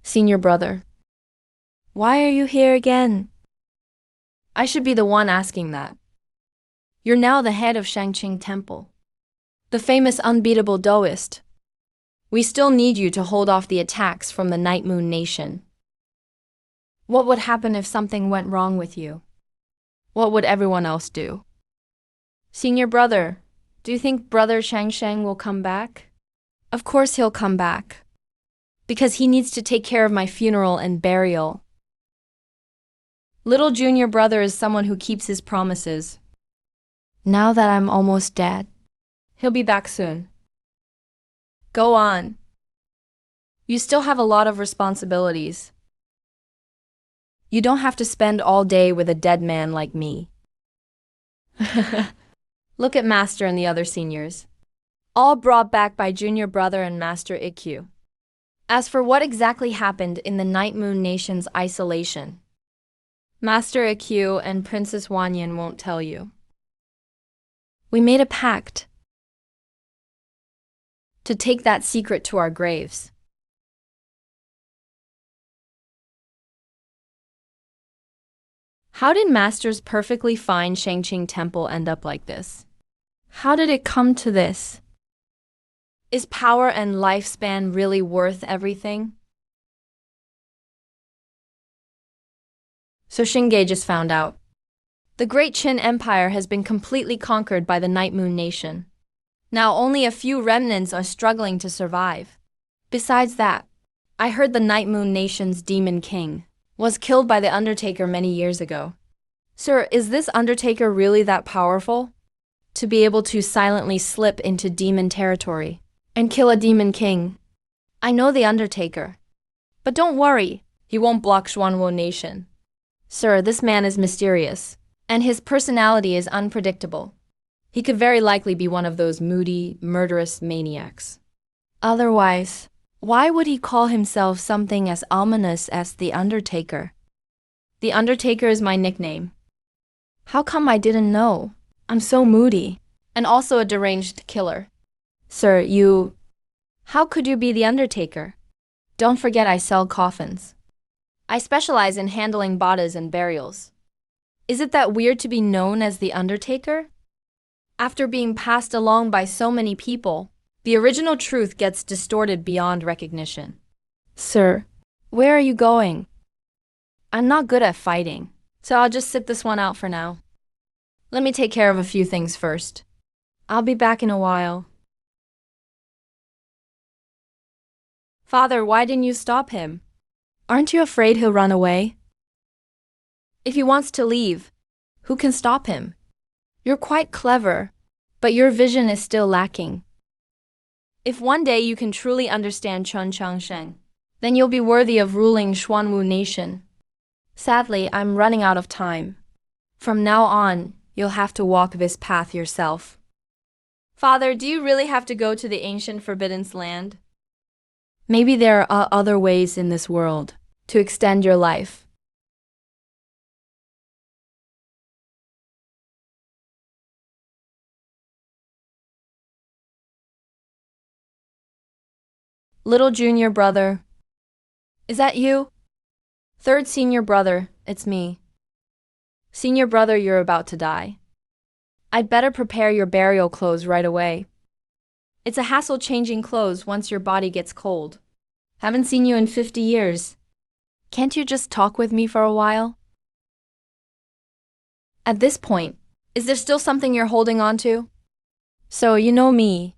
Senior brother, why are you here again? I should be the one asking that. You're now the head of Shangqing Temple, the famous unbeatable Taoist. We still need you to hold off the attacks from the Night Moon Nation. What would happen if something went wrong with you? What would everyone else do? Senior brother, do you think Brother Shangsheng will come back? Of course he'll come back. Because he needs to take care of my funeral and burial. Little junior brother is someone who keeps his promises. Now that I'm almost dead, he'll be back soon. Go on. You still have a lot of responsibilities. You don't have to spend all day with a dead man like me. Look at Master and the other seniors. All brought back by junior brother and Master Ikkyu. As for what exactly happened in the Night Moon Nation's isolation, Master Ikkyu and Princess Wanyan won't tell you. We made a pact to take that secret to our graves. How did Master's perfectly fine Shangqing Temple end up like this? How did it come to this? Is power and lifespan really worth everything? So Xingge just found out. The Great Qin Empire has been completely conquered by the Night Moon Nation. Now only a few remnants are struggling to survive. Besides that, I heard the Night Moon Nation's Demon King was killed by the Undertaker many years ago. Sir, is this Undertaker really that powerful? To be able to silently slip into demon territory and kill a Demon King? I know the Undertaker. But don't worry, he won't block Xuanwu Nation. Sir, this man is mysterious, and his personality is unpredictable. He could very likely be one of those moody, murderous maniacs. Otherwise, why would he call himself something as ominous as the Undertaker? The Undertaker is my nickname. How come I didn't know? I'm so moody, and also a deranged killer. Sir, you... How could you be the undertaker? Don't forget I sell coffins. I specialize in handling bodies and burials. Is it that weird to be known as the undertaker? After being passed along by so many people, the original truth gets distorted beyond recognition. Sir, where are you going? I'm not good at fighting, so I'll just sit this one out for now. Let me take care of a few things first. I'll be back in a while. Father, why didn't you stop him? Aren't you afraid he'll run away? If he wants to leave, who can stop him? You're quite clever, but your vision is still lacking. If one day you can truly understand Chen Changsheng, then you'll be worthy of ruling Xuanwu Nation. Sadly, I'm running out of time. From now on, you'll have to walk this path yourself. Father, do you really have to go to the ancient Forbidden Land? Maybe there are other ways in this world to extend your life. Little junior brother. Is that you? Third senior brother, it's me. Senior brother, you're about to die. I'd better prepare your burial clothes right away. It's a hassle changing clothes once your body gets cold. Haven't seen you in 50 years. Can't you just talk with me for a while? At this point, is there still something you're holding on to? So, you know me.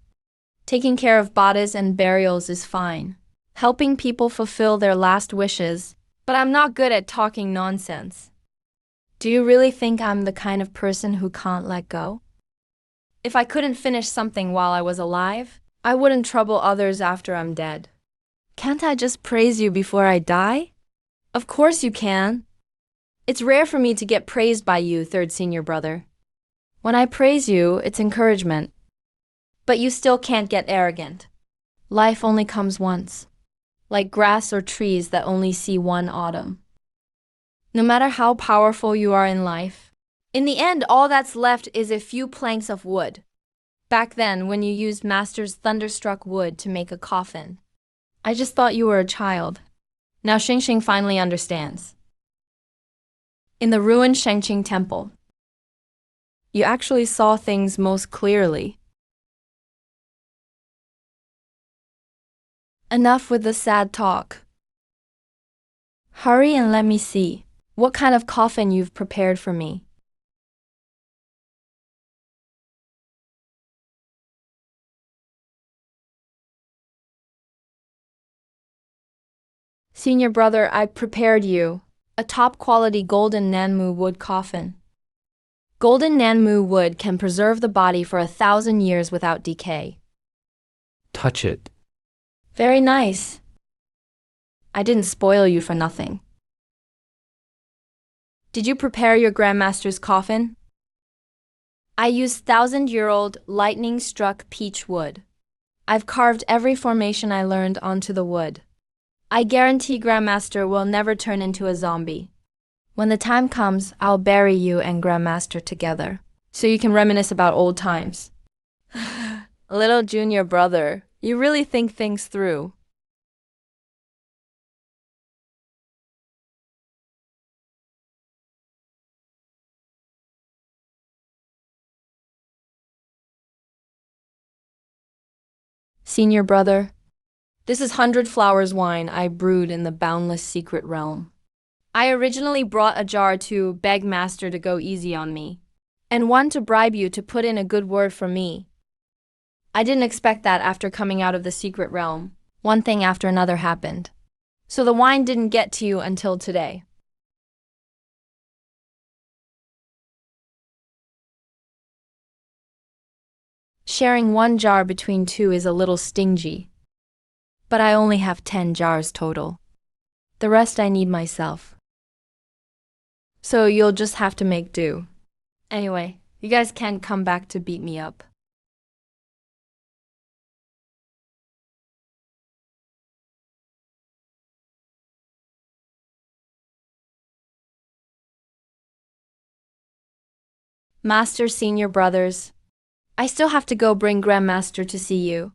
Taking care of bodies and burials is fine. Helping people fulfill their last wishes, but I'm not good at talking nonsense. Do you really think I'm the kind of person who can't let go? If I couldn't finish something while I was alive, I wouldn't trouble others after I'm dead. Can't I just praise you before I die? Of course you can. It's rare for me to get praised by you, third senior brother. When I praise you, it's encouragement. But you still can't get arrogant. Life only comes once, like grass or trees that only see one autumn. No matter how powerful you are in life, in the end, all that's left is a few planks of wood. Back then, when you used Master's thunderstruck wood to make a coffin, I just thought you were a child. Now Xingxing finally understands. In the ruined Shengqing Temple, you actually saw things most clearly. Enough with the sad talk. Hurry and let me see what kind of coffin you've prepared for me. Senior brother, I prepared you a top-quality golden Nanmu wood coffin. Golden Nanmu wood can preserve the body for 1,000 years without decay. Touch it. Very nice. I didn't spoil you for nothing. Did you prepare your Grandmaster's coffin? I used 1,000-year-old lightning-struck peach wood. I've carved every formation I learned onto the wood. I guarantee Grandmaster will never turn into a zombie. When the time comes, I'll bury you and Grandmaster together, so you can reminisce about old times. Little junior brother, you really think things through. Senior brother, this is 100 Flowers wine I brewed in the boundless secret realm. I originally brought a jar to beg Master to go easy on me, and one to bribe you to put in a good word for me. I didn't expect that after coming out of the secret realm. One thing after another happened. So the wine didn't get to you until today. Sharing one jar between two is a little stingy. But I only have 10 jars total. The rest I need myself. So you'll just have to make do. Anyway, you guys can't come back to beat me up. Master, senior brothers, I still have to go bring Grandmaster to see you.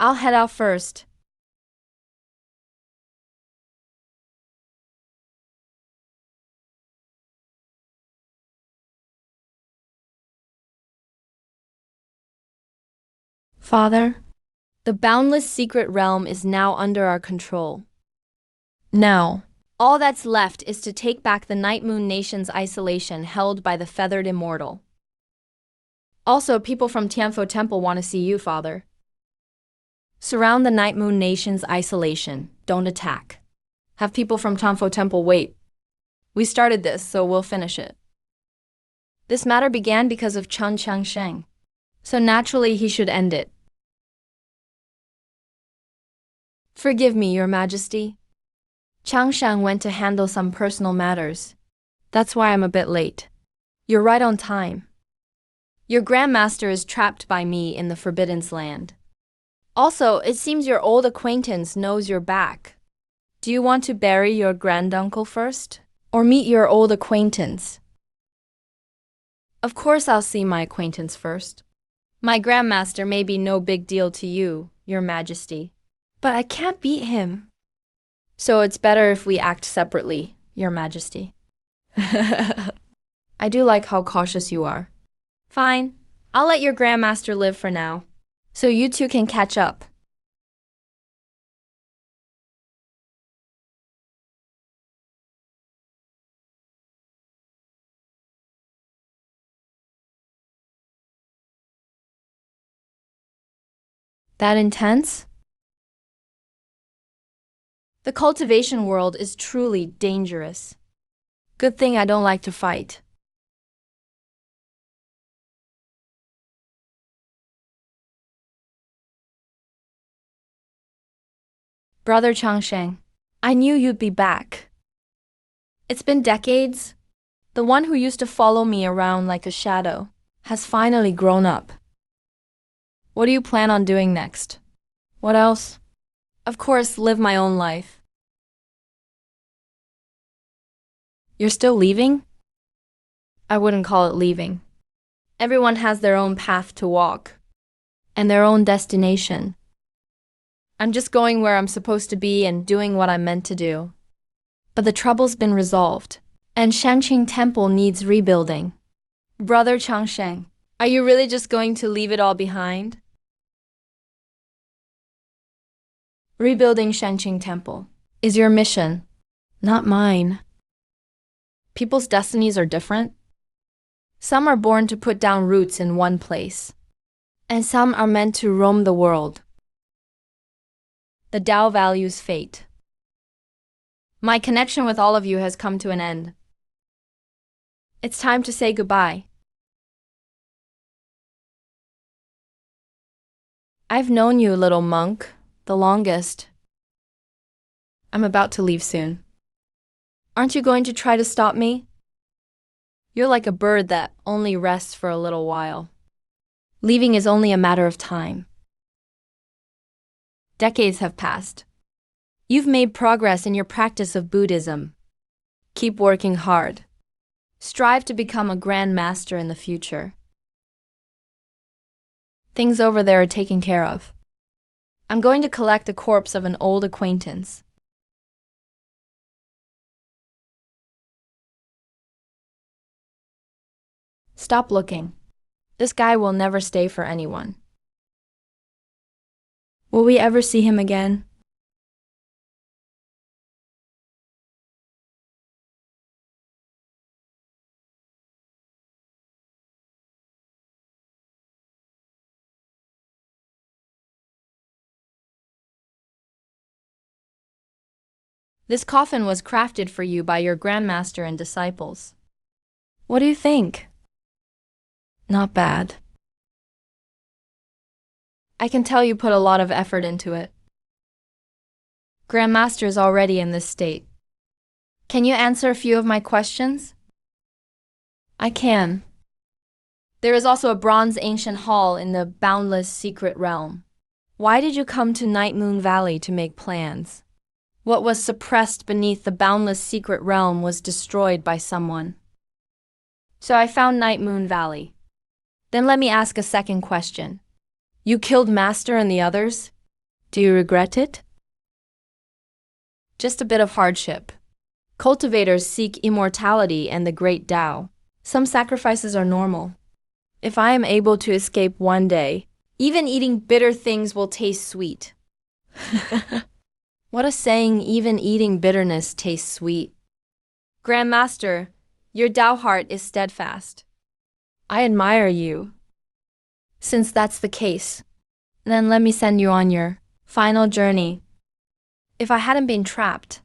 I'll head out first. Father, the boundless secret realm is now under our control. Now, all that's left is to take back the Night Moon Nation's isolation held by the feathered immortal. Also, people from Tianfo Temple want to see you, Father. Surround the Night Moon Nation's isolation. Don't attack. Have people from Tianfo Temple wait. We started this, so we'll finish it. This matter began because of Chen Changsheng, so naturally he should end it. Forgive me, Your Majesty. Changsheng went to handle some personal matters. That's why I'm a bit late. You're right on time. Your Grandmaster is trapped by me in the Forbidden Land. Also, it seems your old acquaintance knows you're back. Do you want to bury your granduncle first? Or meet your old acquaintance? Of course I'll see my acquaintance first. My Grandmaster may be no big deal to you, Your Majesty. But I can't beat him. So it's better if we act separately, Your Majesty. I do like how cautious you are. Fine, I'll let your Grandmaster live for now, so you two can catch up. That intense? The cultivation world is truly dangerous. Good thing I don't like to fight. Brother Changsheng, I knew you'd be back. It's been decades. The one who used to follow me around like a shadow has finally grown up. What do you plan on doing next? What else? Of course, live my own life. You're still leaving? I wouldn't call it leaving. Everyone has their own path to walk, and their own destination. I'm just going where I'm supposed to be and doing what I'm meant to do. But the trouble's been resolved, and Shanqing Temple needs rebuilding. Brother Changsheng, are you really just going to leave it all behind? Rebuilding Shanqing Temple is your mission, not mine. People's destinies are different. Some are born to put down roots in one place, and some are meant to roam the world. The Tao values fate. My connection with all of you has come to an end. It's time to say goodbye. I've known you, little monk, the longest. I'm about to leave soon. Aren't you going to try to stop me? You're like a bird that only rests for a little while. Leaving is only a matter of time. Decades have passed. You've made progress in your practice of Buddhism. Keep working hard. Strive to become a Grand Master in the future. Things over there are taken care of. I'm going to collect the corpse of an old acquaintance. Stop looking. This guy will never stay for anyone. Will we ever see him again? This coffin was crafted for you by your Grandmaster and disciples. What do you think? Not bad. I can tell you put a lot of effort into it. Grandmaster is already in this state. Can you answer a few of my questions? I can. There is also a bronze ancient hall in the boundless secret realm. Why did you come to Night Moon Valley to make plans? What was suppressed beneath the boundless secret realm was destroyed by someone. So I found Night Moon Valley. Then let me ask a second question. You killed Master and the others? Do you regret it? Just a bit of hardship. Cultivators seek immortality and the great Tao. Some sacrifices are normal. If I am able to escape one day, even eating bitter things will taste sweet. What a saying, even eating bitterness tastes sweet. Grandmaster, your Tao heart is steadfast. I admire you. Since that's the case, then let me send you on your final journey. If I hadn't been trapped,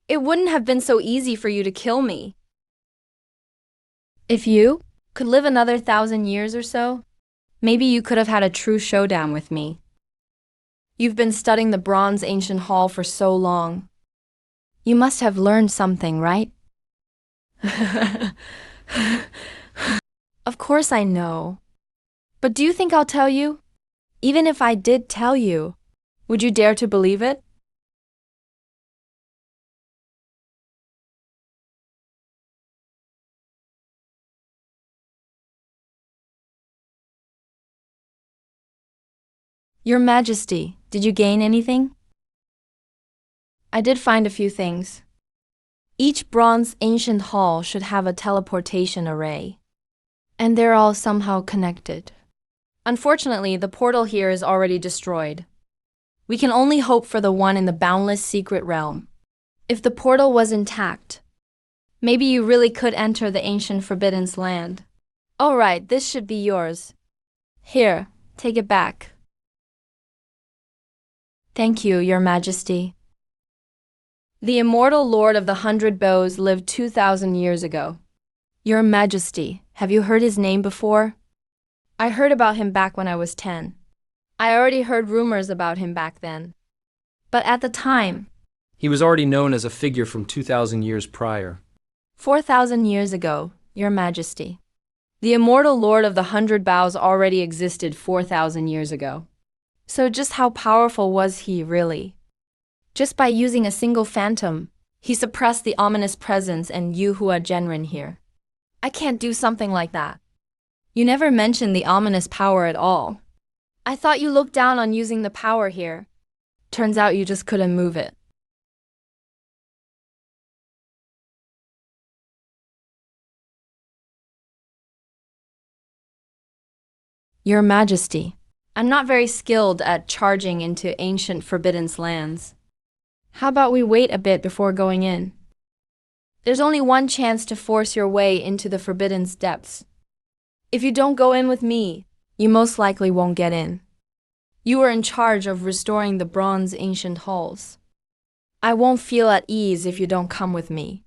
it wouldn't have been so easy for you to kill me. If you could live another 1,000 years or so, maybe you could have had a true showdown with me. You've been studying the Bronze Ancient Hall for so long. You must have learned something, right? Of course I know. But do you think I'll tell you? Even if I did tell you, would you dare to believe it? Your Majesty, did you gain anything? I did find a few things. Each bronze ancient hall should have a teleportation array, and they're all somehow connected. Unfortunately, the portal here is already destroyed. We can only hope for the one in the boundless secret realm. If the portal was intact, maybe you really could enter the ancient Forbidden's land. All right, this should be yours. Here, take it back. Thank you, Your Majesty. The immortal Lord of the 100 Bows lived 2,000 years ago. Your Majesty, have you heard his name before? I heard about him back when I was 10. I already heard rumors about him back then. But at the time, He was already known as a figure from 2,000 years prior. 4,000 years ago, Your Majesty. The immortal Lord of the 100 Bows already existed 4,000 years ago. So just how powerful was he, really? Just by using a single phantom, he suppressed the ominous presence and you who are genuine here. I can't do something like that. You never mentioned the ominous power at all. I thought you looked down on using the power here. Turns out you just couldn't move it. Your Majesty, I'm not very skilled at charging into ancient Forbidden's lands. How about we wait a bit before going in? There's only one chance to force your way into the Forbidden's depths. If you don't go in with me, you most likely won't get in. You are in charge of restoring the bronze ancient halls. I won't feel at ease if you don't come with me.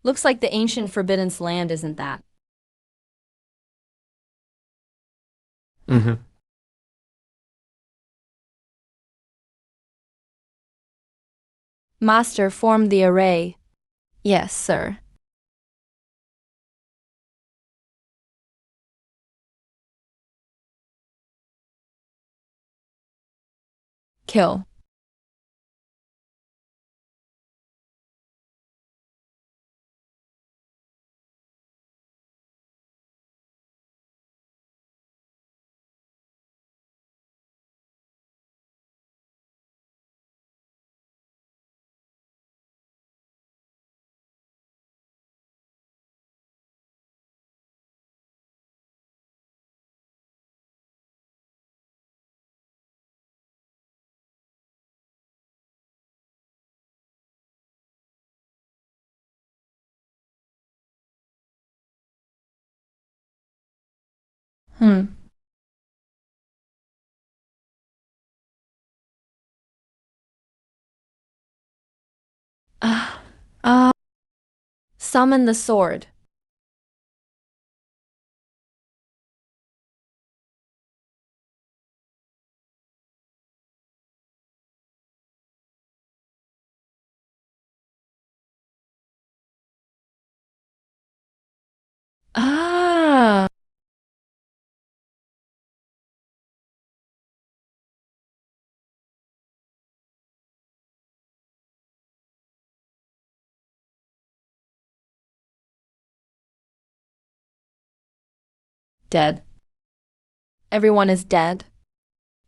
Looks like the ancient Forbidden's land, isn't that? Mm-hmm. Master formed the array. Yes, sir. Kill. Hmm. Ah. Summon the sword. Ah. Dead. Everyone is dead.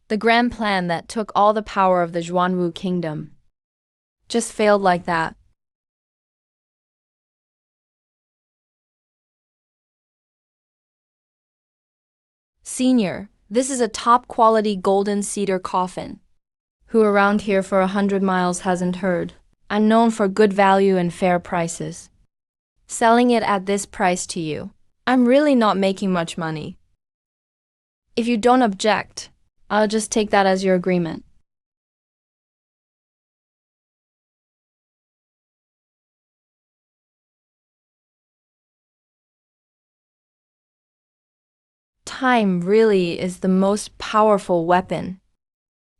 The grand plan that took all the power of the Zhuanwu kingdom just failed like that. Senior, this is a top-quality golden cedar coffin. Who around here for 100 miles hasn't heard? I'm known for good value and fair prices. Selling it at this price to you, I'm really not making much money. If you don't object, I'll just take that as your agreement. Time really is the most powerful weapon.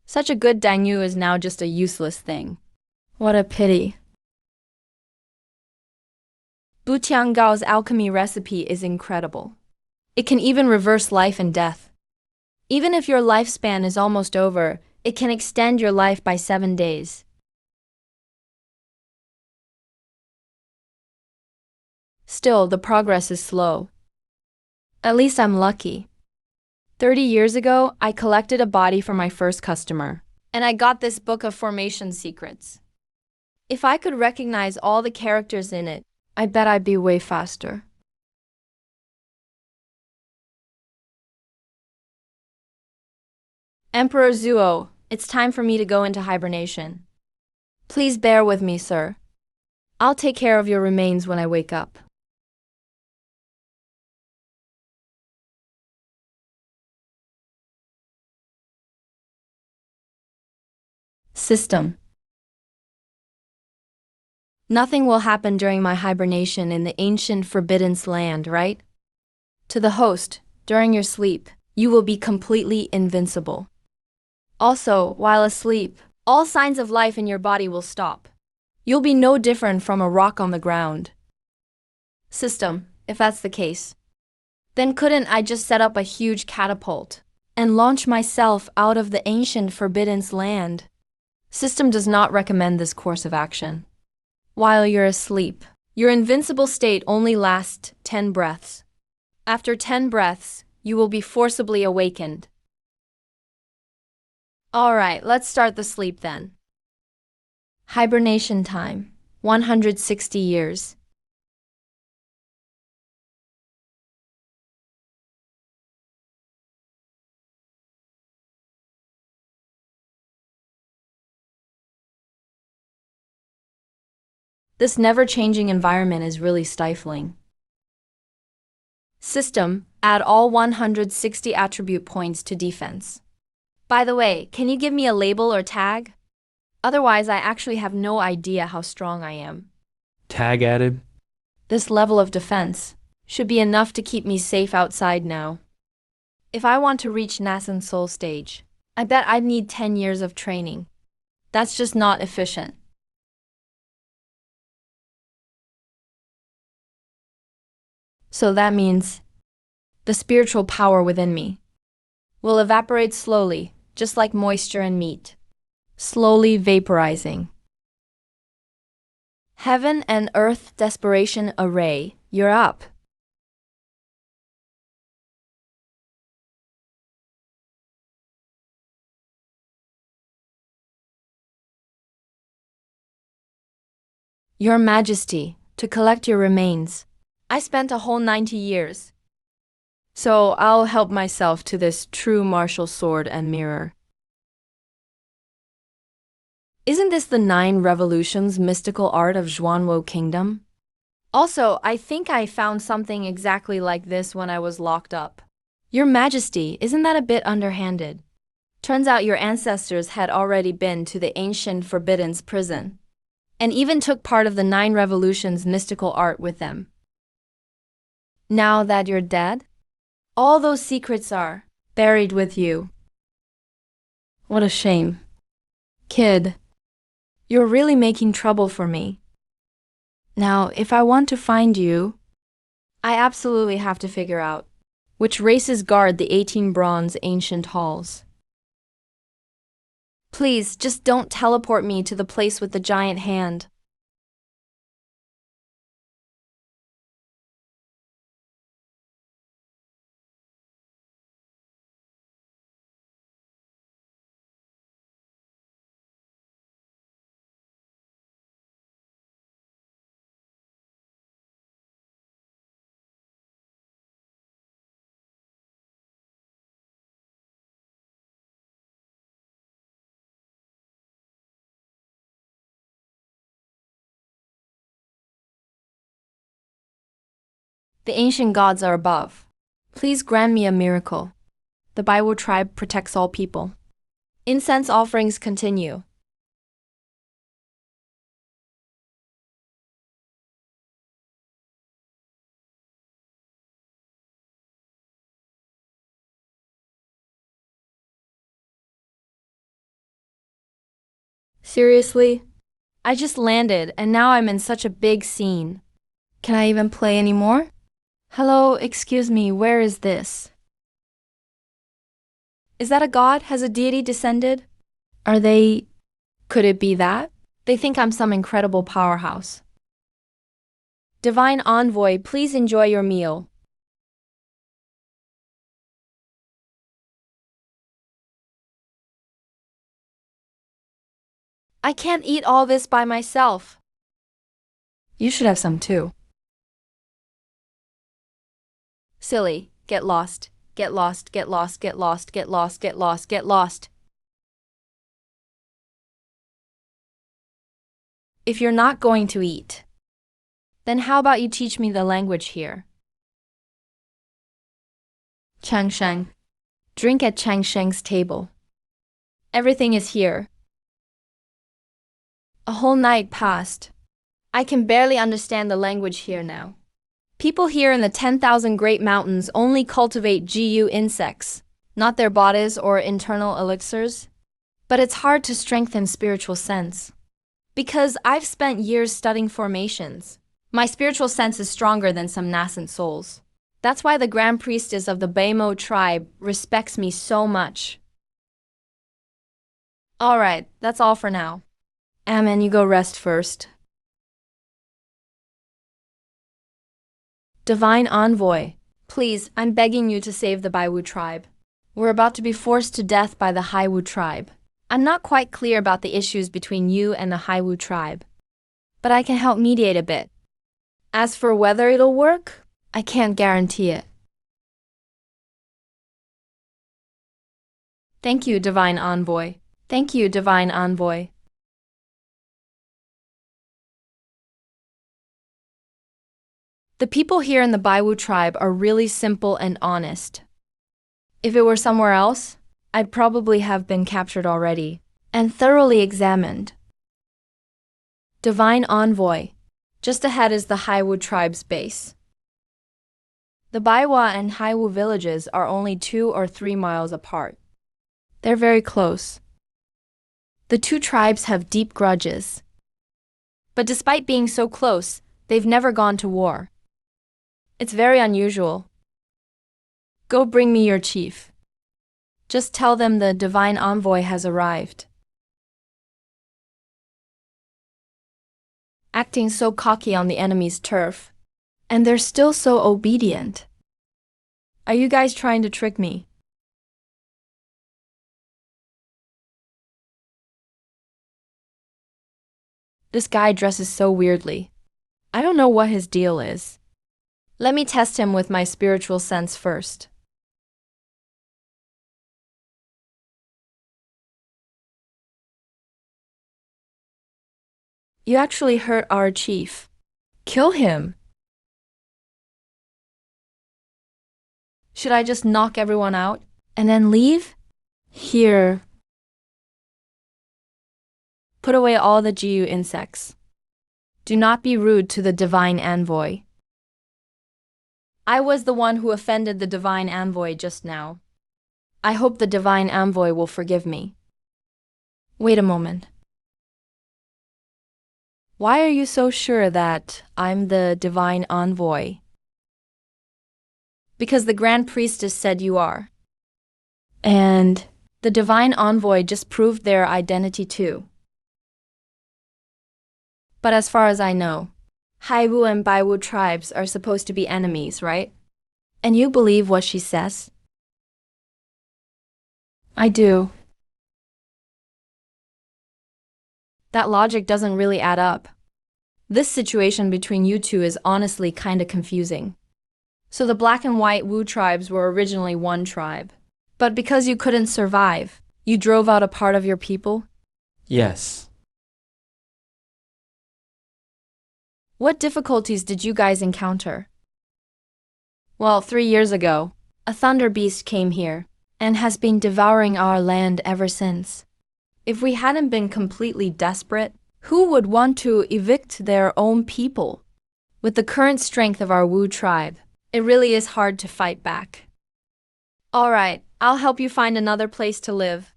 Such a good daimyo is now just a useless thing. What a pity. Bu Tiangao's alchemy recipe is incredible. It can even reverse life and death. Even if your lifespan is almost over, it can extend your life by 7 days. Still, the progress is slow. At least I'm lucky. 30 years ago, I collected a body for my first customer, and I got this book of formation secrets. If I could recognize all the characters in it, I bet I'd be way faster. Emperor Zuo, it's time for me to go into hibernation. Please bear with me, sir. I'll take care of your remains when I wake up. System. Nothing will happen during my hibernation in the ancient Forbidden Land, right? To the host, during your sleep, you will be completely invincible. Also, while asleep, all signs of life in your body will stop. You'll be no different from a rock on the ground. System, if that's the case, then couldn't I just set up a huge catapult and launch myself out of the ancient Forbidden Land? System does not recommend this course of action. While you're asleep, your invincible state only lasts 10 breaths. After 10 breaths, you will be forcibly awakened. Alright, let's start the sleep then. Hibernation time, 160 years. This never-changing environment is really stifling. System, add all 160 attribute points to defense. By the way, can you give me a label or tag? Otherwise, I actually have no idea how strong I am. Tag added. This level of defense should be enough to keep me safe outside now. If I want to reach Nascent Soul stage, I bet I'd need 10 years of training. That's just not efficient. So that means the spiritual power within me will evaporate slowly, just like moisture in meat, slowly vaporizing. Heaven and Earth Desperation Array, you're up. Your Majesty, to collect your remains, I spent a whole 90 years. So I'll help myself to this true martial sword and mirror. Isn't this the 9 revolutions mystical art of Zhuanwo Kingdom? Also, I think I found something exactly like this when I was locked up. Your Majesty, isn't that a bit underhanded? Turns out your ancestors had already been to the ancient Forbidden's prison, and even took part of the 9 revolutions mystical art with them. Now that you're dead, all those secrets are buried with you. What a shame. Kid, you're really making trouble for me. Now, if I want to find you, I absolutely have to figure out which races guard the 18 bronze ancient halls. Please, just don't teleport me to the place with the giant hand. The ancient gods are above. Please grant me a miracle. The Bible tribe protects all people. Incense offerings continue. Seriously? I just landed and now I'm in such a big scene. Can I even play anymore? Hello, excuse me, where is this? Is that a god? Has a deity descended? Are they... Could it be that? They think I'm some incredible powerhouse. Divine Envoy, please enjoy your meal. I can't eat all this by myself. You should have some too. Silly. Get lost. Get lost, get lost, get lost, get lost, get lost, get lost. If you're not going to eat, then how about you teach me the language here? Changsheng. Drink at Changsheng's table. Everything is here. A whole night passed. I can barely understand the language here now. People here in the 10,000 Great Mountains only cultivate GU insects, not their bodies or internal elixirs. But it's hard to strengthen spiritual sense. Because I've spent years studying formations. My spiritual sense is stronger than some nascent souls. That's why the Grand Priestess of the Baimo tribe respects me so much. Alright, that's all for now. Amen, you go rest first. Divine Envoy, please, I'm begging you to save the Baiwu tribe. We're about to be forced to death by the Haiwu tribe. I'm not quite clear about the issues between you and the Haiwu tribe, but I can help mediate a bit. As for whether it'll work, I can't guarantee it. Thank you, Divine Envoy. Thank you, Divine Envoy. The people here in the Baiwu tribe are really simple and honest. If it were somewhere else, I'd probably have been captured already and thoroughly examined. Divine Envoy. Just ahead is the Haiwu tribe's base. The Baiwa and Haiwu villages are only 2 or 3 miles apart. They're very close. The two tribes have deep grudges. But despite being so close, they've never gone to war. It's very unusual. Go bring me your chief. Just tell them the Divine Envoy has arrived. Acting so cocky on the enemy's turf. And they're still so obedient. Are you guys trying to trick me? This guy dresses so weirdly. I don't know what his deal is. Let me test him with my spiritual sense first. You actually hurt our chief. Kill him. Should I just knock everyone out and then leave? Here. Put away all the GU insects. Do not be rude to the Divine Envoy. I was the one who offended the Divine Envoy just now. I hope the Divine Envoy will forgive me. Wait a moment. Why are you so sure that I'm the Divine Envoy? Because the Grand Priestess said you are. And the Divine Envoy just proved their identity too. But as far as I know, Haiwu and Baiwu tribes are supposed to be enemies, right? And you believe what she says? I do. That logic doesn't really add up. This situation between you two is honestly kinda confusing. So the black and white Wu tribes were originally one tribe. But because you couldn't survive, you drove out a part of your people? Yes. What difficulties did you guys encounter? Well, 3 years ago, a thunder beast came here and has been devouring our land ever since. If we hadn't been completely desperate, who would want to evict their own people? With the current strength of our Wu tribe, it really is hard to fight back. Alright, I'll help you find another place to live.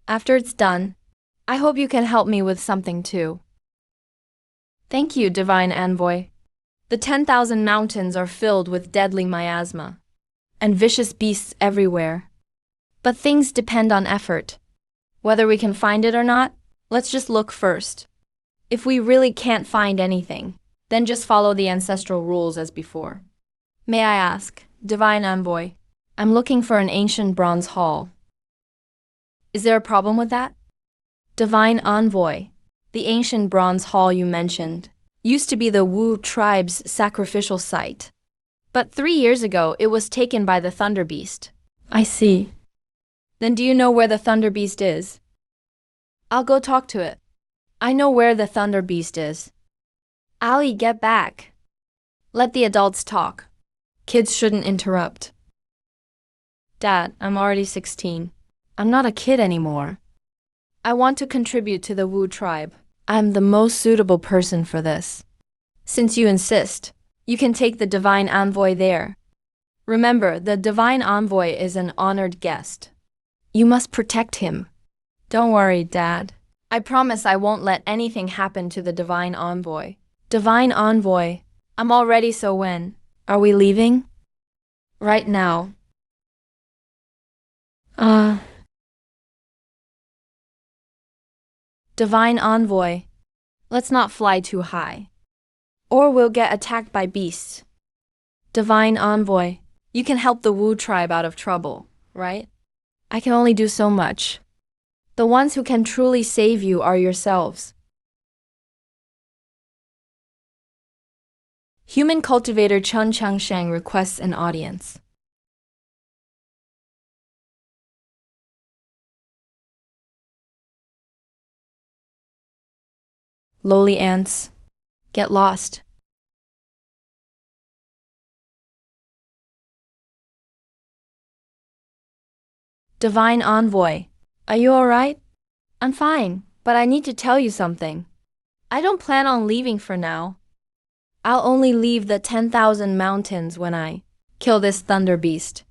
After it's done, I hope you can help me with something too. Thank you, Divine Envoy. The 10,000 mountains are filled with deadly miasma and vicious beasts everywhere. But things depend on effort. Whether we can find it or not, let's just look first. If we really can't find anything, then just follow the ancestral rules as before. May I ask, Divine Envoy, I'm looking for an ancient bronze hall. Is there a problem with that? Divine Envoy, the ancient bronze hall you mentioned used to be the Wu tribe's sacrificial site. But 3 years ago, it was taken by the Thunder Beast. I see. Then do you know where the Thunder Beast is? I'll go talk to it. I know where the Thunder Beast is. Ali, get back. Let the adults talk. Kids shouldn't interrupt. Dad, I'm already 16. I'm not a kid anymore. I want to contribute to the Wu tribe. I'm the most suitable person for this. Since you insist, you can take the Divine Envoy there. Remember, the Divine Envoy is an honored guest. You must protect him. Don't worry, Dad. I promise I won't let anything happen to the Divine Envoy. Divine Envoy, I'm all ready, so when? Are we leaving? Right now. Divine Envoy, let's not fly too high, or we'll get attacked by beasts. Divine Envoy, you can help the Wu tribe out of trouble, right? I can only do so much. The ones who can truly save you are yourselves. Human cultivator Chen Changsheng requests an audience. Lowly ants, get lost. Divine Envoy, are you alright? I'm fine, but I need to tell you something. I don't plan on leaving for now. I'll only leave the 10,000 mountains when I kill this thunder beast.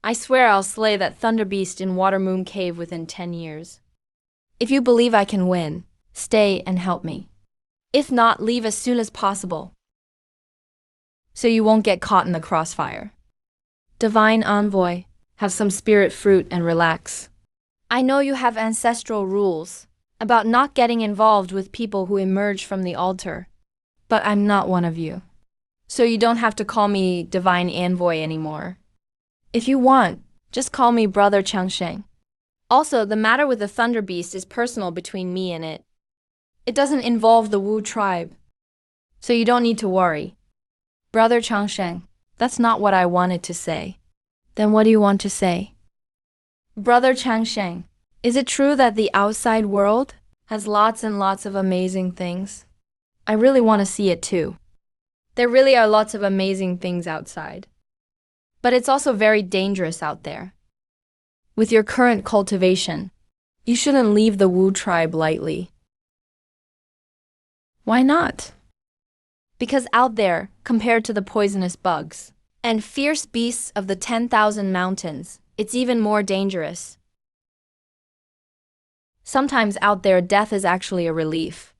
I swear I'll slay that thunder beast in Water Moon Cave within 10 years. If you believe I can win, stay and help me. If not, leave as soon as possible, so you won't get caught in the crossfire. Divine Envoy, have some spirit fruit and relax. I know you have ancestral rules about not getting involved with people who emerge from the altar, but I'm not one of you. So you don't have to call me Divine Envoy anymore. If you want, just call me Brother Changsheng. Also, the matter with the Thunder Beast is personal between me and it. It doesn't involve the Wu tribe, so you don't need to worry. Brother Changsheng, that's not what I wanted to say. Then what do you want to say? Brother Changsheng, is it true that the outside world has lots and lots of amazing things? I really want to see it too. There really are lots of amazing things outside. But it's also very dangerous out there. With your current cultivation, you shouldn't leave the Wu tribe lightly. Why not? Because out there, compared to the poisonous bugs and fierce beasts of the 10,000 mountains, it's even more dangerous. Sometimes out there, death is actually a relief.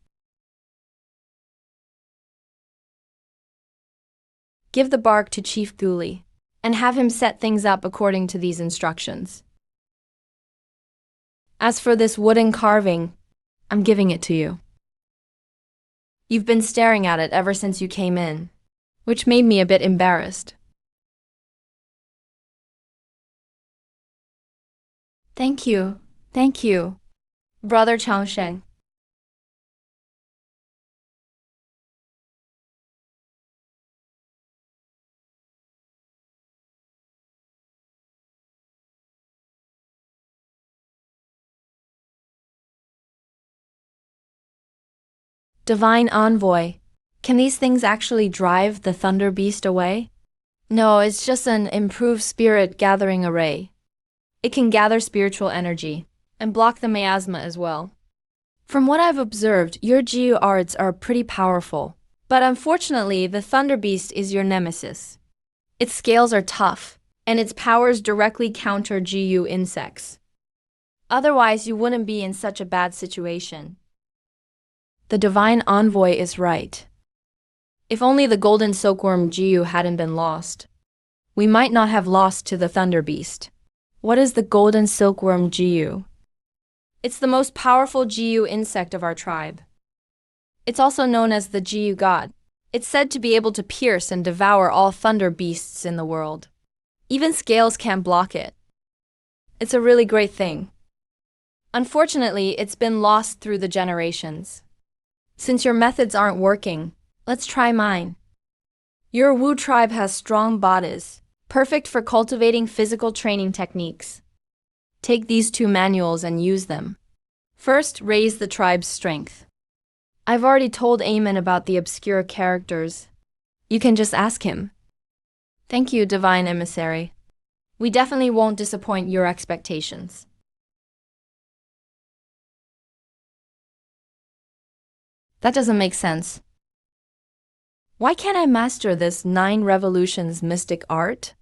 Give the bark to Chief Guli and have him set things up according to these instructions. As for this wooden carving, I'm giving it to you. You've been staring at it ever since you came in, which made me a bit embarrassed. Thank you, Brother Changsheng. Divine Envoy, Can these things actually drive the Thunder Beast away? No, it's just an improved spirit gathering array. It can gather spiritual energy and block the miasma as well. From what I've observed, your Jiu arts are pretty powerful, but unfortunately, the Thunder Beast is your nemesis. Its scales are tough, and its powers directly counter Jiu insects. Otherwise, you wouldn't be in such a bad situation. The Divine Envoy is right. If only the golden silkworm Jiu hadn't been lost, we might not have lost to the Thunder Beast. What is the golden silkworm Jiu? It's the most powerful Jiu insect of our tribe. It's also known as the Jiu god. It's said to be able to pierce and devour all thunder beasts in the world. Even scales can't block it. It's a really great thing. Unfortunately, it's been lost through the generations. Since your methods aren't working, let's try mine. Your Wu tribe has strong bodies, perfect for cultivating physical training techniques. Take these two manuals and use them. First, raise the tribe's strength. I've already told Eamon about the obscure characters. You can just ask him. Thank you, Divine Emissary. We definitely won't disappoint your expectations. That doesn't make sense. Why can't I master this 9 revolutions mystic art?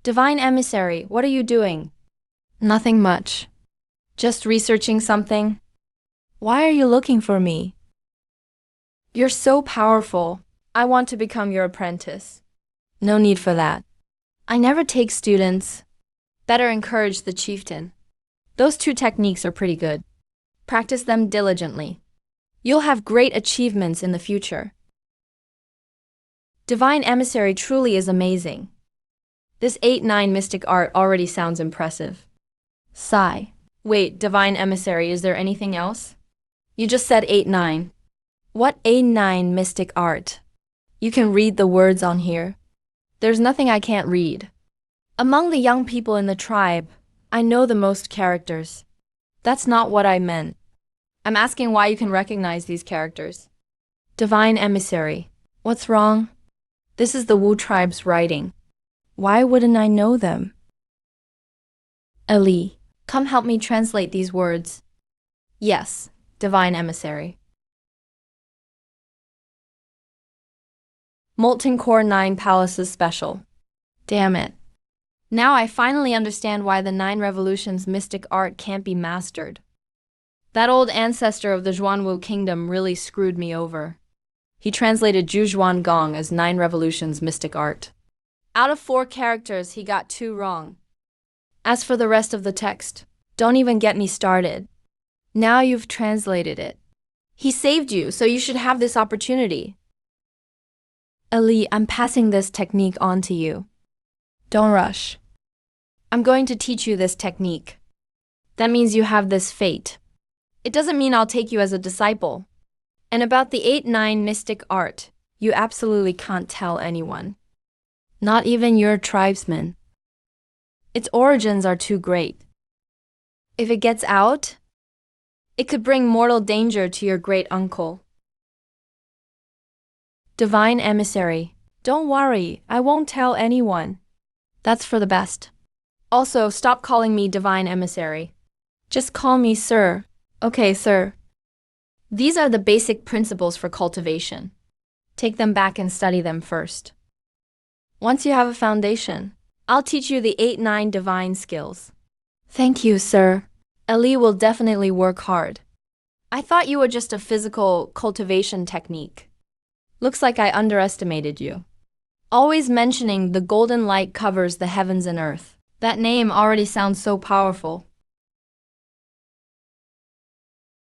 Divine Emissary, what are you doing? Nothing much. Just researching something. Why are you looking for me? You're so powerful. I want to become your apprentice. No need for that. I never take students. Better encourage the chieftain. Those 2 techniques are pretty good. Practice them diligently. You'll have great achievements in the future. Divine Emissary truly is amazing. This 8-9 mystic art already sounds impressive. Sigh. Wait, Divine Emissary, is there anything else? You just said 8-9. What 8-9 mystic art? You can read the words on here. There's nothing I can't read. Among the young people in the tribe, I know the most characters. That's not what I meant. I'm asking why you can recognize these characters. Divine Emissary, what's wrong? This is the Wu tribe's writing. Why wouldn't I know them? Ali, come help me translate these words. Yes, Divine Emissary. Molten Core 9 Palaces Special. Damn it. Now I finally understand why the 9 Revolutions mystic art can't be mastered. That old ancestor of the Zhuanwu kingdom really screwed me over. He translated Zhuan Gong as 9 Revolutions mystic art. Out of 4 characters, he got 2 wrong. As for the rest of the text, don't even get me started. Now you've translated it. He saved you, so you should have this opportunity. Ali, I'm passing this technique on to you. Don't rush. I'm going to teach you this technique. That means you have this fate. It doesn't mean I'll take you as a disciple. And about the 8-9 mystic art, you absolutely can't tell anyone. Not even your tribesmen. Its origins are too great. If it gets out, it could bring mortal danger to your great uncle. Divine Emissary, don't worry, I won't tell anyone. That's for the best. Also, stop calling me Divine Emissary. Just call me Sir. Okay, Sir. These are the basic principles for cultivation. Take them back and study them first. Once you have a foundation, I'll teach you the 8-9 divine skills. Thank you, Sir. Ali will definitely work hard. I thought you were just a physical cultivation technique. Looks like I underestimated you. Always mentioning the golden light covers the heavens and earth. That name already sounds so powerful.